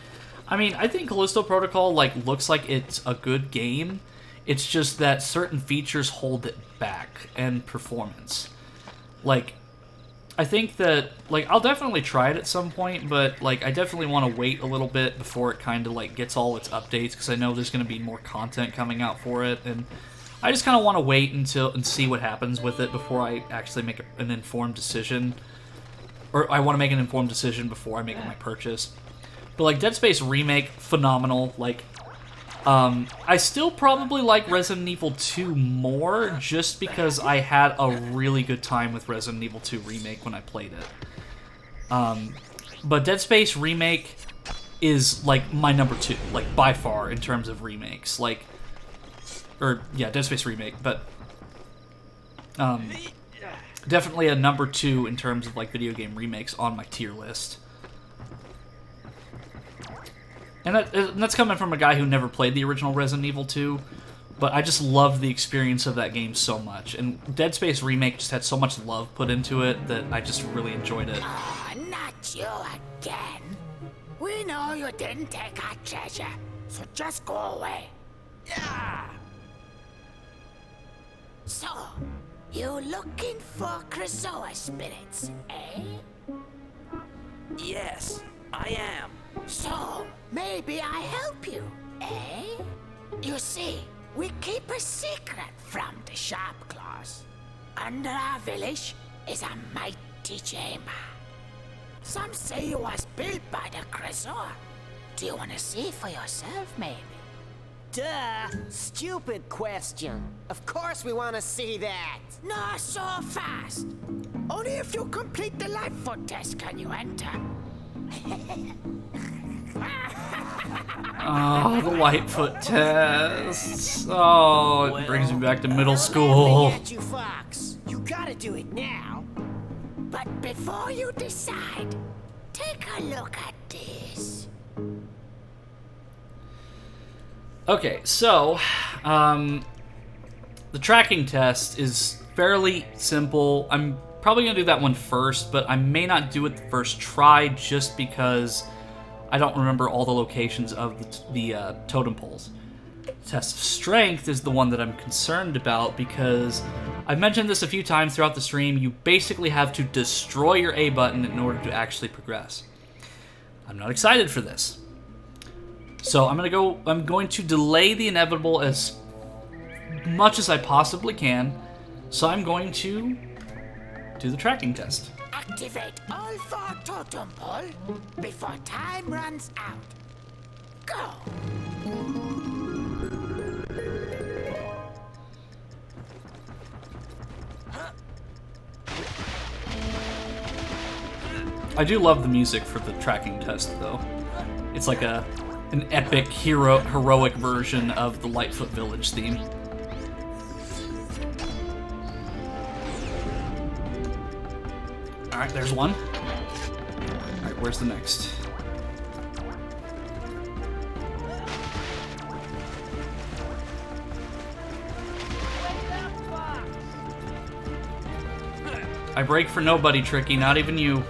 I mean, I think Callisto Protocol, like, looks like it's a good game. It's just that certain features hold it back, and performance. Like, I think that, like, I'll definitely try it at some point, but, like, I definitely want to wait a little bit before it kind of, like, gets all its updates, because I know there's going to be more content coming out for it, and I just kind of want to wait and see what happens with it before I actually make an informed decision. Or I want to make an informed decision before I make my purchase. But, like, Dead Space Remake, phenomenal. Like, I still probably like Resident Evil 2 more, just because I had a really good time with Resident Evil 2 Remake when I played it. But Dead Space Remake, is like my number 2, like by far in terms of remakes. Like, or yeah, Dead Space remake, but definitely a number 2 in terms of like video game remakes on my tier list. And that's coming from a guy who never played the original Resident Evil 2, but I just love the experience of that game so much. And Dead Space Remake just had so much love put into it that I just really enjoyed it. Oh, not you again. We know you didn't take our treasure, so just go away. Yeah. So, you looking for Krazoa spirits, eh? Yes, I am. So, maybe I help you, eh? You see, we keep a secret from the Sharpclaws. Under our village is a mighty chamber. Some say it was built by the Krazoa. Do you want to see for yourself, maybe? Duh! Stupid question. Of course we want to see that. Not so fast. Only if you complete the Lightfoot test can you enter. Oh, the Lightfoot tests. Oh, it brings me back to middle school. At you, Fox. You gotta do it now. But before you decide, take a look at this. Okay, so, the tracking test is fairly simple. I'm probably going to do that one first, but I may not do it the first try just because I don't remember all the locations of the totem poles. Test of Strength is the one that I'm concerned about because I've mentioned this a few times throughout the stream. You basically have to destroy your A button in order to actually progress. I'm not excited for this. So I'm going to delay the inevitable as much as I possibly can. So I'm going to do the tracking test. Activate all 4 totem pole before time runs out. Go! I do love the music for the tracking test, though. It's like an epic, heroic version of the Lightfoot Village theme. Alright, there's one. Alright, where's the next? I break for nobody, Tricky, not even you.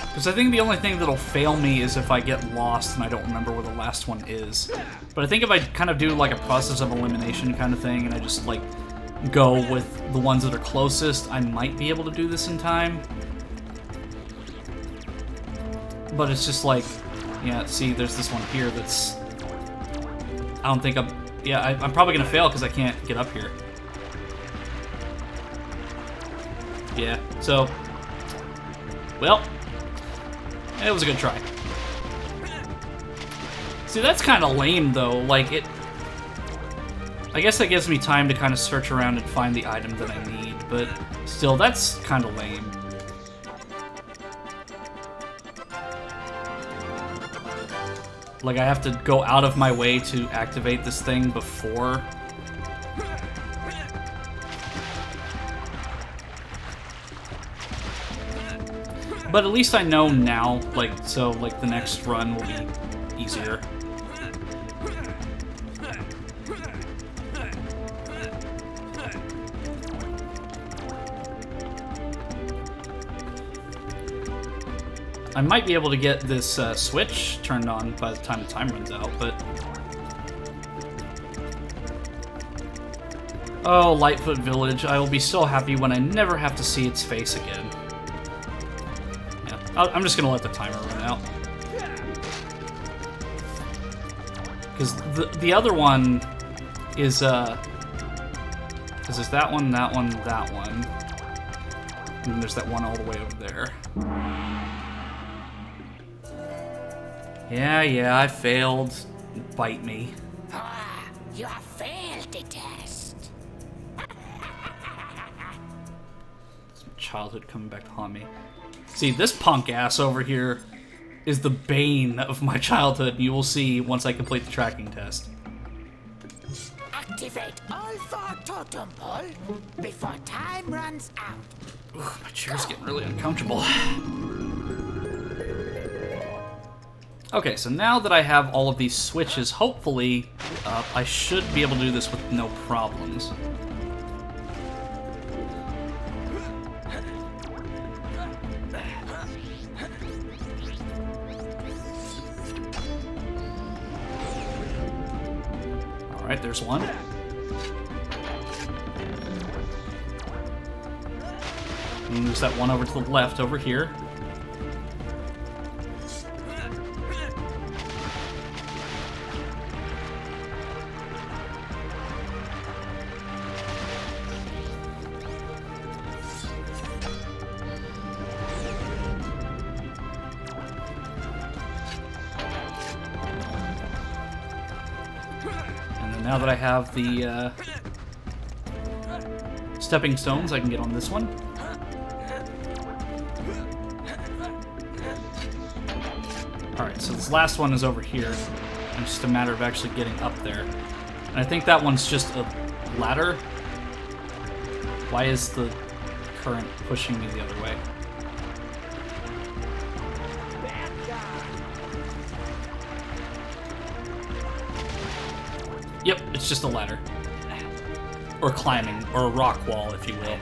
Because I think the only thing that'll fail me is if I get lost and I don't remember where the last one is. But I think if I kind of do like a process of elimination kind of thing and I just like go with the ones that are closest, I might be able to do this in time. But it's just like, yeah, see, there's this one here that's... I don't think I'm... Yeah, I'm probably going to fail because I can't get up here. Yeah, so... Well... It was a good try. See, that's kind of lame, though. Like, it... I guess that gives me time to kind of search around and find the item that I need, but still, that's kind of lame. Like, I have to go out of my way to activate this thing before... But at least I know now, like, so, like, the next run will be easier. I might be able to get this switch turned on by the time the time runs out, but... Oh, Lightfoot Village, I will be so happy when I never have to see its face again. I'm just gonna let the timer run out. Because the other one is, because there's that one, that one, that one. And then there's that one all the way over there. Yeah, I failed. Bite me. Ah, you have failed the test. childhood coming back to haunt me. See, this punk ass over here is the bane of my childhood. You will see once I complete the tracking test. Activate all four totem pole before time runs out. Ooh, my chair's getting really uncomfortable. Okay, so now that I have all of these switches, hopefully, I should be able to do this with no problems. Alright, there's one. And there's that one over to the left over here. Now that I have the stepping stones, I can get on this one. Alright, so this last one is over here. It's just a matter of actually getting up there. And I think that one's just a ladder. Why is the current pushing me the other way? Yep, it's just a ladder. Or climbing, or a rock wall, if you will.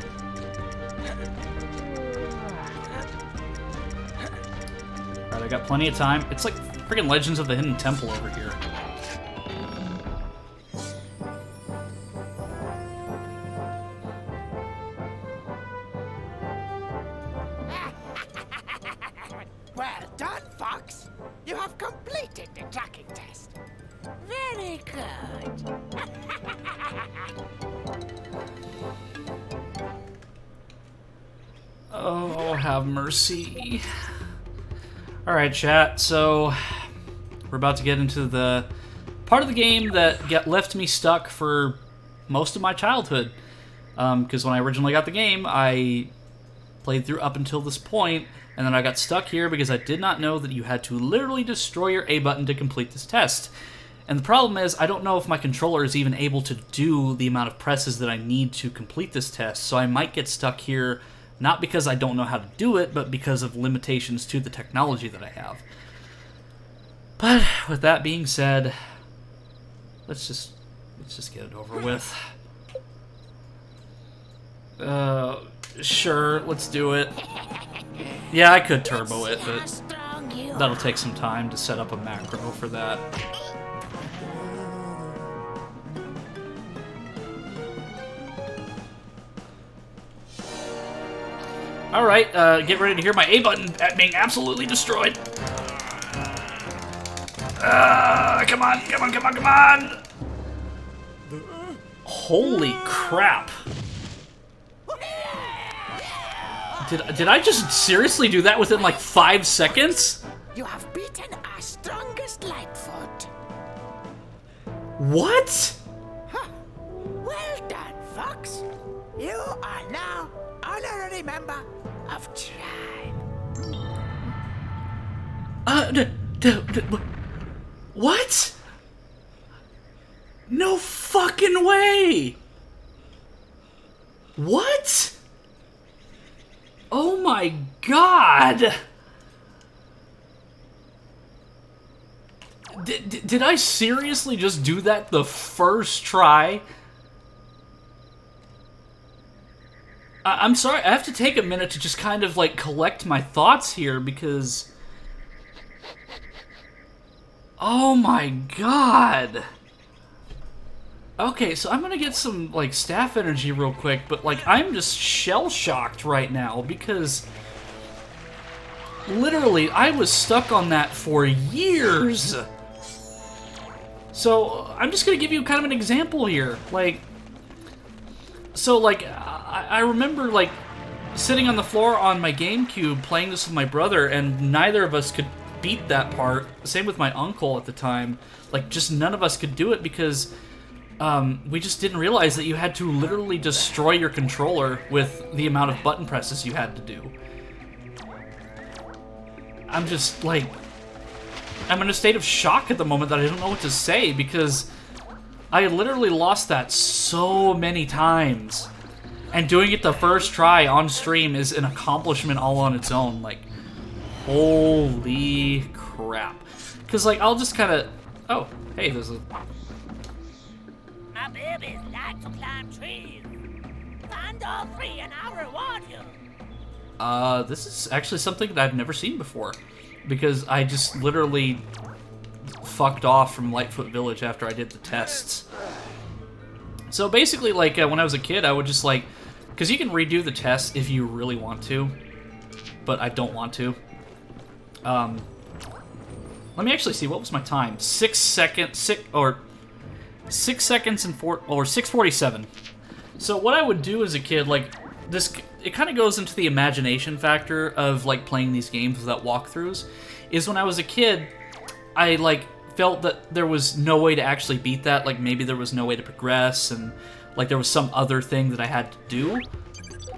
Alright, I got plenty of time. It's like freaking Legends of the Hidden Temple over here. Well done, Fox. You have completed the tracking test. Very good. Oh, have mercy. Alright, chat, so we're about to get into the part of the game that left me stuck for most of my childhood. Because when I originally got the game, I played through up until this point, and then I got stuck here because I did not know that you had to literally destroy your A button to complete this test. And the problem is, I don't know if my controller is even able to do the amount of presses that I need to complete this test, so I might get stuck here, not because I don't know how to do it, but because of limitations to the technology that I have. But with that being said, let's just get it over with. Sure, let's do it. Yeah, I could turbo it, but that'll take some time to set up a macro for that. Alright, get ready to hear my A button being absolutely destroyed. Come on, come on, come on, come on! Holy crap. Did I just seriously do that within like 5 seconds? You have beaten our strongest Lightfoot. What? Huh. Well done, Fox. You are now honorary member of Tribe. What? No fucking way! What? Oh my god! Did I seriously just do that the first try? I'm sorry, I have to take a minute to just kind of like collect my thoughts here because... Oh my god! Okay, so I'm gonna get some, like, staff energy real quick, but, like, I'm just shell-shocked right now because... Literally, I was stuck on that for years! So, I'm just gonna give you kind of an example here. Like... So, like, I remember, like, sitting on the floor on my GameCube playing this with my brother, and neither of us could beat that part. Same with my uncle at the time. Like, just none of us could do it because... we just didn't realize that you had to literally destroy your controller with the amount of button presses you had to do. I'm just, like... I'm in a state of shock at the moment that I don't know what to say, because I literally lost that so many times. And doing it the first try on stream is an accomplishment all on its own. Like, holy crap. Because, like, I'll just kind of... Oh, hey, there's a... My babies like to climb trees. Find all three and I'll reward you. This is actually something that I've never seen before. Because I just literally fucked off from Lightfoot Village after I did the tests. So basically, like, when I was a kid, I would just, like... Because you can redo the tests if you really want to. But I don't want to. Let me actually see, what was my time? 6 seconds, 6 seconds and 6:47. So what I would do as a kid, like, this, it kind of goes into the imagination factor of, like, playing these games without walkthroughs, is when I was a kid, I, like, felt that there was no way to actually beat that, like, maybe there was no way to progress, and, like, there was some other thing that I had to do.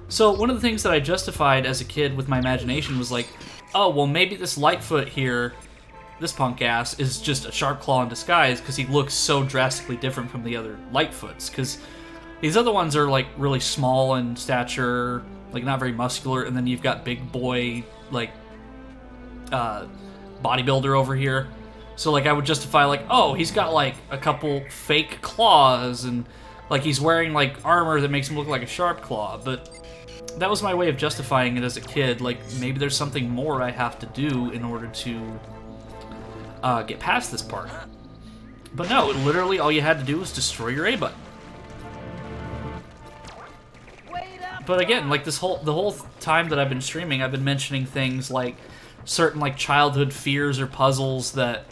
So one of the things that I justified as a kid with my imagination was like, oh, well, maybe this Lightfoot here, this punk ass, is just a Sharpclaw in disguise because he looks so drastically different from the other Lightfoots. Because these other ones are, like, really small in stature, like, not very muscular, and then you've got big boy, like, bodybuilder over here. So, like, I would justify, like, oh, he's got, like, a couple fake claws, and, like, he's wearing, like, armor that makes him look like a Sharpclaw, but that was my way of justifying it as a kid. Like, maybe there's something more I have to do in order to get past this part. But no, literally all you had to do was destroy your A button. But again, like, the whole time that I've been streaming, I've been mentioning things like certain, like, childhood fears or puzzles that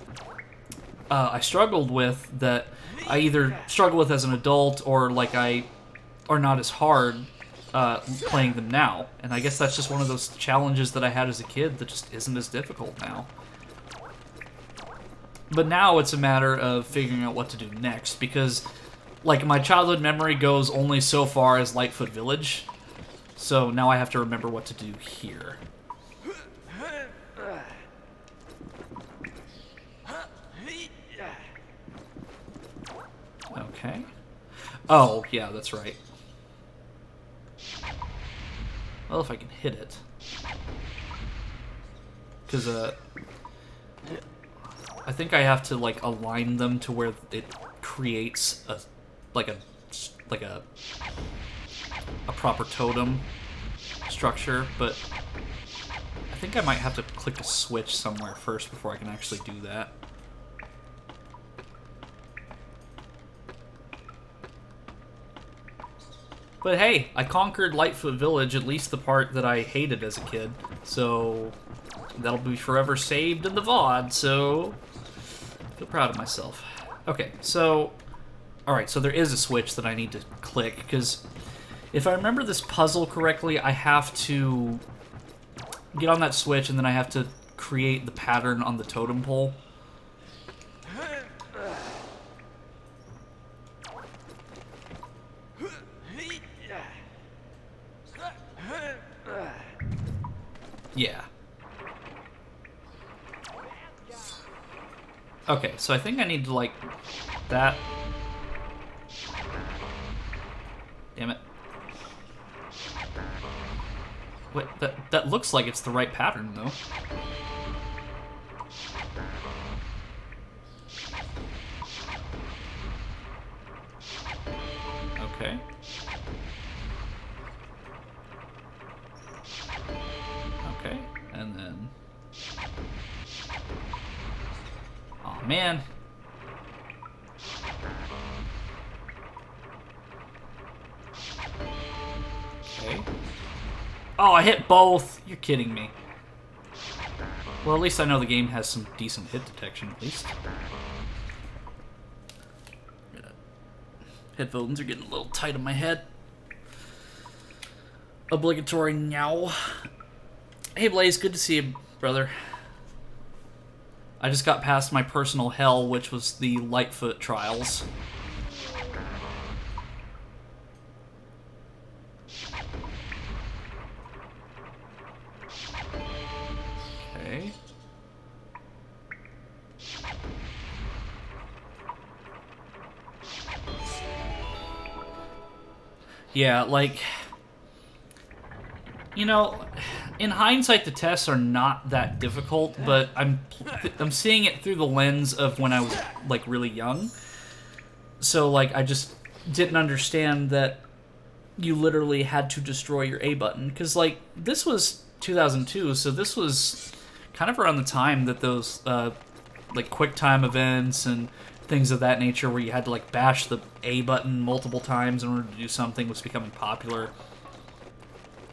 I struggled with, that I either struggle with as an adult or, like, are not as hard playing them now. And I guess that's just one of those challenges that I had as a kid that just isn't as difficult now. But now it's a matter of figuring out what to do next, because, like, my childhood memory goes only so far as Lightfoot Village, so now I have to remember what to do here. Okay. Oh, yeah, that's right. Well, if I can hit it. Because, I think I have to, like, align them to where it creates a proper totem structure, but I think I might have to click a switch somewhere first before I can actually do that. But hey, I conquered Lightfoot Village, at least the part that I hated as a kid, so that'll be forever saved in the VOD, so I feel proud of myself. Okay, so, alright, so there is a switch that I need to click, because if I remember this puzzle correctly, I have to get on that switch, and then I have to create the pattern on the totem pole. Yeah. Okay, so I think I need to, like, that. Damn it. Wait, that looks like it's the right pattern, though. Okay. Okay, and then... Oh man. Okay. Oh, I hit both! You're kidding me. Well, at least I know the game has some decent hit detection, at least. Headphones are getting a little tight on my head. Obligatory meow. Hey Blaze, good to see you, brother. I just got past my personal hell, which was the Lightfoot trials. Yeah, like, you know, in hindsight, the tests are not that difficult, but I'm seeing it through the lens of when I was, like, really young. So, like, I just didn't understand that you literally had to destroy your A button. Because, like, this was 2002, so this was kind of around the time that those, like, QuickTime events and things of that nature where you had to, like, bash the A button multiple times in order to do something was becoming popular.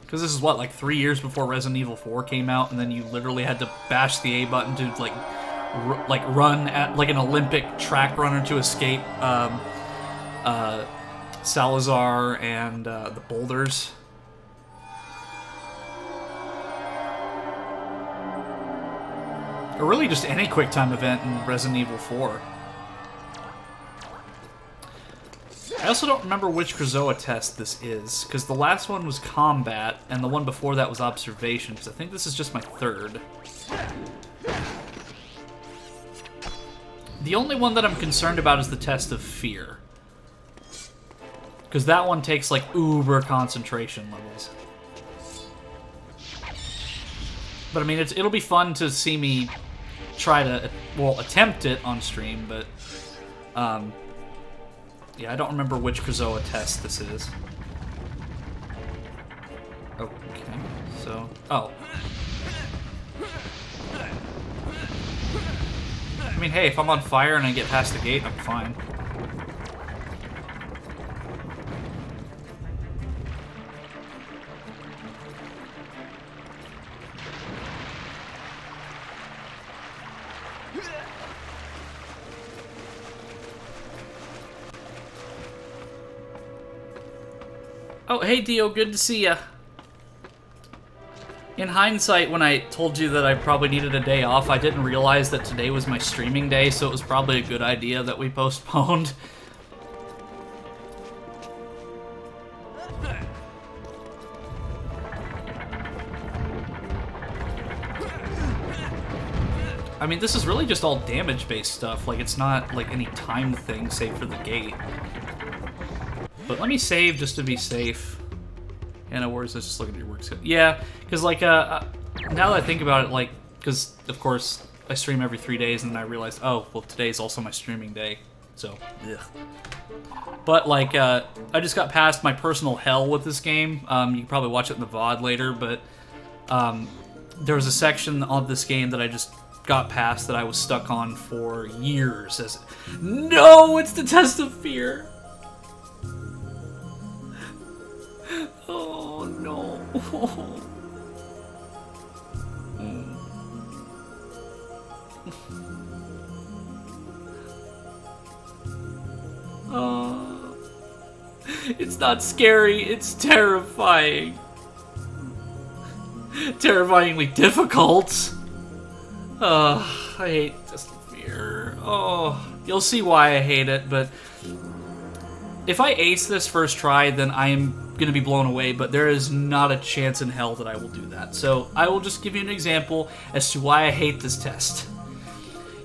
Because this is, what, like 3 years before Resident Evil 4 came out, and then you literally had to bash the A button to, like, run at, like, an Olympic track runner to escape, Salazar and, the boulders. Or really just any QuickTime event in Resident Evil 4. I also don't remember which Krazoa test this is, because the last one was combat, and the one before that was observation, because I think this is just my third. The only one that I'm concerned about is the test of fear. Because that one takes, like, uber concentration levels. But, I mean, it'll be fun to see me try to, well, attempt it on stream, but, yeah, I don't remember which Krazoa test this is. Okay, so... Oh. I mean, hey, if I'm on fire and I get past the gate, I'm fine. Oh, hey Dio, good to see ya. In hindsight, when I told you that I probably needed a day off, I didn't realize that today was my streaming day, so it was probably a good idea that we postponed. I mean, this is really just all damage-based stuff. Like, it's not, like, any time thing, save for the gate. But let me save just to be safe. Anna, where's this? Just look at your work schedule. Yeah, because, like, now that I think about it, like, because, of course, I stream every 3 days, and then I realized, oh, well, today's also my streaming day. So, ugh. But, like, I just got past my personal hell with this game. You can probably watch it in the VOD later, but there was a section of this game that I just got past that I was stuck on for years. No, it's the test of fear. Oh, no. Oh. It's not scary, it's terrifying. Terrifyingly difficult. I hate Test of Fear. Oh, you'll see why I hate it, but if I ace this first try, then I am going to be blown away, but there is not a chance in hell that I will do that. So I will just give you an example as to why I hate this test.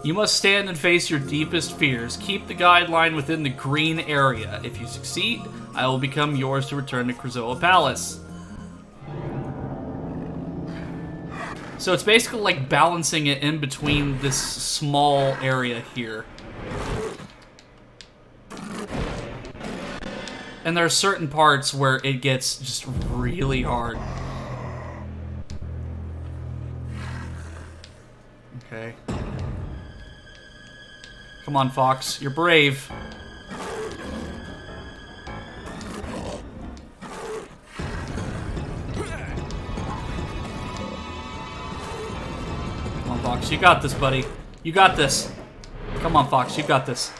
You must stand and face your deepest fears. Keep the guideline within the green area. If you succeed, I will become yours to return to Krazoa Palace. So it's basically like balancing it in between this small area here. And there are certain parts where it gets just really hard. Okay. Come on, Fox. You're brave. Come on, Fox. You got this, buddy. You got this. Come on, Fox. You got this.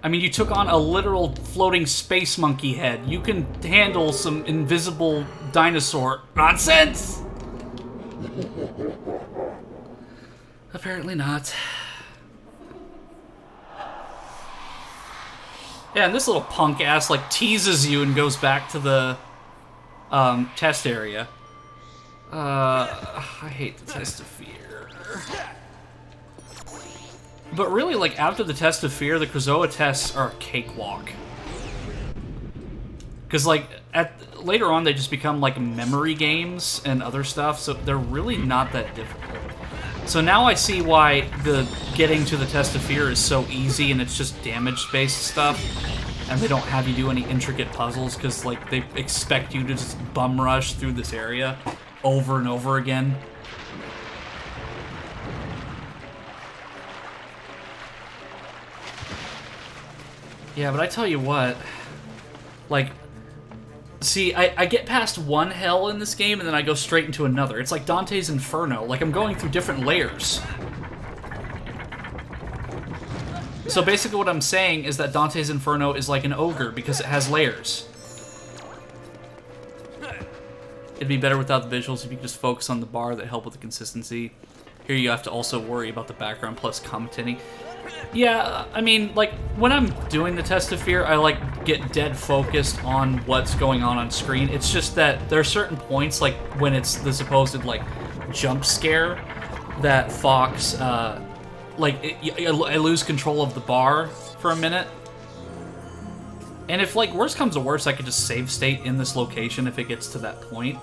I mean, you took on a literal floating space monkey head. You can handle some invisible dinosaur nonsense! Apparently not. Yeah, and this little punk ass, like, teases you and goes back to the, test area. I hate the Test of Fear. But really, like, after the Test of Fear, the Krazoa tests are a cakewalk. Because, like, later on, they just become, like, memory games and other stuff, so they're really not that difficult. So now I see why the getting to the Test of Fear is so easy, and it's just damage-based stuff, and they don't have you do any intricate puzzles, because, like, they expect you to just bum rush through this area over and over again. Yeah, but I tell you what, like... See, I get past one hell in this game, and then I go straight into another. It's like Dante's Inferno. Like, I'm going through different layers. So basically what I'm saying is that Dante's Inferno is like an ogre, because it has layers. It'd be better without the visuals if you could just focus on the bar that help with the consistency. Here you have to also worry about the background plus commentating. Yeah, I mean, like, when I'm doing the Test of Fear, I, like, get dead focused on what's going on screen. It's just that there are certain points, like, when it's the supposed, like, jump scare, that Fox, like, I lose control of the bar for a minute. And if, like, worse comes to worse, I could just save state in this location if it gets to that point.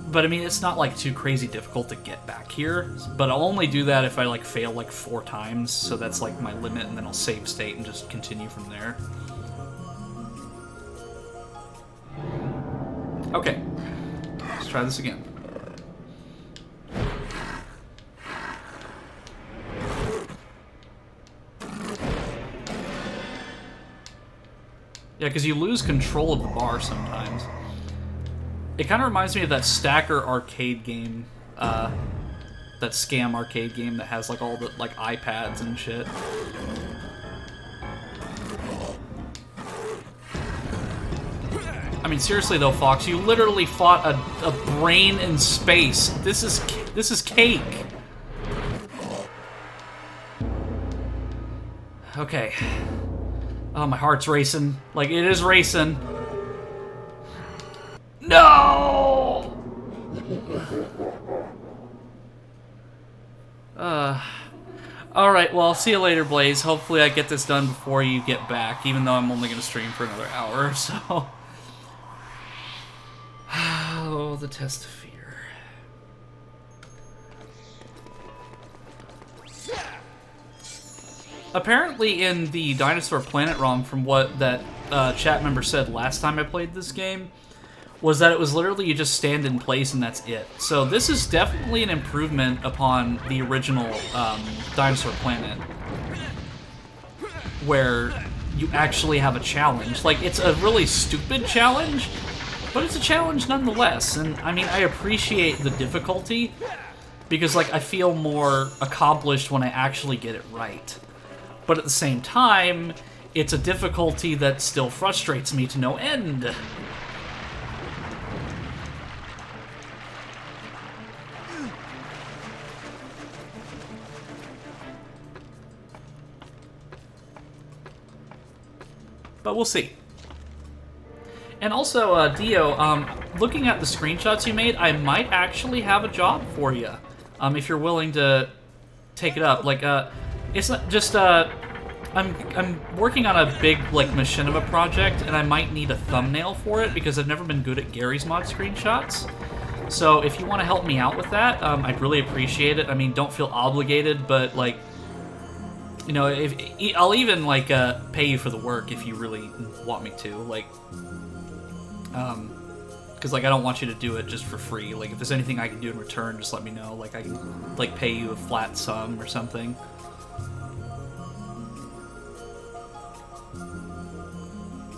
But, I mean, it's not, like, too crazy difficult to get back here. But I'll only do that if I, like, fail, like, 4 times. So that's, like, my limit, and then I'll save state and just continue from there. Okay. Let's try this again. Yeah, because you lose control of the bar sometimes. It kind of reminds me of that Stacker arcade game, that scam arcade game that has, like, all the, like, iPads and shit. I mean, seriously though, Fox, you literally fought a brain in space. This is cake. Okay. Oh, my heart's racing. Like, it is racing. No! Alright, well, I'll see you later, Blaze. Hopefully I get this done before you get back, even though I'm only going to stream for another hour or so. Oh, the Test of Fear. Apparently in the Dinosaur Planet ROM, from what that chat member said last time I played this game, was that it was literally you just stand in place and that's it. So this is definitely an improvement upon the original Dinosaur Planet, where you actually have a challenge. Like, it's a really stupid challenge, but it's a challenge nonetheless. And, I mean, I appreciate the difficulty, because, like, I feel more accomplished when I actually get it right. But at the same time, it's a difficulty that still frustrates me to no end. But we'll see. And also, Dio, looking at the screenshots you made, I might actually have a job for you, if you're willing to take it up. Like, it's not just, I'm working on a big, like, machinima project, and I might need a thumbnail for it, because I've never been good at Gary's mod screenshots. So if you want to help me out with that, I'd really appreciate it. I mean, don't feel obligated, but, like, you know, I'll even, like, pay you for the work if you really want me to, like, because, like, I don't want you to do it just for free. Like, if there's anything I can do in return, just let me know. Like, I can, like, pay you a flat sum or something.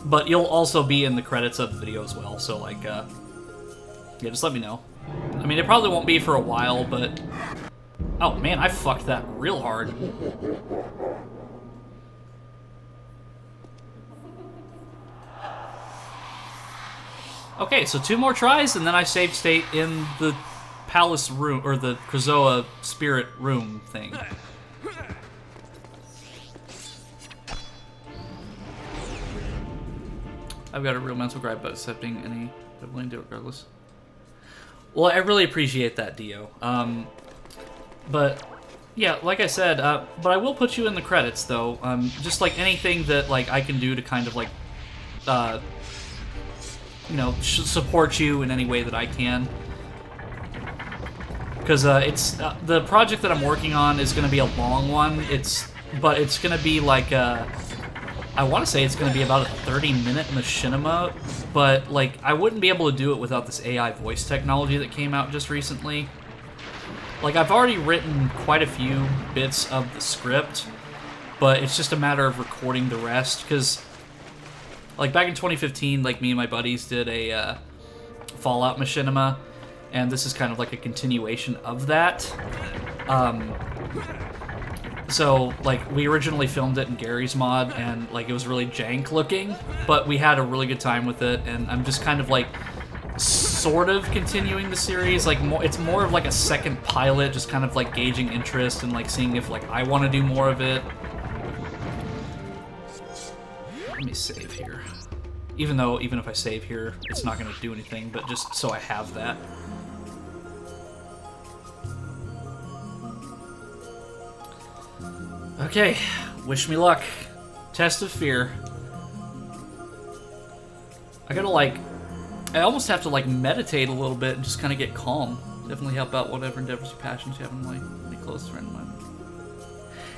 But you'll also be in the credits of the video as well, so, like, yeah, just let me know. I mean, it probably won't be for a while, but... Oh, man, I fucked that real hard. Okay, so 2 more tries, and then I save state in the palace room, or the Krazoa spirit room thing. I've got a real mental gripe about accepting any, but I'm willing to do it regardless. Well, I really appreciate that, Dio. But, yeah, like I said, but I will put you in the credits, though. Just, like, anything that, like, I can do to kind of, like, you know, support you in any way that I can. Because it's the project that I'm working on is going to be a long one. But it's going to be like I want to say it's going to be about a 30-minute machinima, but like I wouldn't be able to do it without this AI voice technology that came out just recently. Like I've already written quite a few bits of the script, but it's just a matter of recording the rest. Because like back in 2015, like me and my buddies did a Fallout machinima, and this is kind of like a continuation of that. So, like, we originally filmed it in Gary's mod, and, like, it was really jank looking, but we had a really good time with it, and I'm just kind of, like, sort of continuing the series. Like, it's more of, like, a second pilot, just kind of, like, gauging interest and, like, seeing if, like, I want to do more of it. Let me save here. Even if I save here, it's not going to do anything, but just so I have that. Okay, wish me luck. Test of fear. I gotta I almost have to meditate a little bit and just kind of get calm. Definitely help out whatever endeavors or passions you have in my close friend of mine.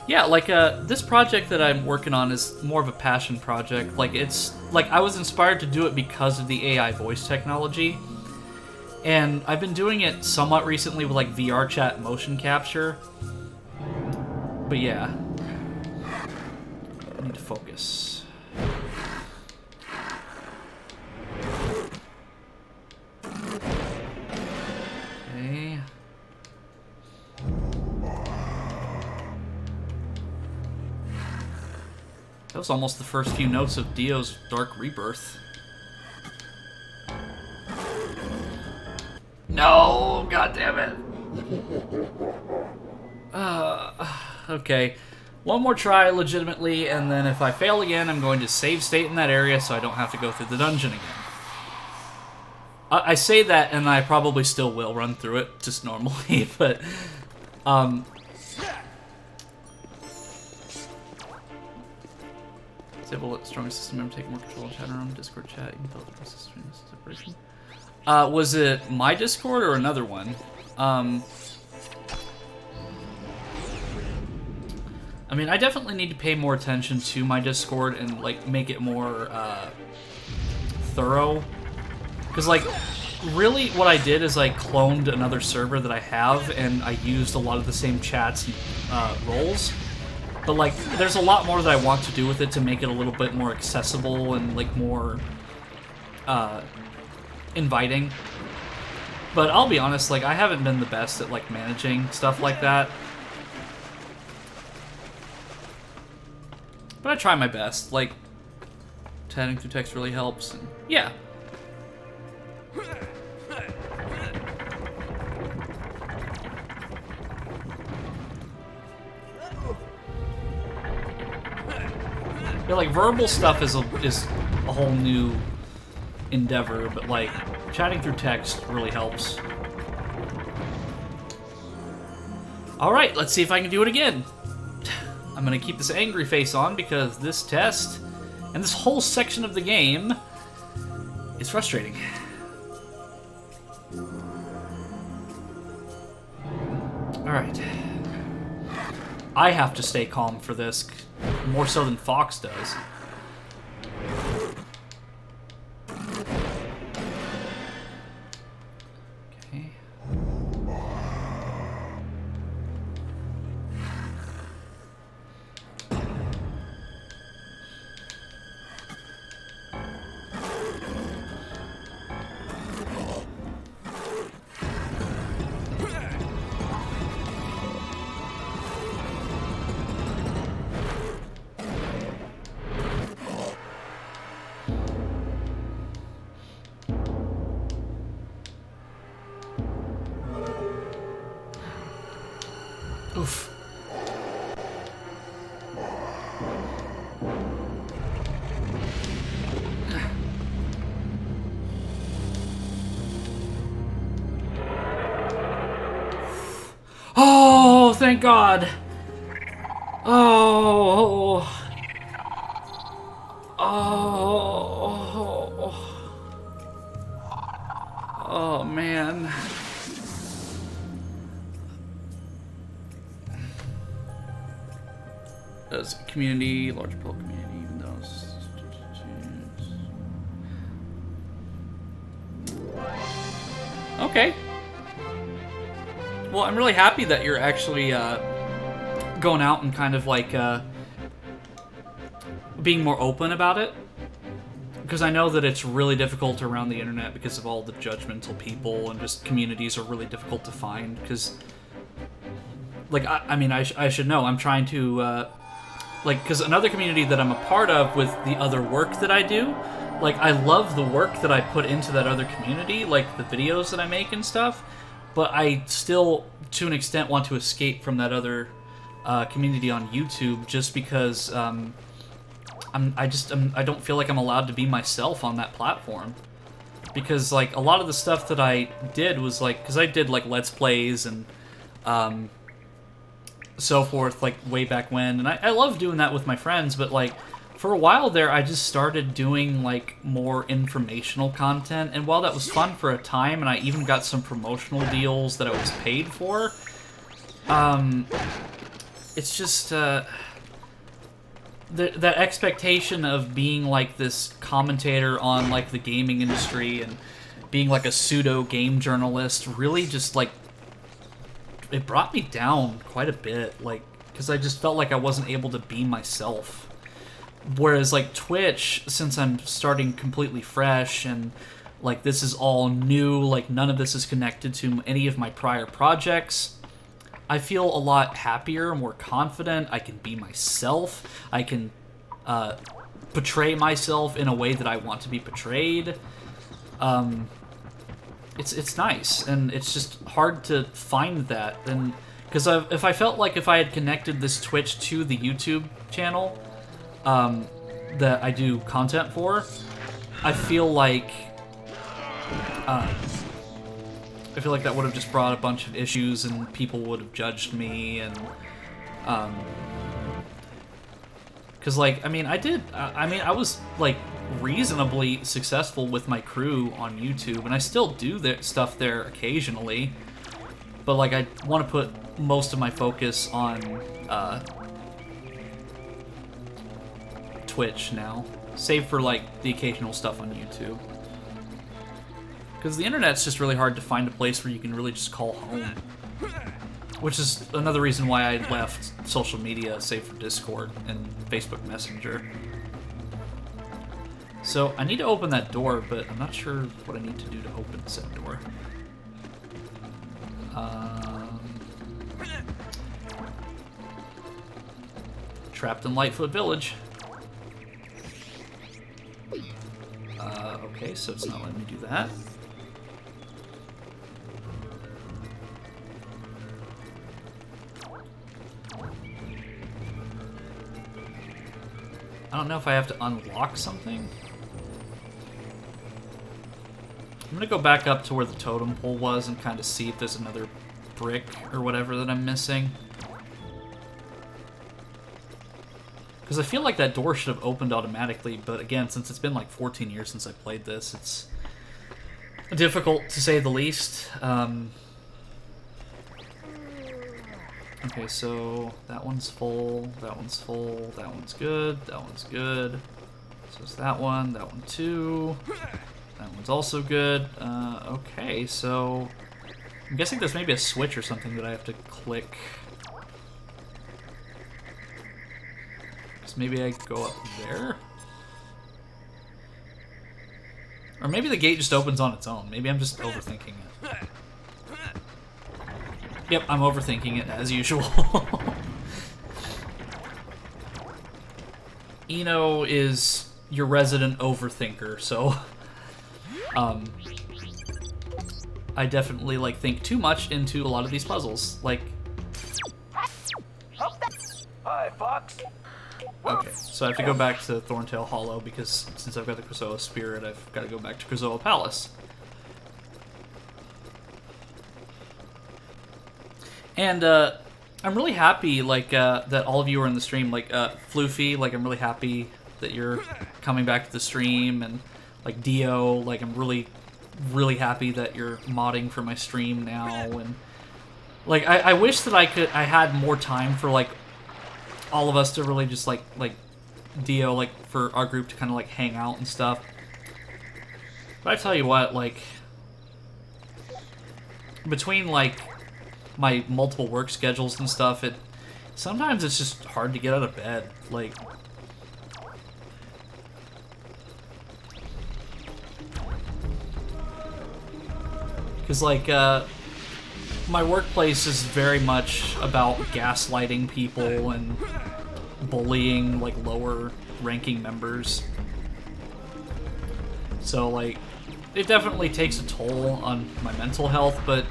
Yeah, this project that I'm working on is more of a passion project. I was inspired to do it because of the AI voice technology. And I've been doing it somewhat recently with VR chat motion capture. But yeah. I need to focus. Okay. That was almost the first few notes of Dio's Dark Rebirth. No! God damn it! Okay. One more try, legitimately, and then if I fail again, I'm going to save state in that area so I don't have to go through the dungeon again. I say that, and I probably still will run through it, just normally, but... Disable let strongest system member take more control of chat room, Discord chat, you can tell the system separation. Was it my Discord or another one? I mean, I definitely need to pay more attention to my Discord and, make it more, thorough. Because, really what I did is I cloned another server that I have, and I used a lot of the same chats and, roles. But, there's a lot more that I want to do with it to make it a little bit more accessible and, more, inviting. But I'll be honest, I haven't been the best at, managing stuff like that. But I try my best. Chatting through text really helps. And yeah. Yeah, verbal stuff is a whole new endeavor, but chatting through text really helps. All right, let's see if I can do it again. I'm gonna keep this angry face on because this test and this whole section of the game is frustrating. Alright. I have to stay calm for this, more so than Fox does. Okay. Oof. Oh, thank God. Oh. Oh. Oh, man. As a community, large public community, even though okay. Well, I'm really happy that you're actually going out and kind of like being more open about it. Because I know that it's really difficult around the internet because of all the judgmental people, and just communities are really difficult to find. Because, like, I mean, I should know. I'm trying to, like, because another community that I'm a part of with the other work that I do, like, I love the work that I put into that other community, like the videos that I make and stuff, but I still, to an extent, want to escape from that other community on YouTube just because I don't feel like I'm allowed to be myself on that platform. Because, like, a lot of the stuff that I did was, like, because I did, like, Let's Plays and so forth, like, way back when, and I love doing that with my friends, but, like, for a while there, I just started doing, like, more informational content, and while that was fun for a time, and I even got some promotional deals that I was paid for, it's just, that expectation of being, like, this commentator on, like, the gaming industry and being, like, a pseudo-game journalist really just, like, it brought me down quite a bit, like, because I just felt like I wasn't able to be myself. Whereas, like, Twitch, since I'm starting completely fresh and, like, this is all new, like, none of this is connected to any of my prior projects, I feel a lot happier, more confident. I can be myself. I can portray myself in a way that I want to be portrayed. It's nice, and it's just hard to find that. And because if I felt like if I had connected this Twitch to the YouTube channel that I do content for, I feel like that would have just brought a bunch of issues, and people would have judged me, and because, like, I mean, I was, like, reasonably successful with my crew on YouTube, and I still do stuff there occasionally, but, like, I want to put most of my focus on Twitch now, save for, like, the occasional stuff on YouTube. Because the internet's just really hard to find a place where you can really just call home. Which is another reason why I left social media, save for Discord and Facebook Messenger. So I need to open that door, but I'm not sure what I need to do to open said door. Trapped in Lightfoot Village. Okay, so it's not letting me do that. I don't know if I have to unlock something. I'm gonna go back up to where the totem pole was and kind of see if there's another brick or whatever that I'm missing. Because I feel like that door should have opened automatically, but again, since it's been like 14 years since I played this, it's difficult to say the least. Okay, so that one's full, that one's full, that one's good, that one's good. So it's that one too. That one's also good. Okay, so I'm guessing there's maybe a switch or something that I have to click. So maybe I go up there? Or maybe the gate just opens on its own. Maybe I'm just overthinking it. Yep, I'm overthinking it, as usual. Eno is your resident overthinker, so... I definitely, like, think too much into a lot of these puzzles. Like... Hi, Fox. Okay, so I have to go back to Thorntail Hollow, because since I've got the Krazoa Spirit, I've got to go back to Krazoa Palace. And, I'm really happy, like, that all of you are in the stream. Like, Floofy, like, I'm really happy that you're coming back to the stream, and, like, Dio, like, I'm really really happy that you're modding for my stream now, and like I wish that I had more time for like all of us to really just like Dio, like for our group to kind of like hang out and stuff. But I tell you what, like between like my multiple work schedules and stuff, sometimes it's just hard to get out of bed. Like, because like my workplace is very much about gaslighting people and bullying like lower ranking members. So like it definitely takes a toll on my mental health, but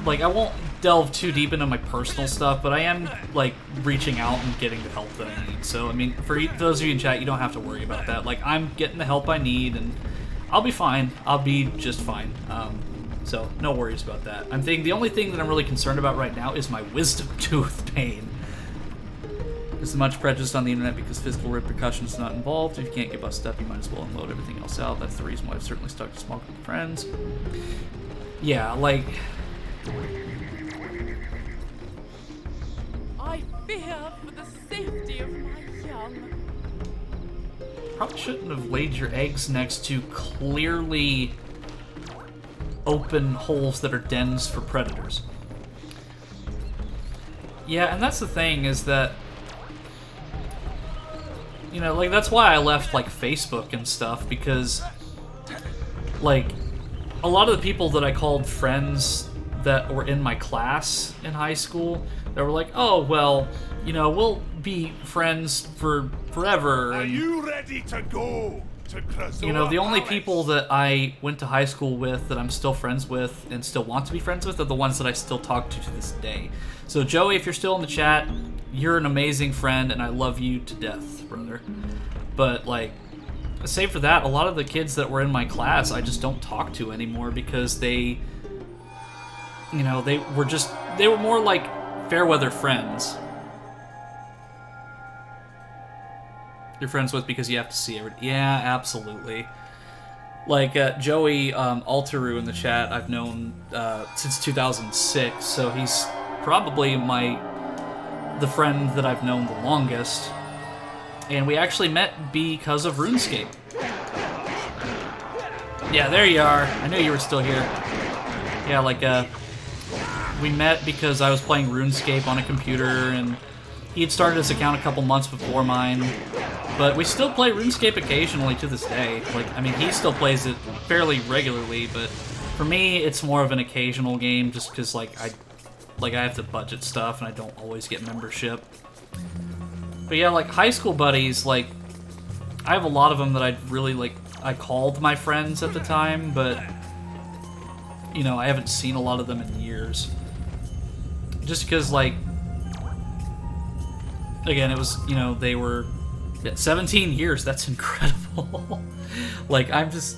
like I won't delve too deep into my personal stuff, but I am like reaching out and getting the help that I need. So I mean, for those of you in chat, you don't have to worry about that. Like I'm getting the help I need, and I'll be fine. I'll be just fine. So no worries about that. I'm thinking the only thing that I'm really concerned about right now is my wisdom tooth pain. There's much prejudice on the internet because physical repercussions not involved. If you can't get busted up, you might as well unload everything else out. That's the reason why I've certainly stuck to small group of friends. Yeah, like I fear for the safety of my young. probably shouldn't have laid your eggs next to clearly open holes that are dens for predators. Yeah, and that's the thing, is that, you know, like, that's why I left, like, Facebook and stuff, because, like, a lot of the people that I called friends that were in my class in high school, they were like, oh, well, you know, we'll be friends for forever. Are you ready to go to Krazoa You know, the only Palace? people that I went to high school with, that I'm still friends with, and still want to be friends with, are the ones that I still talk to this day. So, Joey, if you're still in the chat, you're an amazing friend, and I love you to death, brother. But, like, save for that, a lot of the kids that were in my class, I just don't talk to anymore because they, you know, they were more like fair-weather friends. You're friends with because you have to see everything. Yeah, absolutely. Like, Joey Alteru in the chat, I've known since 2006, so he's probably the friend that I've known the longest. And we actually met because of RuneScape. Yeah, there you are. I knew you were still here. Yeah, like, we met because I was playing RuneScape on a computer, and he had started his account a couple months before mine. But we still play RuneScape occasionally to this day. Like, I mean, he still plays it fairly regularly, but for me, it's more of an occasional game just because, like, I have to budget stuff and I don't always get membership. But yeah, like, high school buddies, like, I have a lot of them that I called my friends at the time, but, you know, I haven't seen a lot of them in years. Just because, like, again, it was, you know, they were 17 years, that's incredible. Like, I'm just...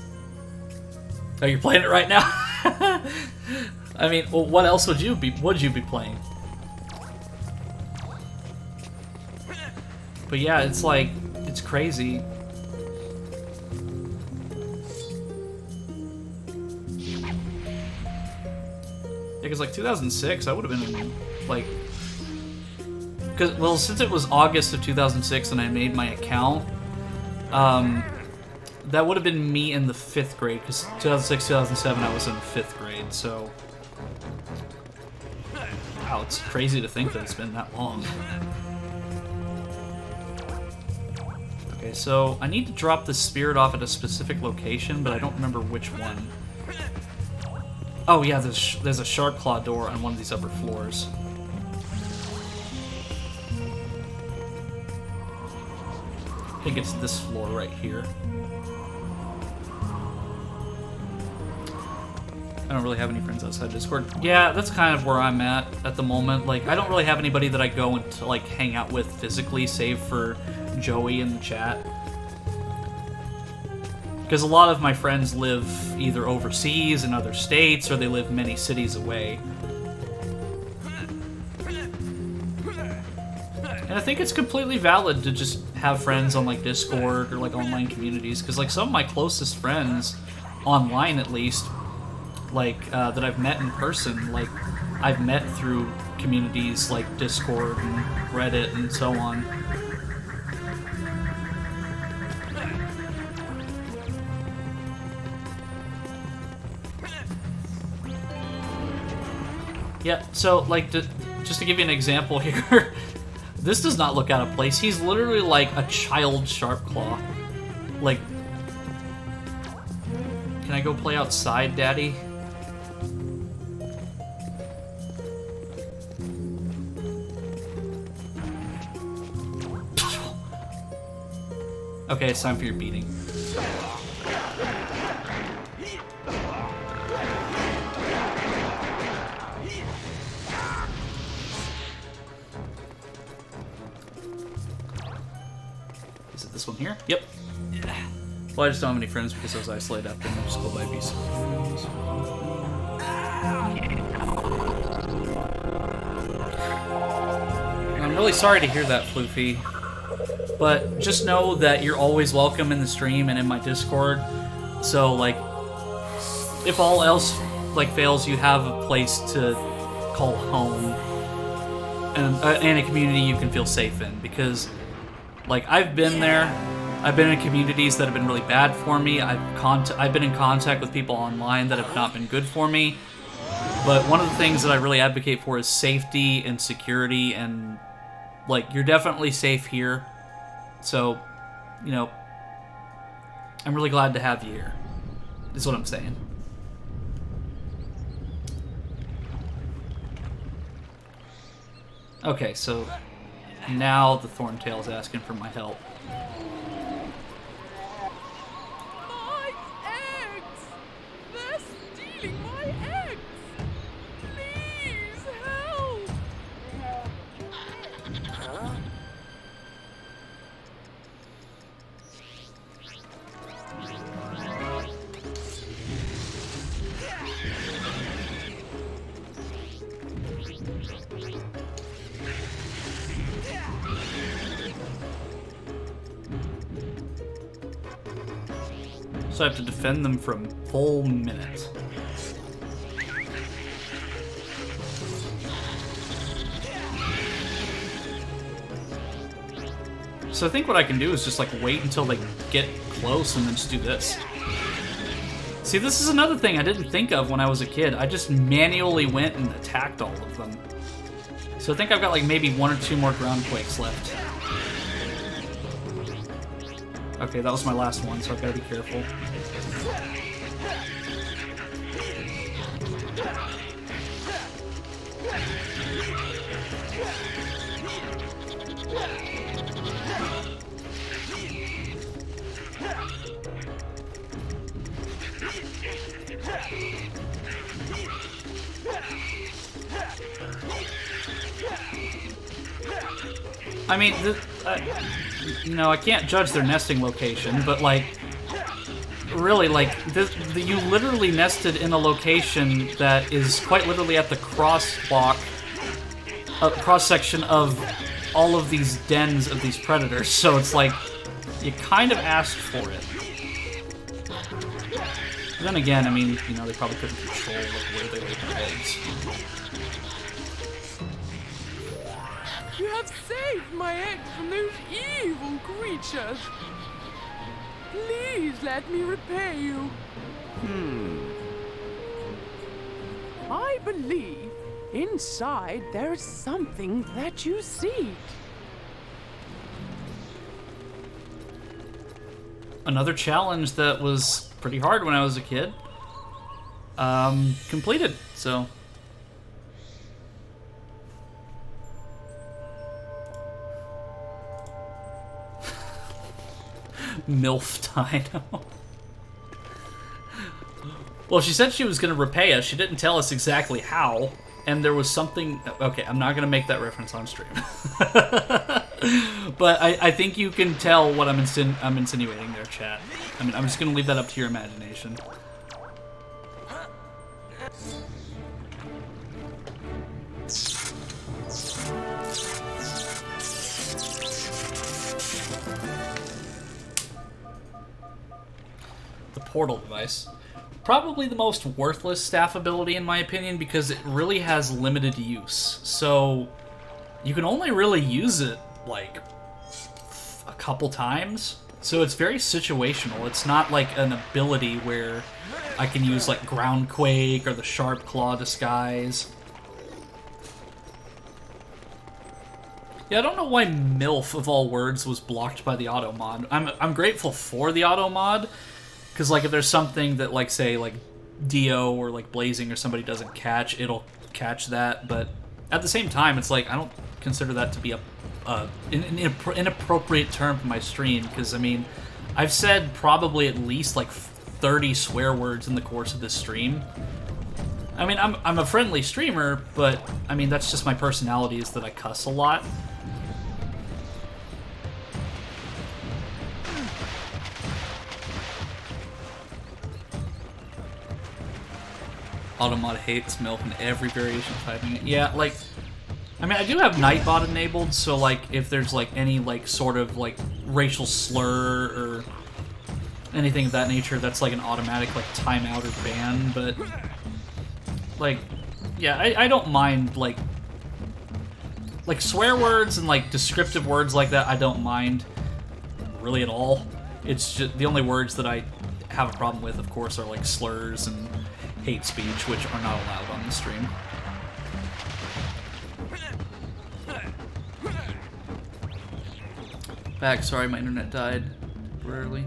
Oh, you're playing it right now? I mean, well, what else would you be playing? But yeah, it's like, it's crazy. Yeah, because like 2006, I would have been like... Well, since it was August of 2006 and I made my account, that would have been me in the 5th grade, because 2006, 2007, I was in 5th grade, so... Wow, it's crazy to think that it's been that long. Okay, so I need to drop the spirit off at a specific location, but I don't remember which one. Oh yeah, there's a sharp claw door on one of these upper floors. I think it's this floor right here. I don't really have any friends outside Discord. Yeah, that's kind of where I'm at the moment. Like, I don't really have anybody that I go and to, like, hang out with physically, save for Joey in the chat. Because a lot of my friends live either overseas in other states, or they live many cities away. And I think it's completely valid to just have friends on, like, Discord or, like, online communities. Because, like, some of my closest friends online at least, like, that I've met in person, like, I've met through communities like Discord and Reddit and so on. Yeah, so, like, just to give you an example here, this does not look out of place. He's literally like a child Sharpclaw. Like, can I go play outside, Daddy? Okay, it's time for your beating. Is it this one here? Yep. Well, I just don't have any friends because I was isolated after middle school by beast. I'm really sorry to hear that, Floofy. But just know that you're always welcome in the stream and in my Discord. So, like, if all else, like, fails, you have a place to call home. And a community you can feel safe in. Because, like, I've been there. I've been in communities that have been really bad for me. I've been in contact with people online that have not been good for me. But one of the things that I really advocate for is safety and security. And, like, you're definitely safe here. So, you know, I'm really glad to have you here, is what I'm saying. Okay, so now the Thorntail's asking for my help. My eggs! They're stealing my eggs! Please help! Huh? So I have to defend them for a full minute. So I think what I can do is just, like, wait until they get close and then just do this. See, this is another thing I didn't think of when I was a kid. I just manually went and attacked all of them. So I think I've got, like, maybe 1 or 2 more ground quakes left. Okay, that was my last one, so I've got to be careful. I mean, you know, I can't judge their nesting location, but, like, really, like, you literally nested in a location that is quite literally at the cross-section of all of these dens of these predators, so it's like, you kind of asked for it. But then again, I mean, you know, they probably couldn't control, like, where they laid their eggs. You have saved my eggs from those evil creatures. Please let me repay you. I believe inside there is something that you seek. Another challenge that was pretty hard when I was a kid. Completed, so... MILF Dino. Well, she said she was going to repay us. She didn't tell us exactly how. And there was something... Okay, I'm not going to make that reference on stream. But I think you can tell what I'm insinuating there, chat. I mean, I'm just going to leave that up to your imagination. The portal device. probably the most worthless staff ability in my opinion because it really has limited use. So you can only really use it like a couple times. So it's very situational. It's not like an ability where I can use like Ground Quake or the Sharp Claw Disguise. Yeah, I don't know why MILF of all words was blocked by the auto mod. I'm grateful for the auto mod. Because, like, if there's something that, like, say, like, Dio or, like, Blazing or somebody doesn't catch, it'll catch that. But at the same time, it's like, I don't consider that to be an inappropriate term for my stream. Because, I mean, I've said probably at least, like, 30 swear words in the course of this stream. I mean, I'm a friendly streamer, but, I mean, that's just my personality is that I cuss a lot. Automod hates MILF in every variation of typing it. Yeah, like, I mean, I do have Nightbot enabled, so, like, if there's, like, any, like, sort of, like, racial slur or anything of that nature, that's, like, an automatic, like, timeout or ban, but, like, yeah, I don't mind, like, swear words and, like, descriptive words like that, I don't mind really at all. It's just, the only words that I have a problem with, of course, are, like, slurs and hate speech, which are not allowed on the stream. Back, sorry, my internet died temporarily.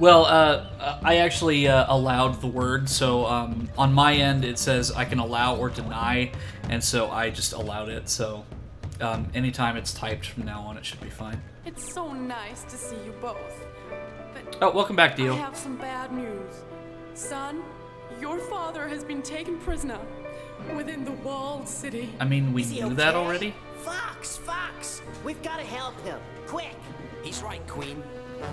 Well, I actually allowed the word, so on my end it says I can allow or deny, and so I just allowed it, so anytime it's typed from now on it should be fine. It's so nice to see you both. But oh, welcome back, Dio. I have some bad news. Son, your father has been taken prisoner within the walled city. I mean, we knew that already. Fox! We've got to help him. Quick! He's right, Queen.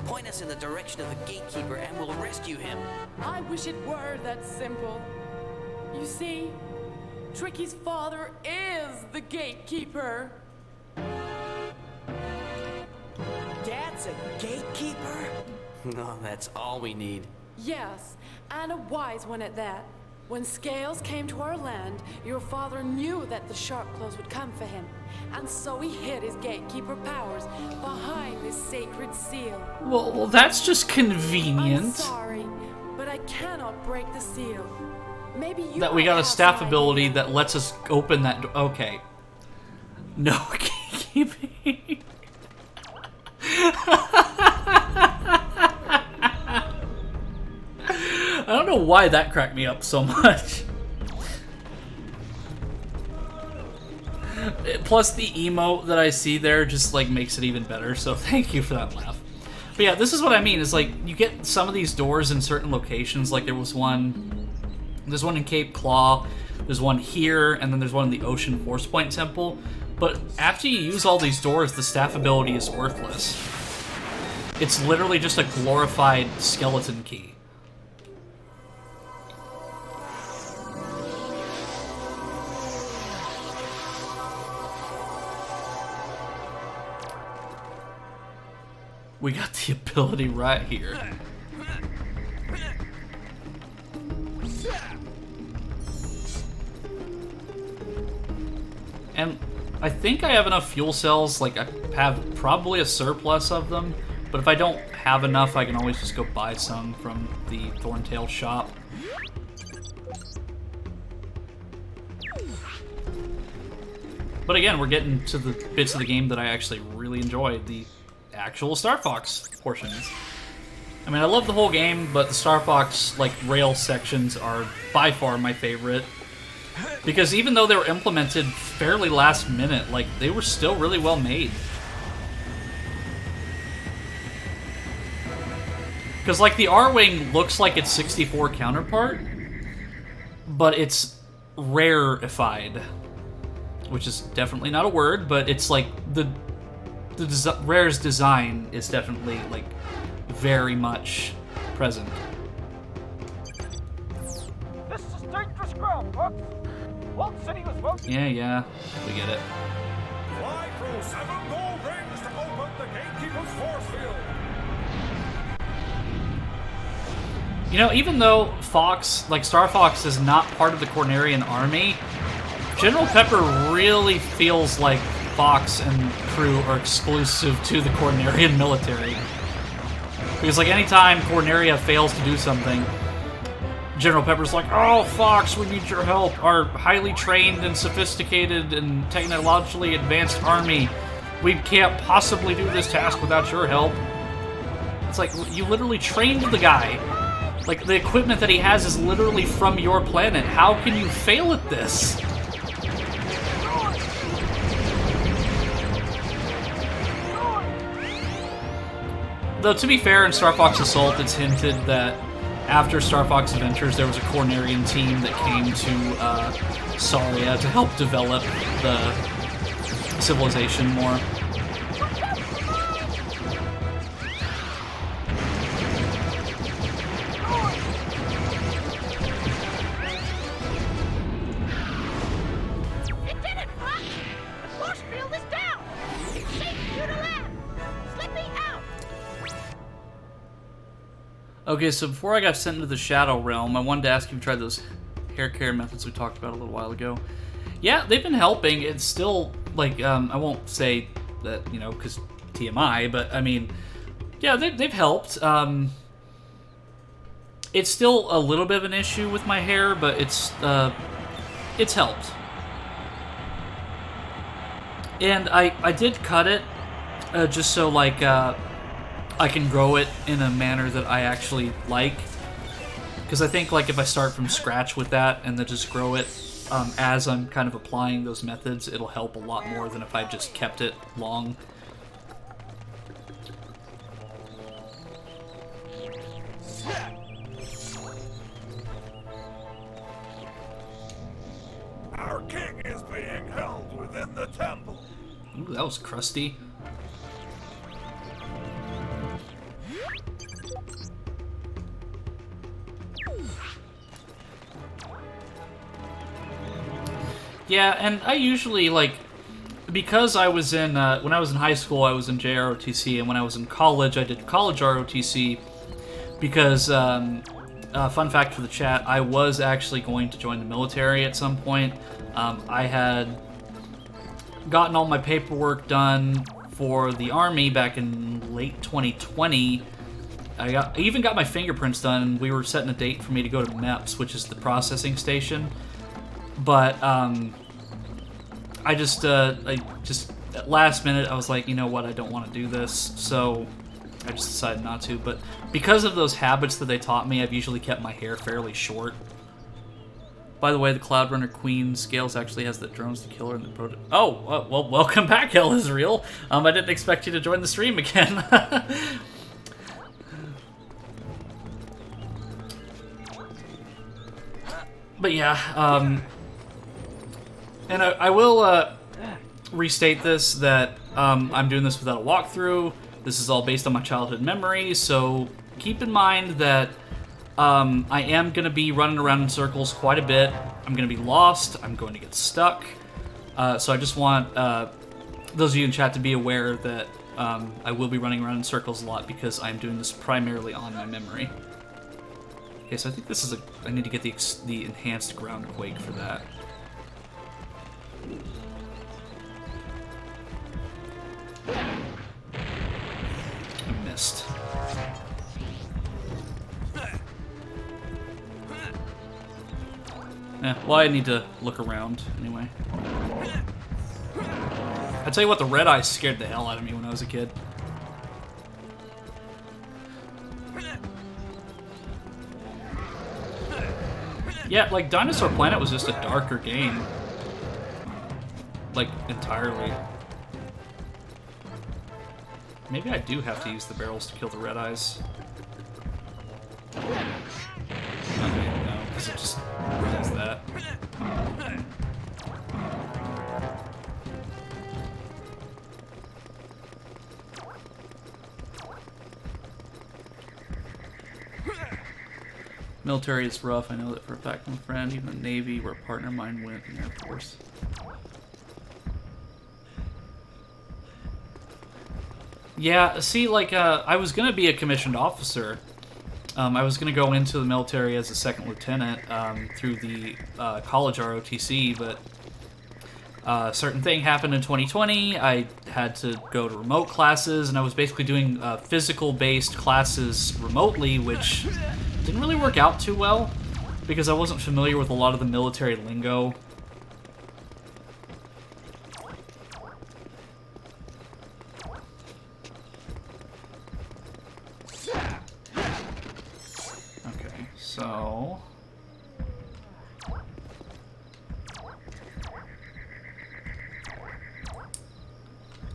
Point us in the direction of the gatekeeper and we'll rescue him. I wish it were that simple. You see, Tricky's father is the gatekeeper. Dad's a gatekeeper? No, that's all we need. Yes, and a wise one at that. When Scales came to our land, your father knew that the Sharpclaws would come for him, and so he hid his gatekeeper powers behind this sacred seal. Well, that's just convenient. I'm sorry, but I cannot break the seal. Maybe you that we got a staff ability that lets us open that door. Okay. No gatekeeping. I don't know why that cracked me up so much. Plus the emote that I see there just like makes it even better, so thank you for that laugh. But yeah, this is what I mean, is like you get some of these doors in certain locations, like there's one in Cape Claw, there's one here, and then there's one in the Ocean Force Point Temple. But after you use all these doors, the staff ability is worthless. It's literally just a glorified skeleton key. We got the ability right here. And I think I have enough fuel cells, like I have probably a surplus of them, but if I don't have enough, I can always just go buy some from the Thorntail shop. But again, we're getting to the bits of the game that I actually really enjoyed, the actual Star Fox portions. I mean, I love the whole game, but the Star Fox, like, rail sections are by far my favorite. Because even though they were implemented fairly last minute, like, they were still really well made. Because, like, the R-Wing looks like its 64 counterpart, but it's rareified. Which is definitely not a word, but it's like the Rare's design is definitely like very much present. This is dangerous ground, Fox. Walled City was voted. Yeah, we get it. Fly through 7 gold rings to open the gatekeeper's force field. You know, even though Fox, like Star Fox, is not part of the Cornerian army, General Pepper really feels like Fox and crew are exclusive to the Cornerian military. Because, like, anytime Corneria fails to do something, General Pepper's like, "Oh, Fox, we need your help. Our highly trained and sophisticated and technologically advanced army. We can't possibly do this task without your help." It's like, you literally trained the guy. Like, the equipment that he has is literally from your planet. How can you fail at this? Though, to be fair, in Star Fox Assault, it's hinted that after Star Fox Adventures, there was a Cornerian team that came to Saria to help develop the civilization more. It did it, Fox! The force field is down! It's safe for you to land! Slip me out! Okay, so before I got sent into the Shadow Realm, I wanted to ask if you tried those hair care methods we talked about a little while ago. Yeah, they've been helping. It's still, like, I won't say that, you know, because TMI, but, I mean, yeah, they've helped. It's still a little bit of an issue with my hair, but it's helped. And I did cut it, just so, like, I can grow it in a manner that I actually like. Because I think, like, if I start from scratch with that and then just grow it as I'm kind of applying those methods, it'll help a lot more than if I just kept it long. Our king is being held within the temple. Ooh, that was crusty. Yeah, and I usually, like, because I was in, when I was in high school, I was in JROTC, and when I was in college, I did college ROTC, because, fun fact for the chat, I was actually going to join the military at some point. I had gotten all my paperwork done for the Army back in late 2020. I even got my fingerprints done, and we were setting a date for me to go to MEPS, which is the processing station. But, I just, at last minute, I was like, you know what, I don't want to do this, so I just decided not to. But because of those habits that they taught me, I've usually kept my hair fairly short. By the way, the Cloudrunner Queen Scales actually has the drones to kill her in the proto- Oh, well, welcome back, Hell is Real. I didn't expect you to join the stream again. But yeah, and I will restate this, that I'm doing this without a walkthrough. This is all based on my childhood memories, so keep in mind that I am going to be running around in circles quite a bit. I'm going to be lost. I'm going to get stuck. So I just want those of you in chat to be aware that I will be running around in circles a lot because I'm doing this primarily on my memory. Okay, so I think this is I need to get the enhanced ground quake for that. I missed. Yeah, well, I need to look around anyway. I tell you what, the red eyes scared the hell out of me when I was a kid. Yeah, like, Dinosaur Planet was just a darker game. Like, entirely. Maybe I do have to use the barrels to kill the red eyes. Okay, no, because it just does that. Military is rough, I know that for a fact, my friend. Even the Navy, where a partner of mine went in the Air Force. Yeah, see, like, I was gonna be a commissioned officer, I was going to go into the military as a second lieutenant through the college ROTC, but a certain thing happened in 2020. I had to go to remote classes, and I was basically doing physical-based classes remotely, which didn't really work out too well because I wasn't familiar with a lot of the military lingo. Okay, so...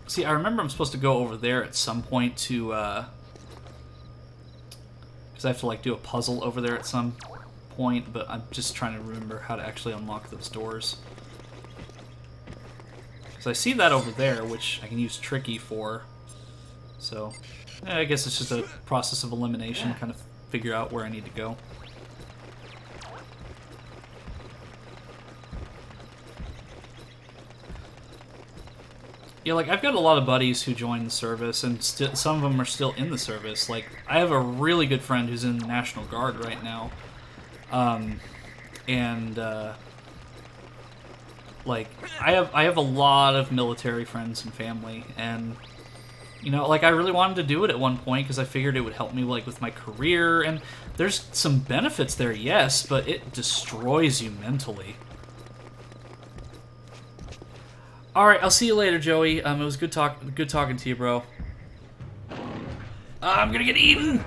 See, I remember I'm supposed to go over there at some point to, because I have to, like, do a puzzle over there at some point, but I'm just trying to remember how to actually unlock those doors. Because I see that over there, which I can use Tricky for, so I guess it's just a process of elimination, kind of figure out where I need to go. Yeah, like, I've got a lot of buddies who joined the service, and some of them are still in the service. Like, I have a really good friend who's in the National Guard right now. Like, I have a lot of military friends and family, and, you know, like, I really wanted to do it at one point, because I figured it would help me, like, with my career, and there's some benefits there, yes, but it destroys you mentally. Alright, I'll see you later, Joey. It was good talking to you, bro. I'm gonna get eaten!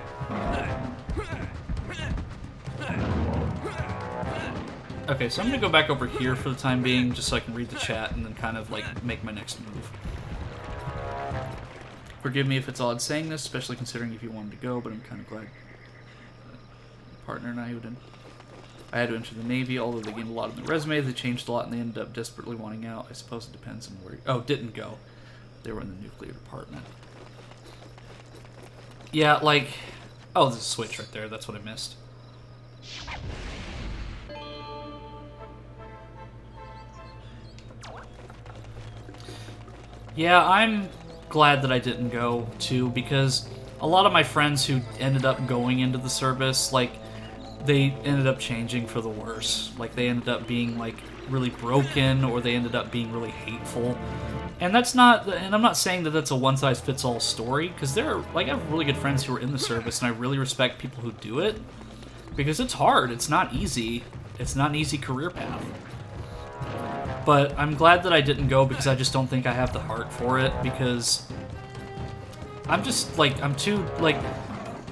Okay, so I'm gonna go back over here for the time being, just so I can read the chat and then kind of, like, make my next move. Forgive me if it's odd saying this, especially considering if you wanted to go, but I'm kind of glad partner and I would. I had to enter the Navy, although they gained a lot on their resume. They changed a lot, and they ended up desperately wanting out. I suppose it depends on where... Oh, didn't go. They were in the nuclear department. Yeah, like... Oh, there's a switch right there. That's what I missed. Yeah, I'm glad that I didn't go, too, because a lot of my friends who ended up going into the service, like... they ended up changing for the worse. Like, they ended up being, like, really broken, or they ended up being really hateful. And that's not, and I'm not saying that that's a one-size-fits-all story, because there are, like, I have really good friends who are in the service, and I really respect people who do it, because it's hard, it's not easy. It's not an easy career path. But I'm glad that I didn't go, because I just don't think I have the heart for it, because I'm just, like, I'm too, like,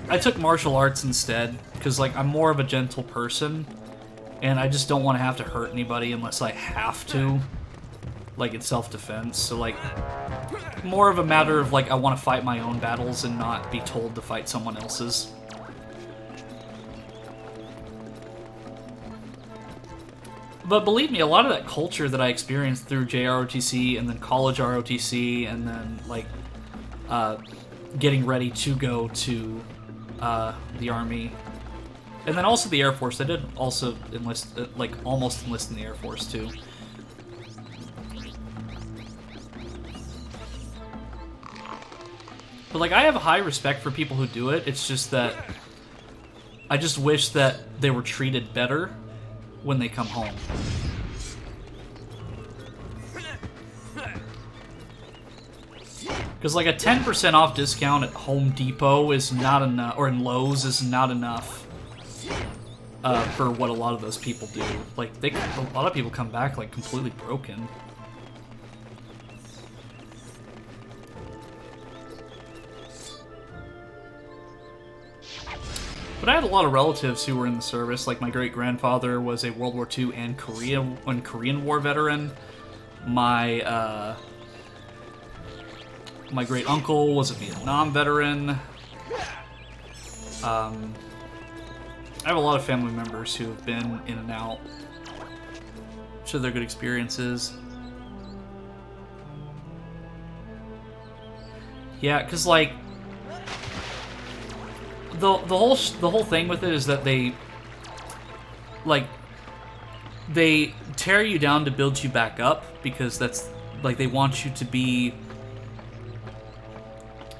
I took martial arts instead, because, like, I'm more of a gentle person, and I just don't want to have to hurt anybody unless I have to, like, in self-defense. So, like, more of a matter of, like, I want to fight my own battles and not be told to fight someone else's. But believe me, a lot of that culture that I experienced through JROTC and then college ROTC and then, like, getting ready to go to the Army, and then also the Air Force. I did also enlist, like, almost enlist in the Air Force, too. But, like, I have a high respect for people who do it. It's just that I just wish that they were treated better when they come home. Because, like, a 10% off discount at Home Depot is not enough, or in Lowe's is not enough for what a lot of those people do. Like, a lot of people come back, like, completely broken. But I had a lot of relatives who were in the service. Like, my great-grandfather was a World War II and Korean War veteran. My great-uncle was a Vietnam veteran. I have a lot of family members who have been in and out. So they're good experiences. Yeah, because, like, the whole thing with it is that they tear you down to build you back up, because that's, like, they want you to be,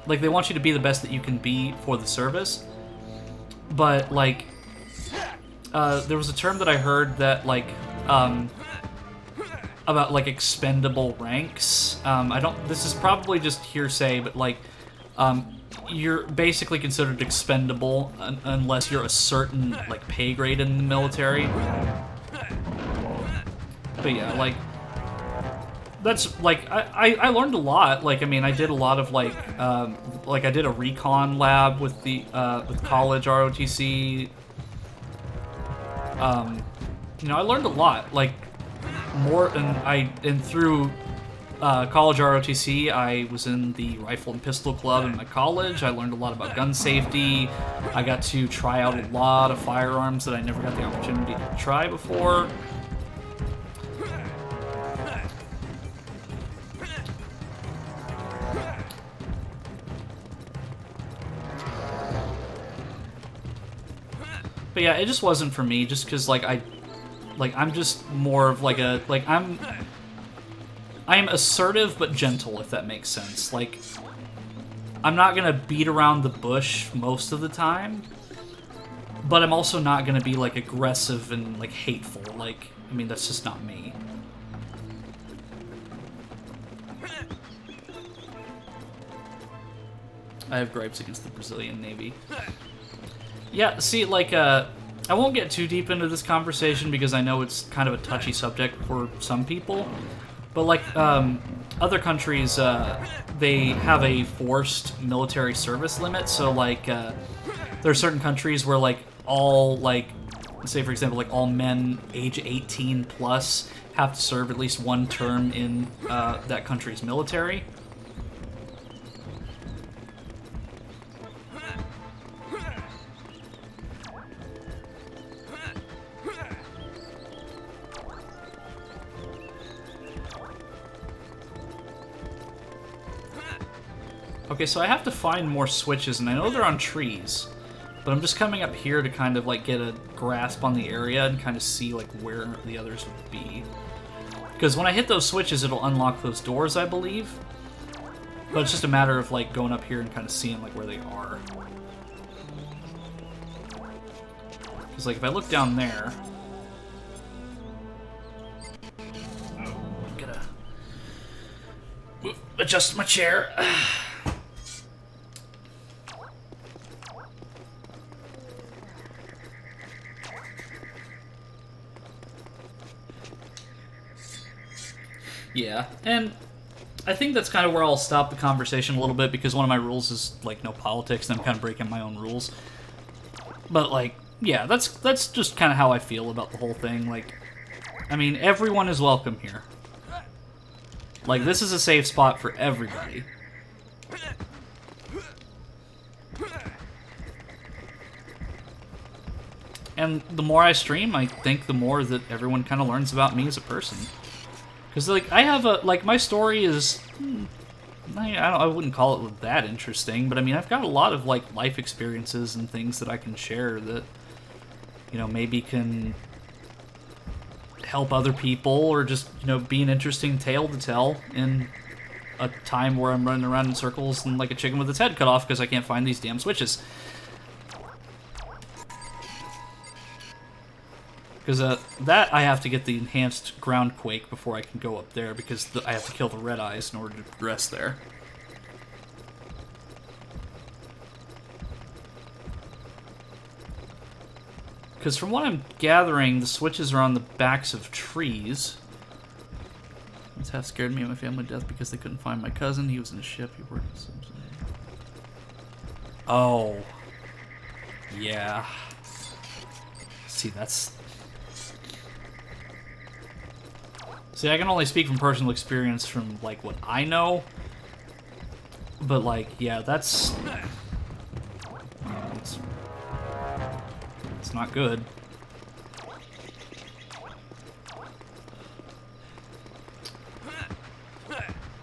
like, they want you to be the best that you can be for the service. but like there was a term that I heard that like about like expendable ranks. I don't. This is probably just hearsay, but like you're basically considered expendable unless you're a certain like pay grade in the military. But yeah, like that's like I learned a lot. Like I mean, I did a lot of like I did a recon lab with the with college ROTC. You know, I learned a lot. Like more, and through college ROTC, I was in the rifle and pistol club in my college. I learned a lot about gun safety. I got to try out a lot of firearms that I never got the opportunity to try before. But yeah, it just wasn't for me, just because, like, I'm just more of, like, I am assertive but gentle, if that makes sense. Like, I'm not gonna beat around the bush most of the time, but I'm also not gonna be, like, aggressive and, like, hateful. Like, I mean, that's just not me. I have gripes against the Brazilian Navy. Yeah, see, like, I won't get too deep into this conversation because I know it's kind of a touchy subject for some people. But, like, other countries, they have a forced military service limit. So, like, there are certain countries where, like, all, like, say, for example, like, all men age 18 plus have to serve at least one term in that country's military. Okay, so I have to find more switches, and I know they're on trees, but I'm just coming up here to kind of, like, get a grasp on the area and kind of see, like, where the others would be. Because when I hit those switches, it'll unlock those doors, I believe. But it's just a matter of, like, going up here and kind of seeing, like, where they are. Because, like, if I look down there... I'm gonna... adjust my chair. Yeah, and I think that's kind of where I'll stop the conversation a little bit, because one of my rules is, like, no politics, and I'm kind of breaking my own rules. But, like, yeah, that's just kind of how I feel about the whole thing. Like, I mean, everyone is welcome here. Like, this is a safe spot for everybody. And the more I stream, I think the more that everyone kind of learns about me as a person. Because, like, I have a, like, my story is, I wouldn't call it that interesting, but, I mean, I've got a lot of, like, life experiences and things that I can share that, you know, maybe can help other people, or just, you know, be an interesting tale to tell in a time where I'm running around in circles and like a chicken with its head cut off because I can't find these damn switches. Because that I have to get the enhanced ground quake before I can go up there, because I have to kill the red eyes in order to progress there. Because from what I'm gathering, the switches are on the backs of trees. It's half scared me and my family to death because they couldn't find my cousin. He was in a ship. He worked with something. Oh. Yeah. See, that's... See, I can only speak from personal experience from, like, what I know. But, like, yeah, that's... It's not good.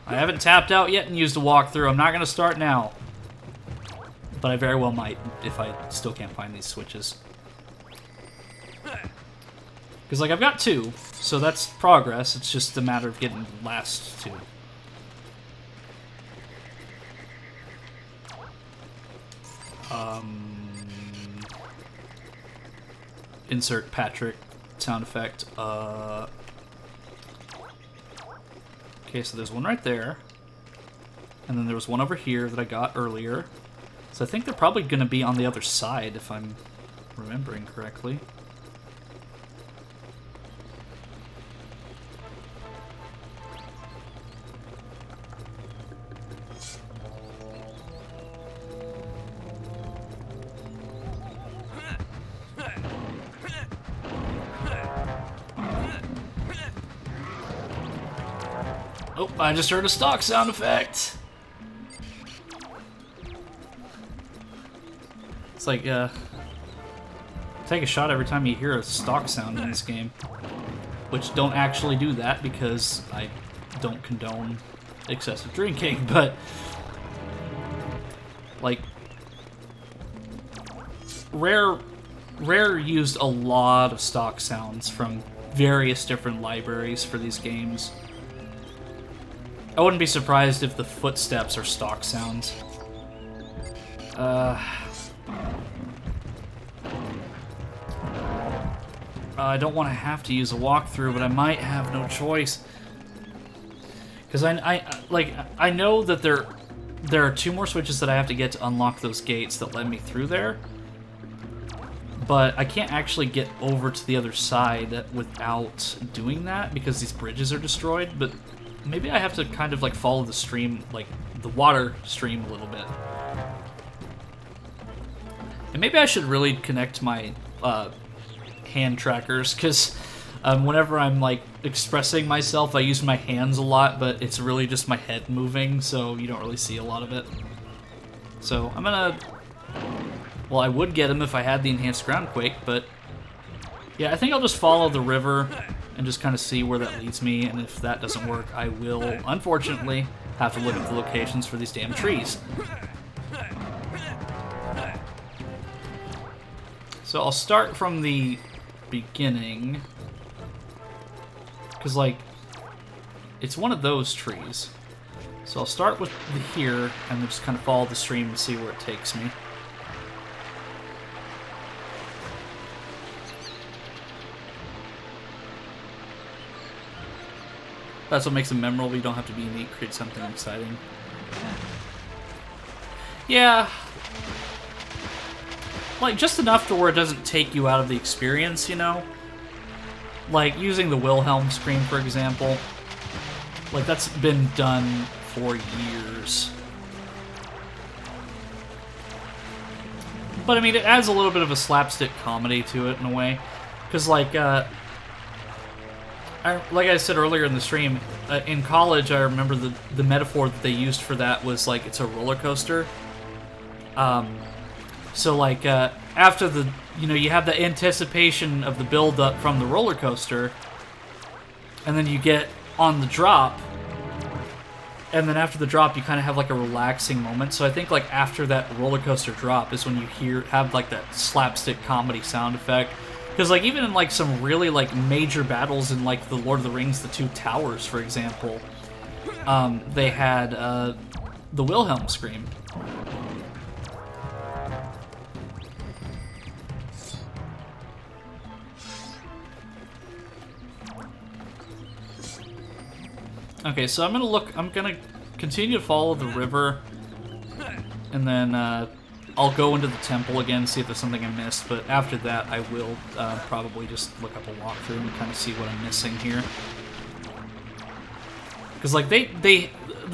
I haven't tapped out yet and used a walkthrough. I'm not going to start now. But I very well might if I still can't find these switches. Because, like, I've got 2, so that's progress. It's just a matter of getting the last 2. insert Patrick sound effect. Okay, so there's one right there. And then there was one over here that I got earlier. So I think they're probably going to be on the other side, if I'm remembering correctly. Oh, I just heard a stock sound effect. It's like, take a shot every time you hear a stock sound in this game. Which don't actually do that because I don't condone excessive drinking, but like Rare used a lot of stock sounds from various different libraries for these games. I wouldn't be surprised if the footsteps are stock sounds. I don't want to have to use a walkthrough, but I might have no choice. Because I know that there are 2 more switches that I have to get to unlock those gates that led me through there. But I can't actually get over to the other side without doing that because these bridges are destroyed. But maybe I have to kind of like follow the stream, like the water stream a little bit. And maybe I should really connect my hand trackers, because whenever I'm like expressing myself, I use my hands a lot, but it's really just my head moving, so you don't really see a lot of it. So I'm gonna... Well, I would get him if I had the enhanced ground quake, but yeah, I think I'll just follow the river and just kind of see where that leads me, and if that doesn't work, I will, unfortunately, have to look at the locations for these damn trees. So I'll start from the beginning, because, like, it's one of those trees. So I'll start with here, and then just kind of follow the stream and see where it takes me. That's what makes them memorable. You don't have to be unique, create something exciting. Yeah. Like, just enough to where it doesn't take you out of the experience, you know? Like, using the Wilhelm scream, for example. Like, that's been done for years. But, I mean, it adds a little bit of a slapstick comedy to it, in a way. Because, like, like I said earlier in the stream, in college, I remember the metaphor that they used for that was, like, it's a roller coaster. So, like, after the, you have the anticipation of the build-up from the roller coaster, and then you get on the drop, and then after the drop, you kind of have, like, a relaxing moment. So I think, like, after that roller coaster drop is when you have, like, that slapstick comedy sound effect. Because, like, even in, like, some really, like, major battles in, like, the Lord of the Rings, the 2 Towers, for example, they had the Wilhelm scream. Okay, so I'm gonna continue to follow the river, and then I'll go into the temple again, see if there's something I missed, but after that I will probably just look up a walkthrough and kind of see what I'm missing here. Because, like, the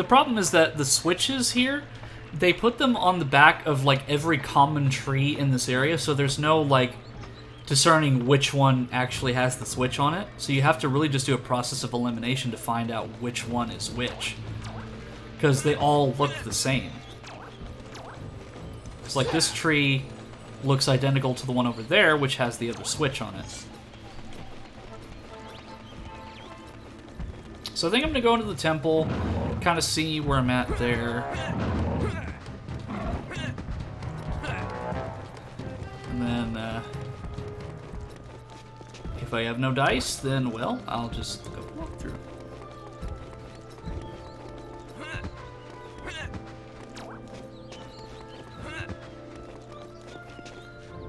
problem is that the switches here, they put them on the back of, like, every common tree in this area, so there's no, like, discerning which one actually has the switch on it. So you have to really just do a process of elimination to find out which one is which. Because they all look the same. It's like this tree looks identical to the one over there, which has the other switch on it. So I think I'm going to go into the temple, kind of see where I'm at there. And then, if I have no dice, then, well, I'll just go walk through.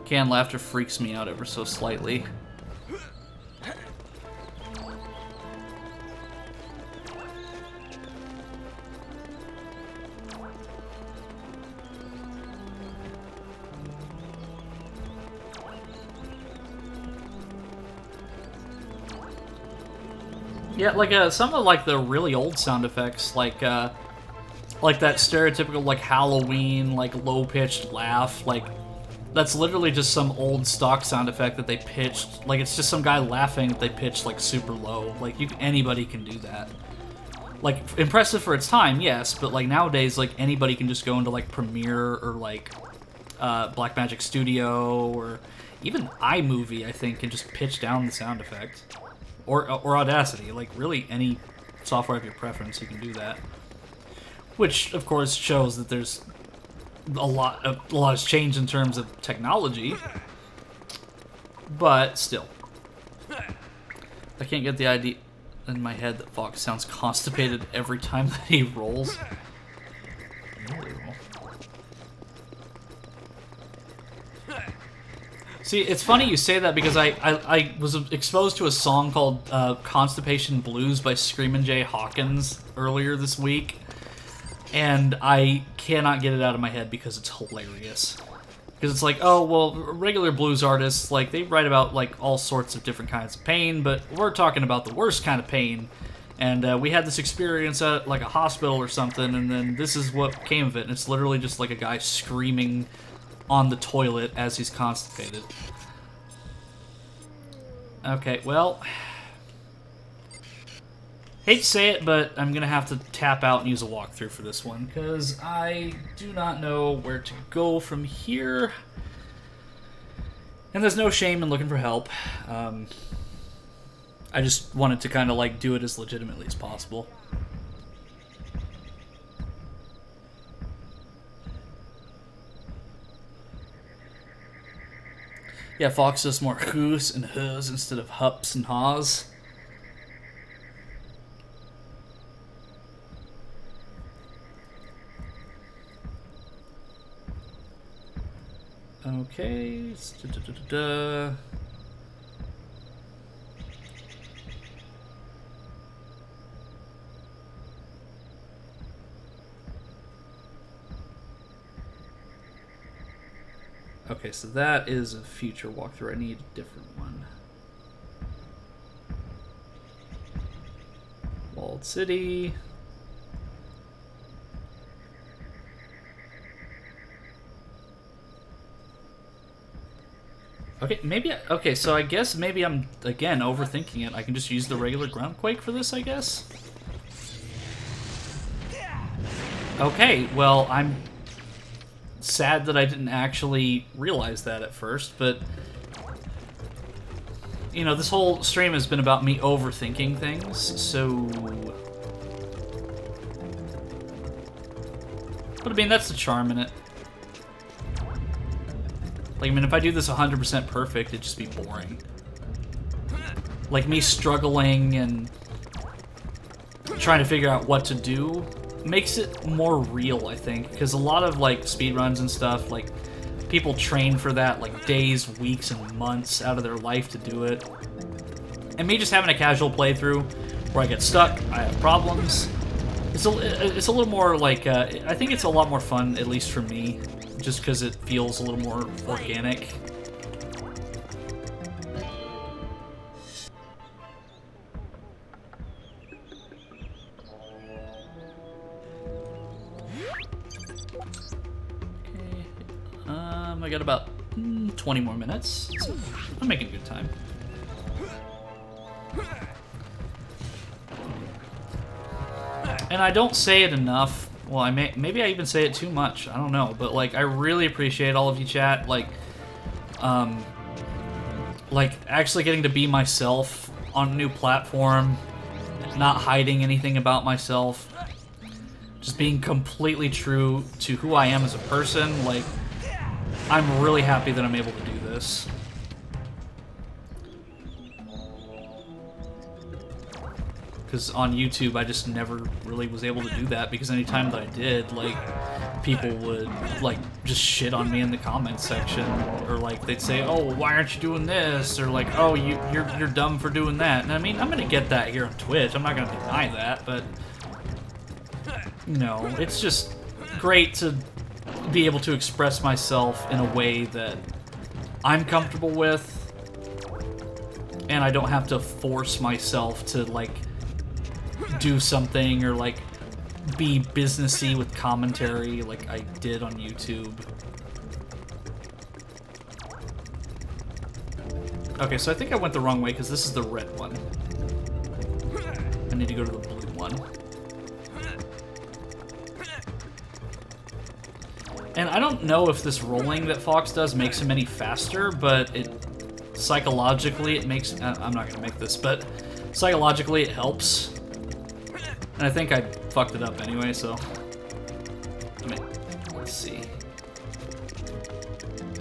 Canned laughter freaks me out ever so slightly. Yeah, like some of like the really old sound effects, like that stereotypical like Halloween like low-pitched laugh, like that's literally just some old stock sound effect that they pitched. Like it's just some guy laughing that they pitched like super low. Like anybody can do that. Like impressive for its time, yes, but like nowadays, like anybody can just go into like Premiere or like Blackmagic Studio or even iMovie, I think, and just pitch down the sound effect. Or Audacity, like really any software of your preference, you can do that. Which, of course, shows that there's a lot has changed in terms of technology. But still, I can't get the idea in my head that Fox sounds constipated every time that he rolls. See, it's funny you say that because I was exposed to a song called Constipation Blues by Screamin' Jay Hawkins earlier this week, and I cannot get it out of my head because it's hilarious. Because it's like, oh, well, regular blues artists, like, they write about, like, all sorts of different kinds of pain, but we're talking about the worst kind of pain. And we had this experience at, like, a hospital or something, and then this is what came of it. And it's literally just, like, a guy screaming on the toilet as he's constipated. Okay, well, hate to say it, but I'm gonna have to tap out and use a walkthrough for this one, because I do not know where to go from here. And there's no shame in looking for help. I just wanted to kind of like do it as legitimately as possible. Yeah, Fox does more who's and hers instead of hups and haws. Okay. Okay, so that is a future walkthrough. I need a different one. Walled City. Okay, maybe... Okay, so I guess maybe I'm, again, overthinking it. I can just use the regular Groundquake for this, I guess? Okay, well, I'm sad that I didn't actually realize that at first, but... You know, this whole stream has been about me overthinking things, so... But, I mean, that's the charm in it. Like, I mean, if I do this 100% perfect, it'd just be boring. Like, me struggling and trying to figure out what to do makes it more real, I think. Because a lot of, like, speedruns and stuff, like, people train for that, like, days, weeks, and months out of their life to do it. And me just having a casual playthrough where I get stuck, I have problems. It's a little more, like, I think it's a lot more fun, at least for me. Just because it feels a little more organic. Okay. I got about 20 more minutes, so I'm making good time. And I don't say it enough. Well, maybe I even say it too much. I don't know, but like I really appreciate all of you, chat. Like actually getting to be myself on a new platform, not hiding anything about myself, just being completely true to who I am as a person. Like, I'm really happy that I'm able to do this. Because on YouTube, I just never really was able to do that, because anytime that I did, like, people would like just shit on me in the comments section, or like they'd say, "Oh, why aren't you doing this?" or like, "Oh, you're dumb for doing that." And I mean, I'm gonna get that here on Twitch. I'm not gonna deny that, but you know, it's just great to be able to express myself in a way that I'm comfortable with, and I don't have to force myself to like do something or like be businessy with commentary like I did on YouTube. Okay, so I think I went the wrong way because this is the red one. I need to go to the blue one. And I don't know if this rolling that Fox does makes him any faster, but it psychologically it makes... I'm not going to make this, but psychologically it helps. And I think I fucked it up anyway, so... I mean, let's see.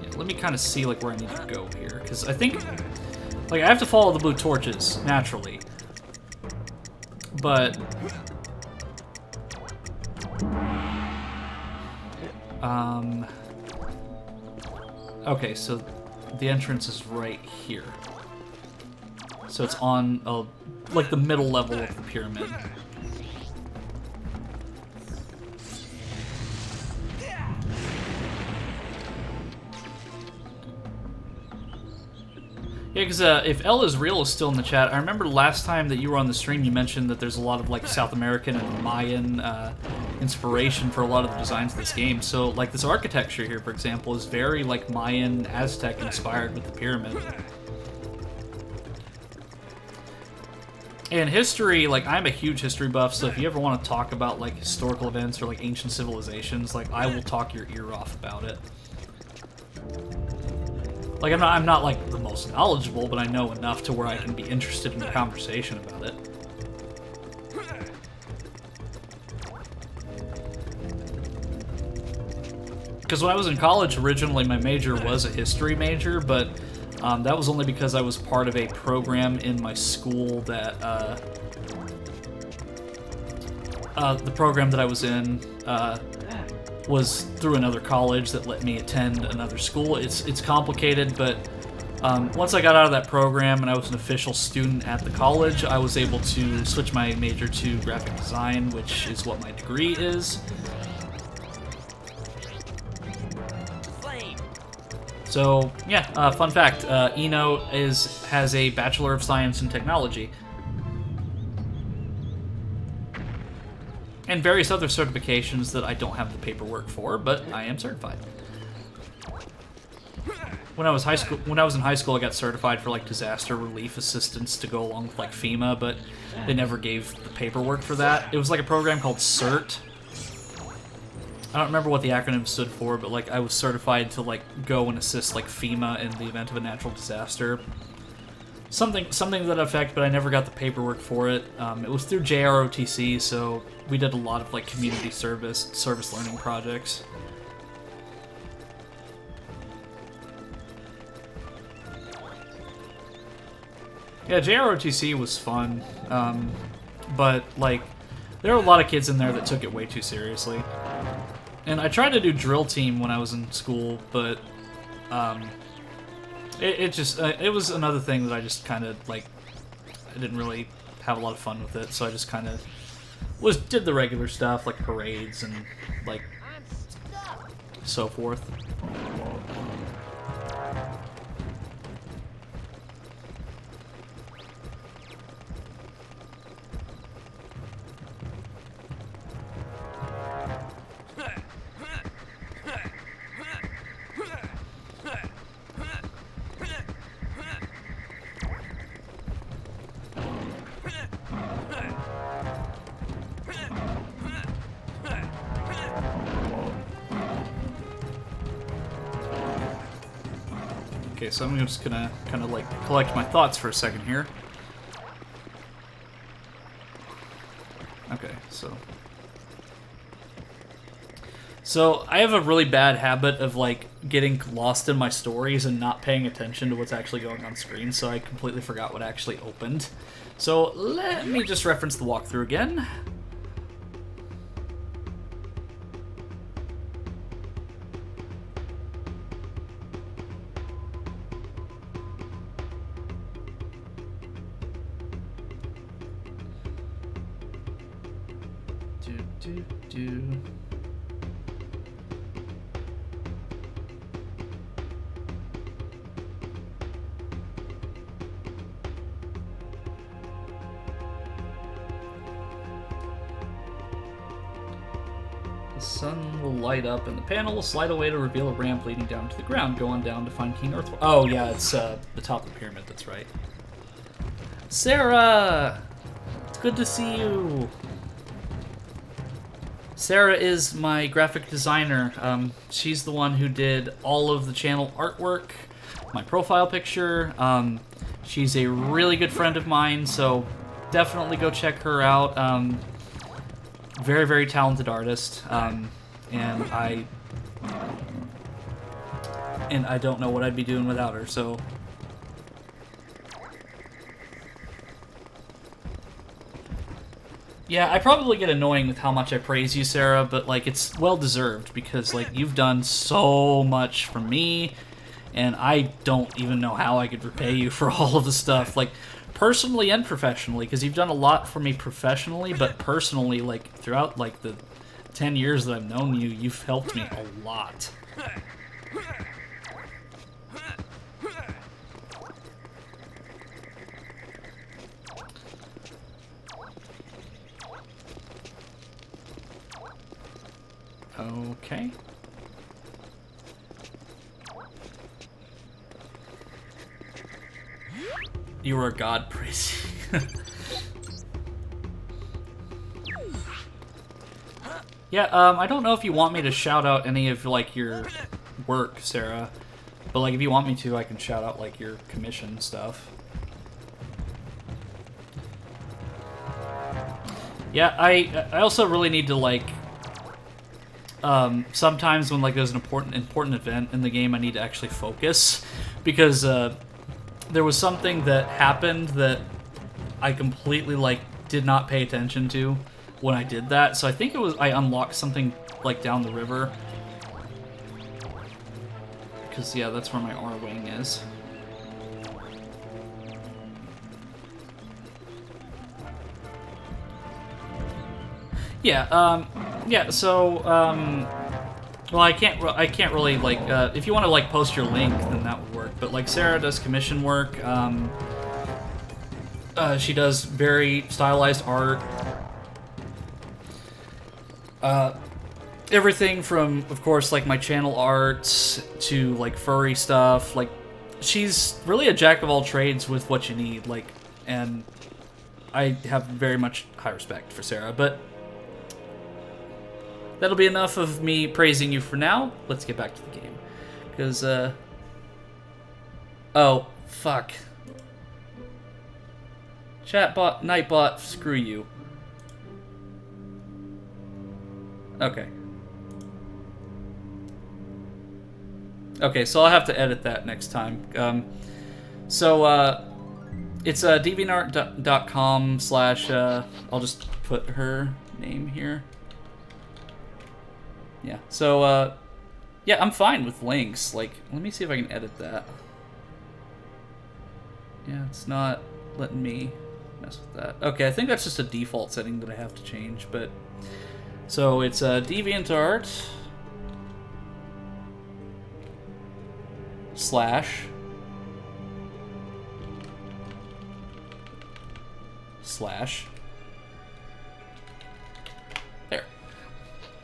Yeah, let me kind of see like where I need to go here, because I think... Like, I have to follow the blue torches, naturally. But... Okay, so the entrance is right here. So it's on, like, the middle level of the pyramid. Yeah, because if L is real is still in the chat, I remember last time that you were on the stream, you mentioned that there's a lot of like South American and Mayan inspiration for a lot of the designs of this game. So like this architecture here, for example, is very like Mayan, Aztec inspired with the pyramid. And history, like I'm a huge history buff, so if you ever want to talk about like historical events or like ancient civilizations, like I will talk your ear off about it. Like, I'm not, like, the most knowledgeable, but I know enough to where I can be interested in a conversation about it. Because when I was in college, originally my major was a history major, but that was only because I was part of a program in my school that, the program that I was in, was through another college that let me attend another school. It's complicated, but once I got out of that program and I was an official student at the college, I was able to switch my major to graphic design, which is what my degree is. So yeah, fun fact, Eno has a Bachelor of Science in Technology. And various other certifications that I don't have the paperwork for, but I am certified. When I was in high school, I got certified for like disaster relief assistance to go along with like FEMA, but they never gave the paperwork for that. It was like a program called CERT. I don't remember what the acronym stood for, but like I was certified to like go and assist like FEMA in the event of a natural disaster. Something to that effect, but I never got the paperwork for it. It was through JROTC, so we did a lot of like community service learning projects. Yeah, JROTC was fun, but like there were a lot of kids in there that took it way too seriously. And I tried to do drill team when I was in school, but it was another thing that I just kind of like. I didn't really have a lot of fun with it, so I just kind of did the regular stuff like parades and like so forth. Okay, so I'm just gonna kind of like collect my thoughts for a second here. Okay, so I have a really bad habit of like getting lost in my stories and not paying attention to what's actually going on screen, so I completely forgot what actually opened. So let me just reference the walkthrough again. The sun will light up and the panel will slide away to reveal a ramp leading down to the ground. Go on down to find King Earth. Oh yeah, it's the top of the pyramid, that's right. Sarah! It's good to see you! Sarah is my graphic designer. She's the one who did all of the channel artwork, my profile picture. She's a really good friend of mine, so definitely go check her out. Very, very talented artist, and I don't know what I'd be doing without her, so... Yeah, I probably get annoying with how much I praise you, Sarah, but, like, it's well-deserved, because, like, you've done so much for me, and I don't even know how I could repay you for all of the stuff, like, personally and professionally, because you've done a lot for me professionally, but personally, like, throughout, like, the 10 years that I've known you, you've helped me a lot. Okay. You are a god, praise. Yeah, I don't know if you want me to shout out any of, like, your work, Sarah. But, like, if you want me to, I can shout out, like, your commission stuff. Yeah, I also really need to, like... sometimes when, like, there's an important event in the game, I need to actually focus. Because, there was something that happened that I completely, like, did not pay attention to when I did that. So I think it was I unlocked something, like, down the river. Because, yeah, that's where my R-Wing is. Yeah, yeah, so, well, I can't really, like, if you want to, like, post your link, then that would work. But, like, Sarah does commission work. She does very stylized art. Everything from, of course, like, my channel art to, like, furry stuff. Like, she's really a jack of all trades with what you need, like, and I have very much high respect for Sarah, but that'll be enough of me praising you for now. Let's get back to the game. Because, oh, fuck. Chatbot, Nightbot, screw you. Okay. Okay, so I'll have to edit that next time. It's deviantart.com / I'll just put her name here. Yeah, so, yeah, I'm fine with links. Like, let me see if I can edit that. Yeah, it's not letting me mess with that. Okay, I think that's just a default setting that I have to change, but... So, it's, DeviantArt / there.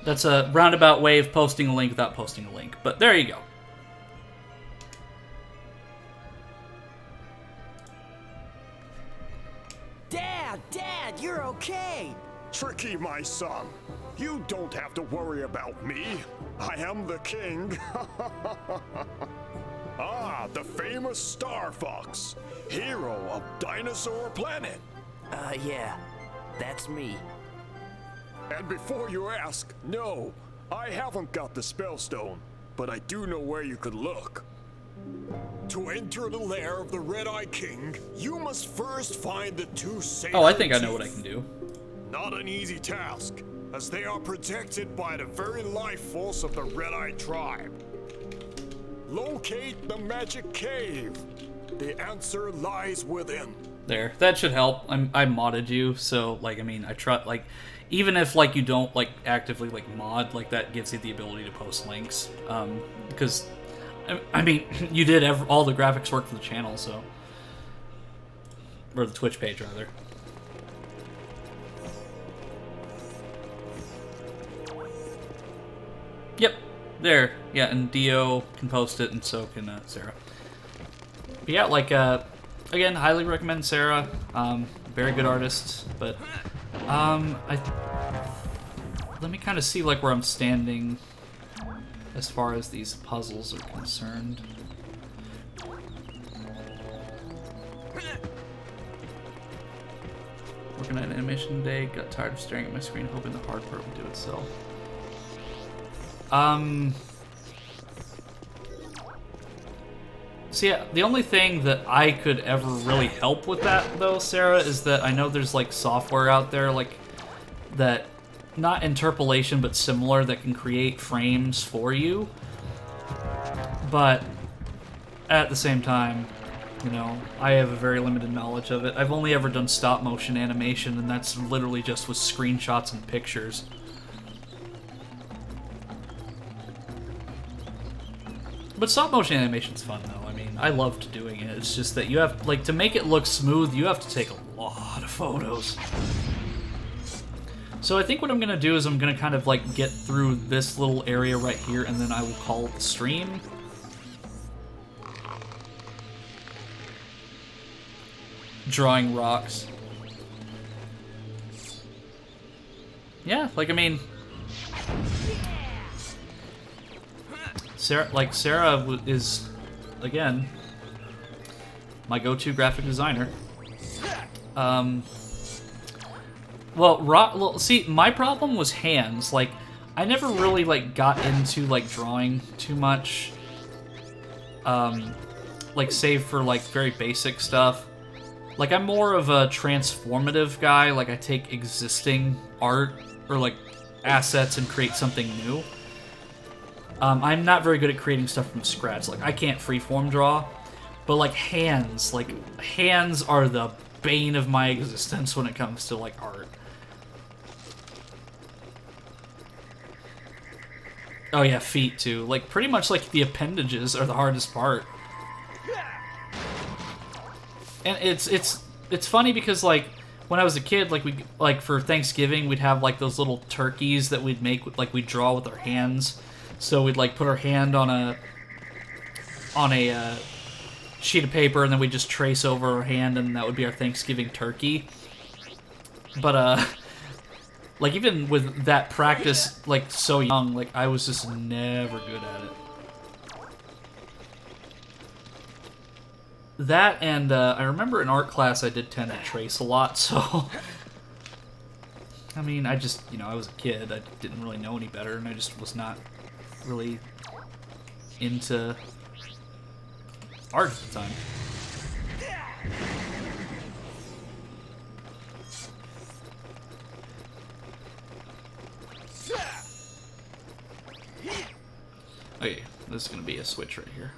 That's a roundabout way of posting a link without posting a link, but there you go. Dad, you're okay. Tricky, my son. You don't have to worry about me. I am the king. Ah, the famous Star Fox, hero of Dinosaur Planet. Yeah, that's me. And before you ask, no, I haven't got the Spellstone, but I do know where you could look. To enter the lair of the Red-Eye King, you must first find the two sacred Oh, I think I know what I can do. Not an easy task, as they are protected by the very life force of the Red-Eye tribe. Locate the magic cave. The answer lies within. There. That should help. I modded you, so, like, I mean, I try, like, even if, like, you don't, like, actively, like, mod, like, that gives you the ability to post links. Because, I mean, you did all the graphics work for the channel, so. Or the Twitch page, rather. Yep. There. Yeah, and Dio can post it, and so can Sarah. But yeah, like, again, highly recommend Sarah. Very good artist, but let me kind of see like where I'm standing as far as these puzzles are concerned. Working on animation today, got tired of staring at my screen, hoping the hard part would do itself. So yeah, the only thing that I could ever really help with that, though, Sarah, is that I know there's, like, software out there, like, that, not interpolation, but similar, that can create frames for you. But, at the same time, you know, I have a very limited knowledge of it. I've only ever done stop-motion animation, and that's literally just with screenshots and pictures. But stop-motion animation's fun, though. I mean, I loved doing it. It's just that you have, like, to make it look smooth, you have to take a lot of photos. So I think what I'm gonna do is I'm gonna kind of, like, get through this little area right here, and then I will call it the stream. Drawing rocks. Yeah, like, I mean... Sarah is, again, my go-to graphic designer. Well, see, my problem was hands. Like, I never really, like, got into, like, drawing too much. Like, save for, like, very basic stuff. Like, I'm more of a transformative guy. Like, I take existing art or, like, assets and create something new. I'm not very good at creating stuff from scratch. Like, I can't freeform draw, but, like, hands are the bane of my existence when it comes to, like, art. Oh yeah, feet too. Like, pretty much, like, the appendages are the hardest part. And it's funny because, like, when I was a kid, like, for Thanksgiving, we'd have, like, those little turkeys that we'd make, like, we'd draw with our hands. So we'd, like, put our hand on a sheet of paper, and then we'd just trace over our hand, and that would be our Thanksgiving turkey. But, like, even with that practice, like, so young, like, I was just never good at it. That, and, I remember in art class I did tend to trace a lot, so... I mean, I just, you know, I was a kid, I didn't really know any better, and I just was not really into art at the time. Okay, this is gonna be a switch right here.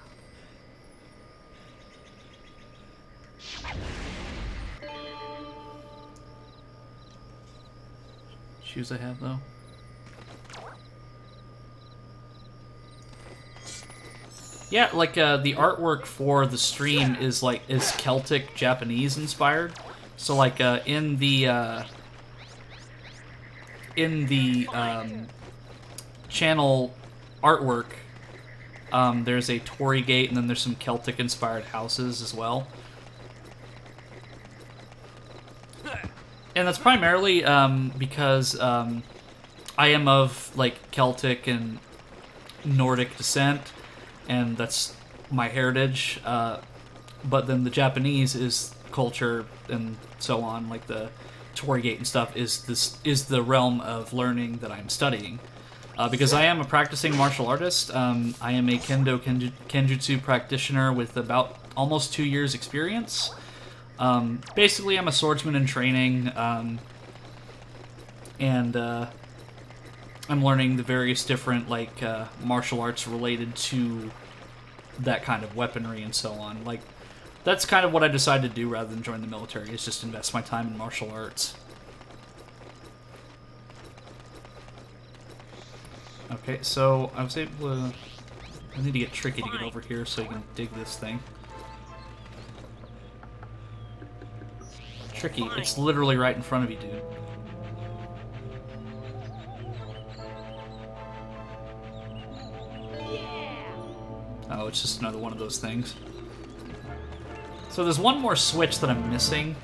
Shoes I have though. Yeah, like, the artwork for the stream is Celtic Japanese inspired. So, like, in the channel artwork, there's a Torii gate, and then there's some Celtic inspired houses as well. And that's primarily, because, I am of, like, Celtic and Nordic descent, and that's my heritage, but then the Japanese is culture and so on, like the Torii Gate and stuff is the realm of learning that I'm studying. Because I am a practicing martial artist, I am a Kendo Kenjutsu practitioner with about almost 2 years experience. Basically I'm a swordsman in training, and I'm learning the various different, like, martial arts related to that kind of weaponry and so on. Like, that's kind of what I decided to do rather than join the military, is just invest my time in martial arts. Okay, so I was able to... I need to get Tricky to get over here so you can dig this thing. Tricky, it's literally right in front of you, dude. Oh, it's just another one of those things. So there's one more switch that I'm missing.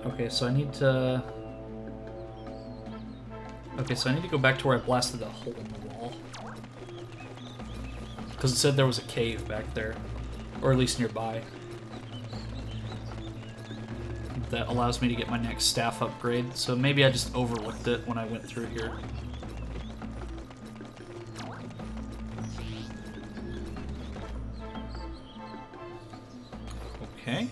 Okay, so I need to... Okay, so I need to go back to where I blasted that hole in the wall. Because it said there was a cave back there. Or at least nearby. That allows me to get my next staff upgrade. So maybe I just overlooked it when I went through here. Okay.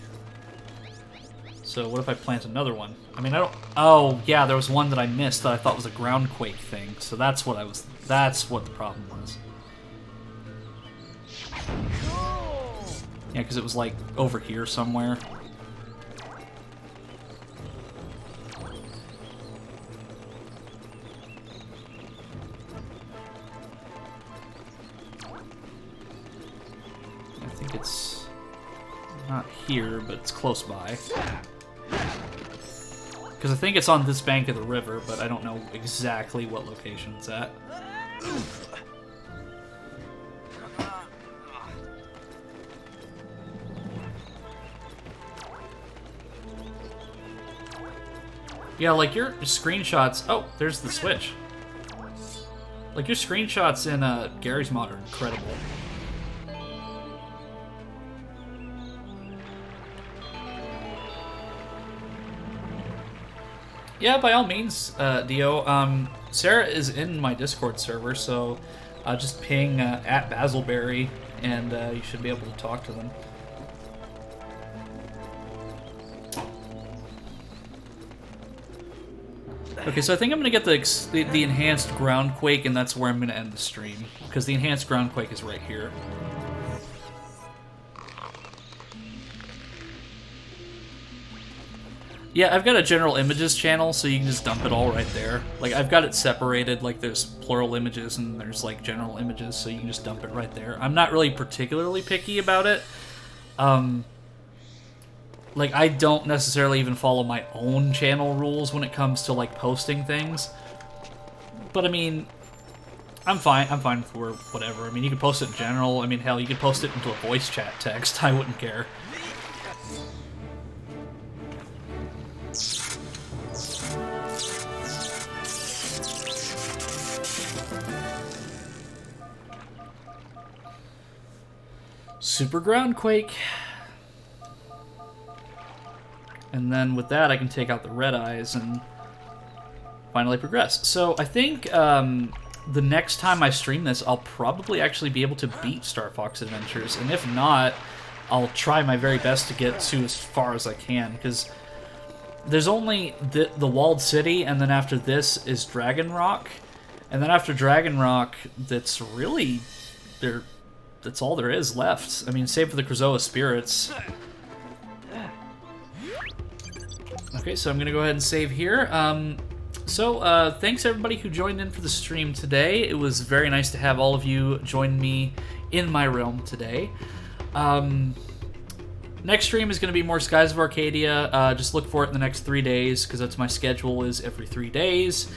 So what if I plant another one? I mean, I don't... Oh, yeah, there was one that I missed that I thought was a groundquake thing. So that's what I was... That's what the problem was. Yeah, because it was, like, over here somewhere. I think it's not here, but it's close by. Because I think it's on this bank of the river, but I don't know exactly what location it's at. Yeah, like your screenshots... Oh, there's the switch. Like your screenshots in Gary's mod are incredible. Yeah, by all means, Dio. Sarah is in my Discord server, so just ping at Basilberry, and you should be able to talk to them. Okay, so I think I'm going to get the enhanced groundquake, and that's where I'm going to end the stream, because the enhanced groundquake is right here. Yeah, I've got a general images channel, so you can just dump it all right there. Like, I've got it separated, like there's plural images and there's like general images, so you can just dump it right there. I'm not really particularly picky about it. Like, I don't necessarily even follow my own channel rules when it comes to, like, posting things. But, I mean, I'm fine with whatever. I mean, you can post it in general. I mean, hell, you could post it into a voice chat text. I wouldn't care. Super Groundquake. And then with that, I can take out the red eyes and finally progress. So I think the next time I stream this, I'll probably actually be able to beat Star Fox Adventures. And if not, I'll try my very best to get to as far as I can. Because there's only the Walled City, and then after this is Dragon Rock. And then after Dragon Rock, that's really... that's all there is left. I mean, save for the Krazoa Spirits. Okay, so I'm going to go ahead and save here. Thanks everybody who joined in for the stream today. It was very nice to have all of you join me in my realm today. Next stream is going to be more Skies of Arcadia. Just look for it in the next 3 days, because that's my schedule, is every 3 days.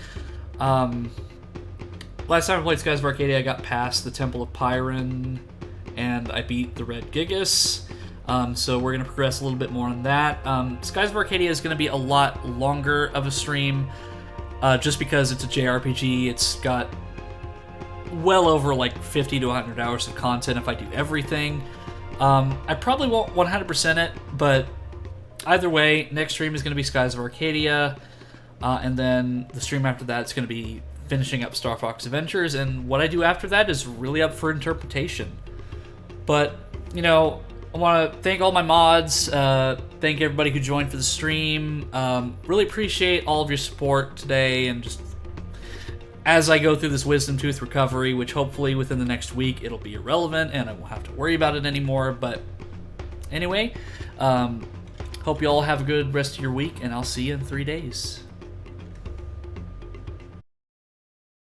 Last time I played Skies of Arcadia, I got past the Temple of Pyron, and I beat the Red Gigas. So we're going to progress a little bit more on that. Skies of Arcadia is going to be a lot longer of a stream, just because it's a JRPG. It's got well over like 50 to 100 hours of content if I do everything. I probably won't 100% it, but either way, next stream is going to be Skies of Arcadia, and then the stream after that is going to be finishing up Star Fox Adventures, and what I do after that is really up for interpretation. But you know, I want to thank all my mods, thank everybody who joined for the stream. Really appreciate all of your support today, and just as I go through this wisdom tooth recovery, which hopefully within the next week it'll be irrelevant and I won't have to worry about it anymore. But anyway, hope you all have a good rest of your week, and I'll see you in 3 days.